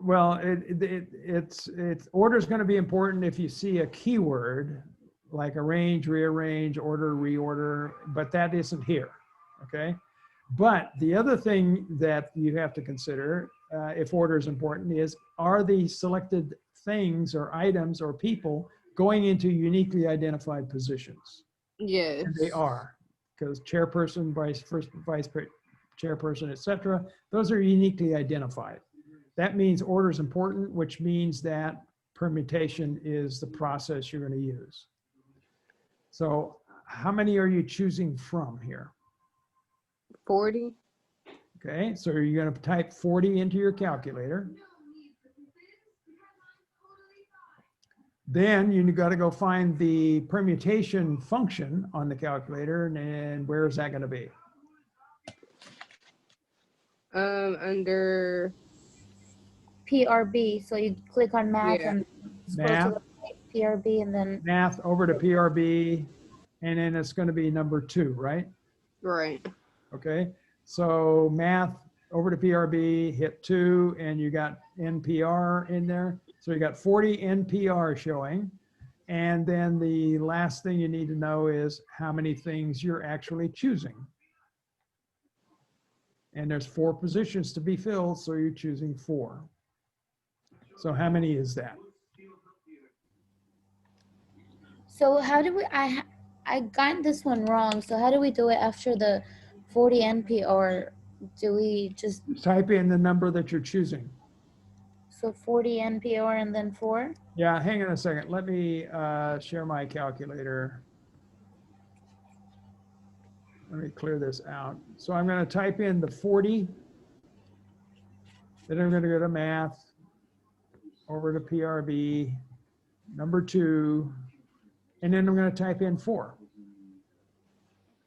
Well, it's order is going to be important if you see a keyword like arrange, rearrange, order, reorder, but that isn't here. Okay. But the other thing that you have to consider if order is important is, are the selected things or items or people going into uniquely identified positions? Yes. And they are, because chairperson, first vice chairperson, etc. Those are uniquely identified. that means order is important, which means that permutation is the process you're going to use. So how many are you choosing from here? 40. Okay, so you're going to type 40 into your calculator. Then you got to go find the permutation function on the calculator, and where is that going to be? Under, PRB. So you click on math Yeah. and scroll Math. to the right, PRB, and then Math over to PRB, and then it's going to be number 2, right? right. Okay, so math over to PRB, hit 2, and you got NPR in there. So you got 40 NPR showing. And then the last thing you need to know is how many things you're actually choosing. And there's 4 positions to be filled, so you're choosing 4. So how many is that? so how do we? I got this one wrong. So how do we do it after the 40 NP, or do we just Type in the number that you're choosing. so 40 NPR and then 4? Yeah, hang on a second. Let me share my calculator. Let me clear this out. So I'm going to type in the 40. Then I'm going to go to math, over to PRB, number 2, and then I'm going to type in 4.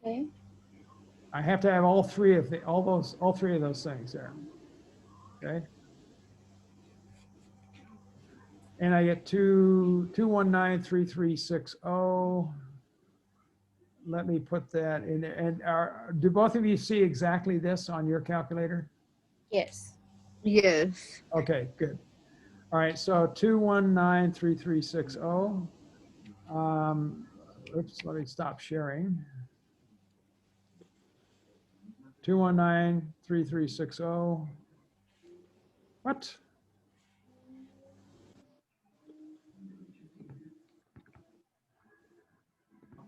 Okay. I have to have all three of those things there. Okay. And I get 2193360. Let me put that in there. And do both of you see exactly this on your calculator? Yes. Yes. Okay, good. All right, so 2193360. Oops, let me stop sharing. 2193360. What?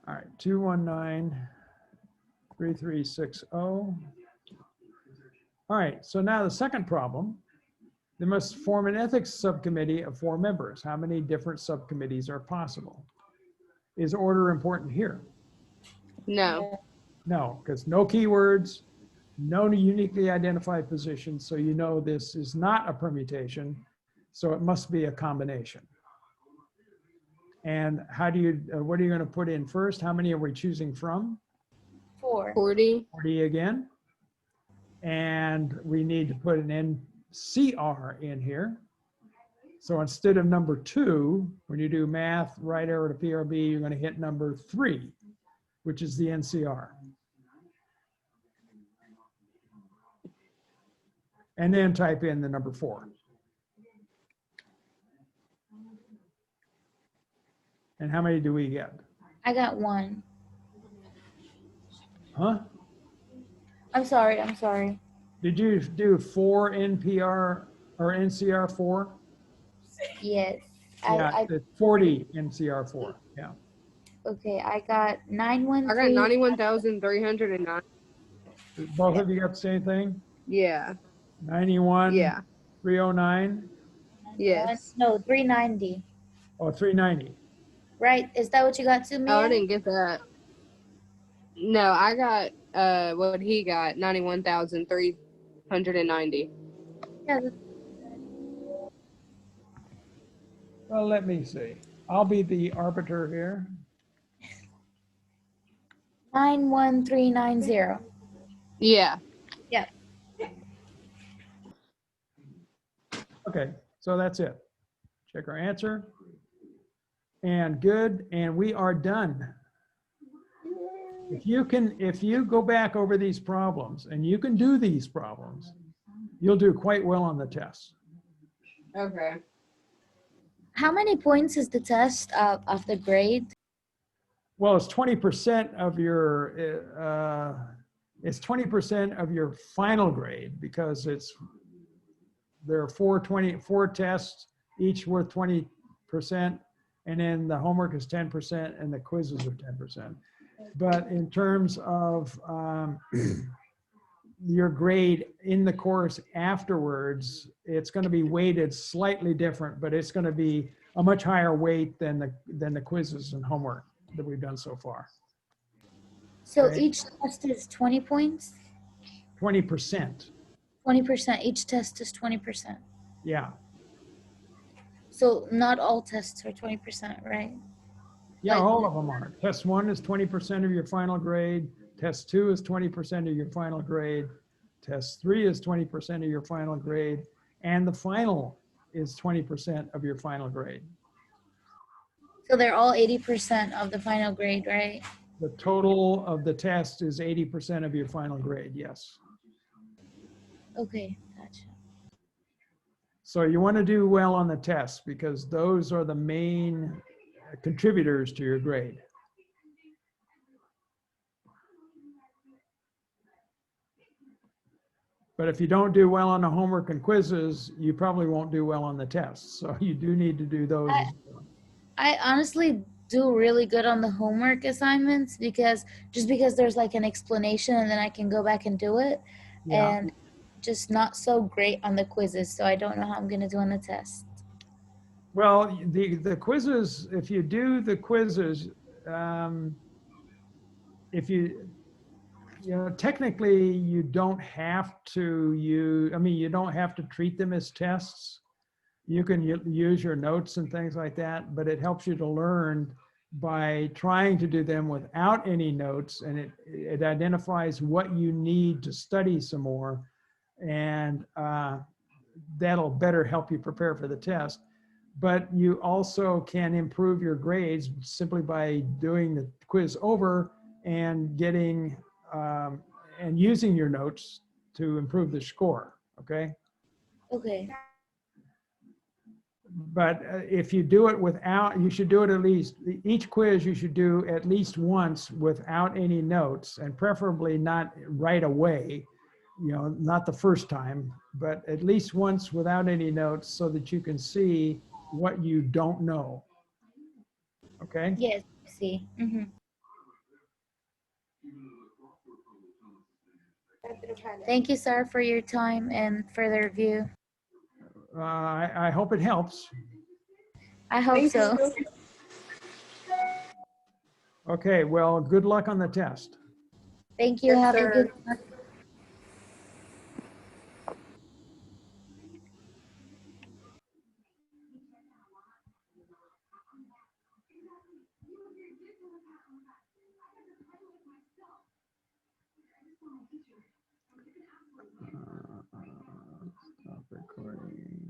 All right, 2193360. All right, so now the second problem. They must form an ethics subcommittee of 4 members. How many different subcommittees are possible? Is order important here? No. No, because no keywords, no uniquely identified positions, so you know this is not a permutation, so it must be a combination. And how do you, what are you going to put in first? How many are we choosing from? 4. 40. 40 again. And we need to put an NCR in here. So instead of number 2, when you do math right over to PRB, you're going to hit number 3, which is the NCR. And then type in the number 4. And how many do we get? I got 1. Huh? I'm sorry. I'm sorry. Did you do 4 NPR or NCR 4? Yes. Yeah, it's 40 NCR 4. Yeah. Okay. I got 913. I got 91,309. Both of you got the same thing? Yeah. 91, Yeah. 309, Yes. No, 390. or 390. Right? Is that what you got too, Mia? Oh, I didn't get that. No, I got what he got, 91,390. Yeah. Well, let me see. I'll be the arbiter here. 91390. Yeah. Okay, so that's it. Check our answer. And good, and we are done. If you go back over these problems and you can do these problems, you'll do quite well on the test. Okay. How many points is the test of the grade? Well, it's 20% of your it's 20% of your final grade, because there are 4 tests, each worth 20%, and then the homework is 10% and the quizzes are 10%. But in terms of your grade in the course afterwards, it's going to be weighted slightly different, but it's going to be a much higher weight than the quizzes and homework that we've done so far. So Okay. each test is 20 points? 20%. 20%. Each test is 20%. Yeah. So not all tests are 20%, right? Yeah, Like- all of them are. Test 1 is 20% of your final grade. Test 2 is 20% of your final grade. Test 3 is 20% of your final grade. And the final is 20% of your final grade. So they're all 80% of the final grade, right? The total of the test is 80% of your final grade, yes. Okay, gotcha. So you want to do well on the tests because those are the main contributors to your grade. But if you don't do well on the homework and quizzes, you probably won't do well on the tests. So you do need to do those. as well. I honestly do really good on the homework assignments because there's like an explanation and then I can go back and do it. Yeah. And just not so great on the quizzes. So I don't know how I'm gonna do on the test. Well, the quizzes, if you do the quizzes, if you know, technically you don't have to you don't have to treat them as tests. You can use your notes and things like that, but it helps you to learn by trying to do them without any notes, and it identifies what you need to study some more, and that'll better help you prepare for the test. But you also can improve your grades simply by doing the quiz over and getting and using your notes to improve the score, okay? Okay. But if you do it without, you should do it at least, each quiz you should do at least once without any notes, and preferably not right away, you know, not the first time, but at least once without any notes so that you can see what you don't know. Okay? Yes, I see. Mm-hmm. Thank you, sir, for your time and for the review. I hope it helps. I hope so. Okay, well, good luck on the test. Thank you. Yes, Have a sir. good one. Stop recording.